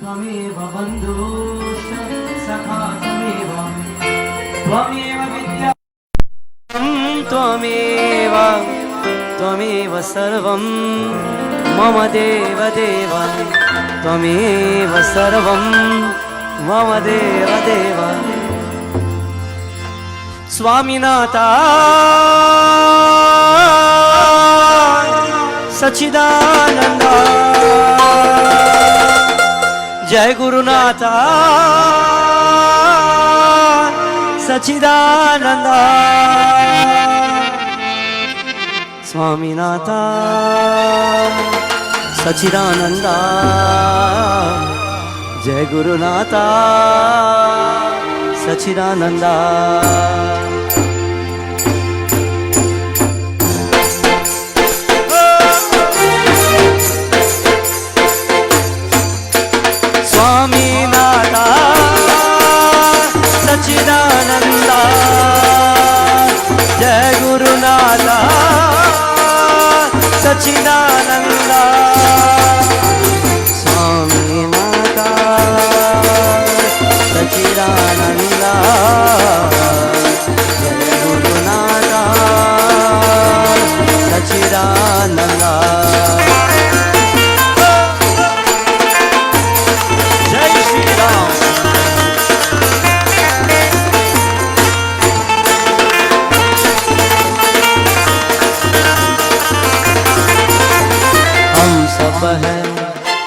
त्वमेव बन्धुश्च सखा त्वमेव विद्या त्वमेव सर्वं मम देव देव त्वमेव सर्वं मम देव देव स्वामिनाथा सच्चिदानंदा जय गुरुनाथा सच्चिदानंदा स्वामीनाथा सच्चिदानंदा जय गुरुनाथा सच्चिदानंदा स्वामीनाथा सच्चिदानंदा जय गुरुनाथा सच्चिदानंदा स्वामीनाथा सच्चिदानंदा जय गुरुनाथा सच्चिदानंदा जय श्री राम।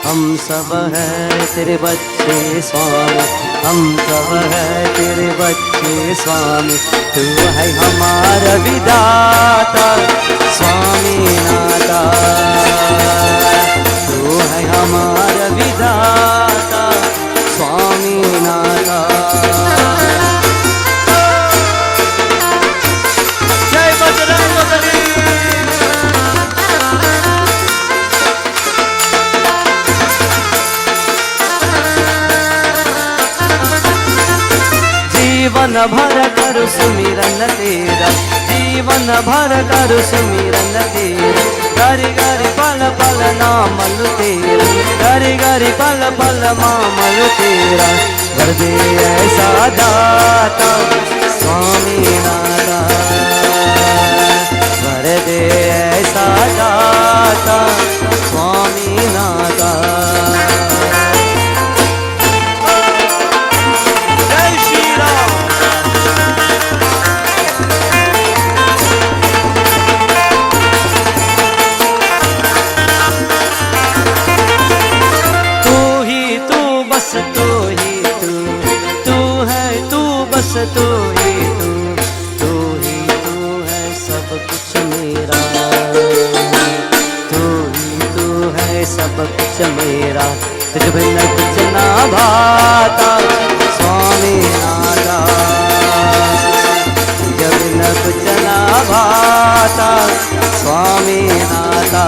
हम सब है तेरे बच्चे स्वामी, हम सब है तेरे बच्चे स्वामी, तू है हमारा विधाता स्वामी नाथा, तू है हमारा विधाता स्वामी नाथा। जय बजरंग बली। जीवन भर कर सुमिरन तेरा, जीवन भर कर सुमिरन तेरा, गरि गरि पल पल नामल तेरा, गरि गरि पल पल मामल तेरा, कर दे ऐसा दाता स्वामी नाथा, कर दे ऐसा दाता स्वामी नाथा। बस तू ही तू है तू, बस तू ही तू है सब कुछ मेरा, तू है सब कुछ मेरा, तुझ बिन कुछ ना भाता स्वामी नाथा, तुझ बिन कुछ ना भाता स्वामी नाथा।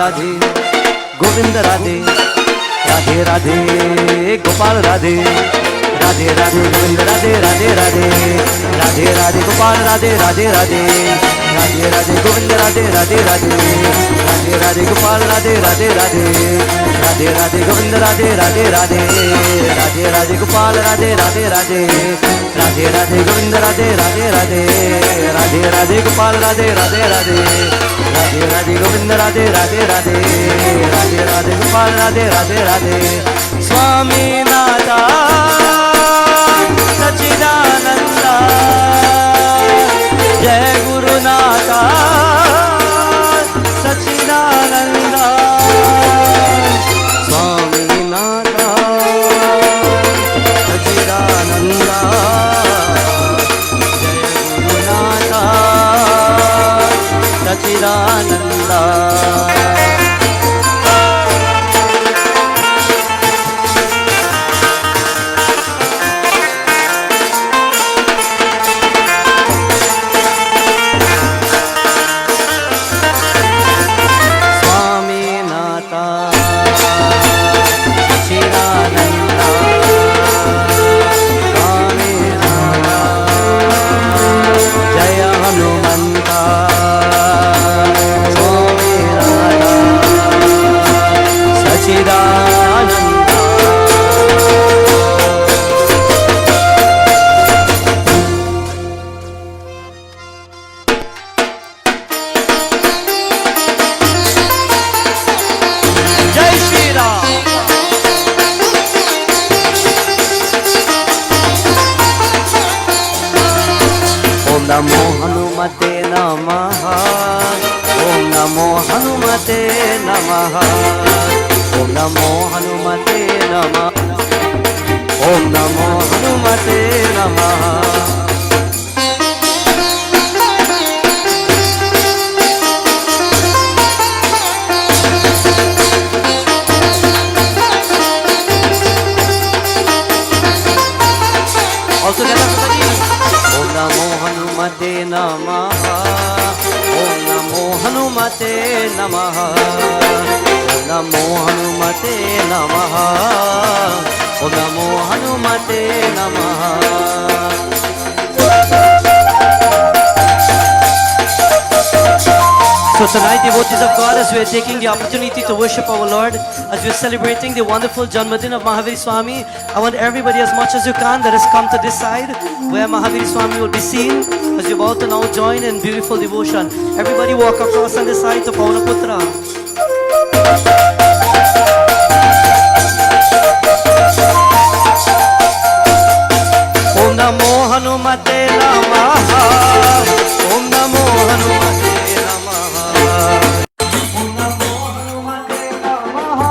राधे गोविंद राधे, राधे राधे गोपाल राधे, राधे राधे गोविंद राधे, राधे राधे राधे राधे गोपाल राधे, राधे राधे राधे राधे गोविंद राधे, राधे राधे राधे राधे गोपाल राधे, राधे राधे राधे राधे गोविंद राधे, राधे राधे राधे राधे गोपाल राधे, राधे राधे राधे राधे गोविंद राधे, राधे राधे राधे राधे गोपाल राधे, राधे राधे राधे राधे गोविंद राधे, राधे राधे राधे राधे गोपाल राधे, राधे राधे। स्वामी नाथा सच्चिदानंदा जय गुरुनाथा सच्चिदानंदा स्वामी नाथा सच्चिदानंदा जय Gurunatha Sachchidananda. Namo Hanumate Namaha. Om Namo Hanumate Namaha. Om Namo Hanumate Namaha. Om Namo Hanumate Namaha. All together, everybody. Om Namo Hanumate Namaha. Om Namo Hanumate Namaha. Om Namo Hanumate Namaha. Om Namo Hanumate Namaha. So tonight, devotees of God, as we are taking the opportunity to worship our Lord, as we are celebrating the wonderful Janmadin of Mahavir Swami, I want everybody, as much as you can, let us come to this side where Mahavir Swami will be seen, as you're about to now join in beautiful devotion. Everybody walk across on this side to Paunaputra. Om Namo Hanumate Namaha. Om Namo Hanumate Namaha. Om Namo Hanumate Namaha.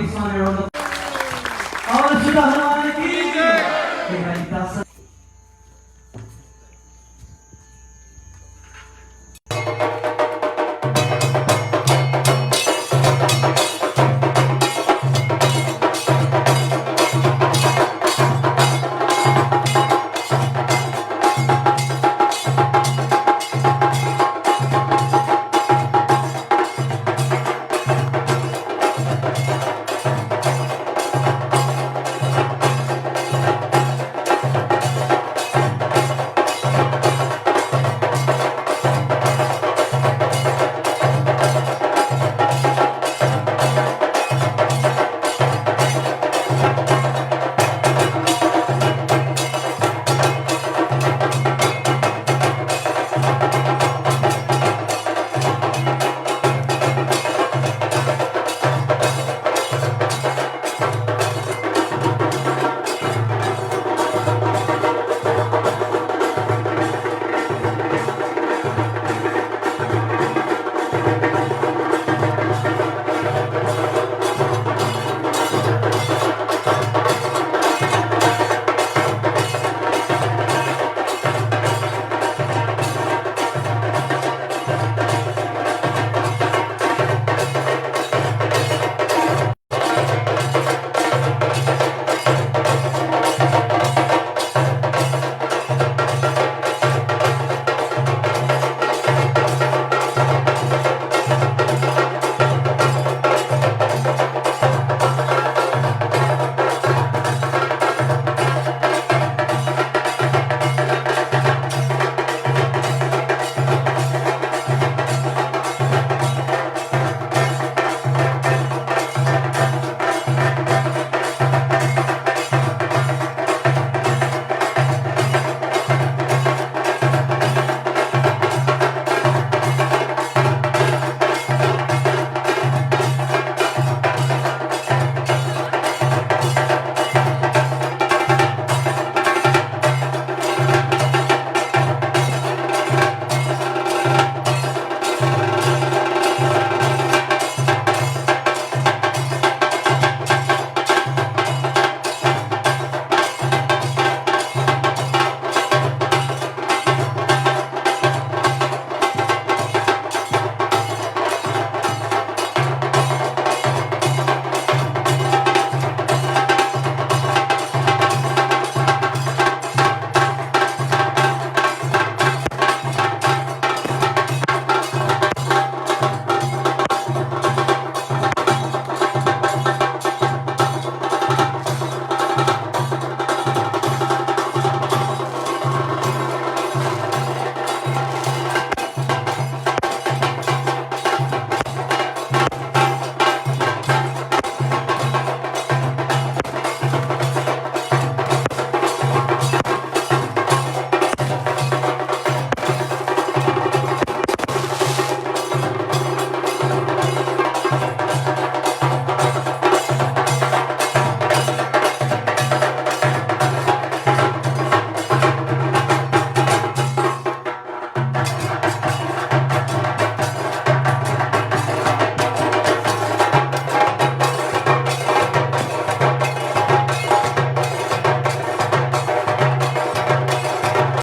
based on your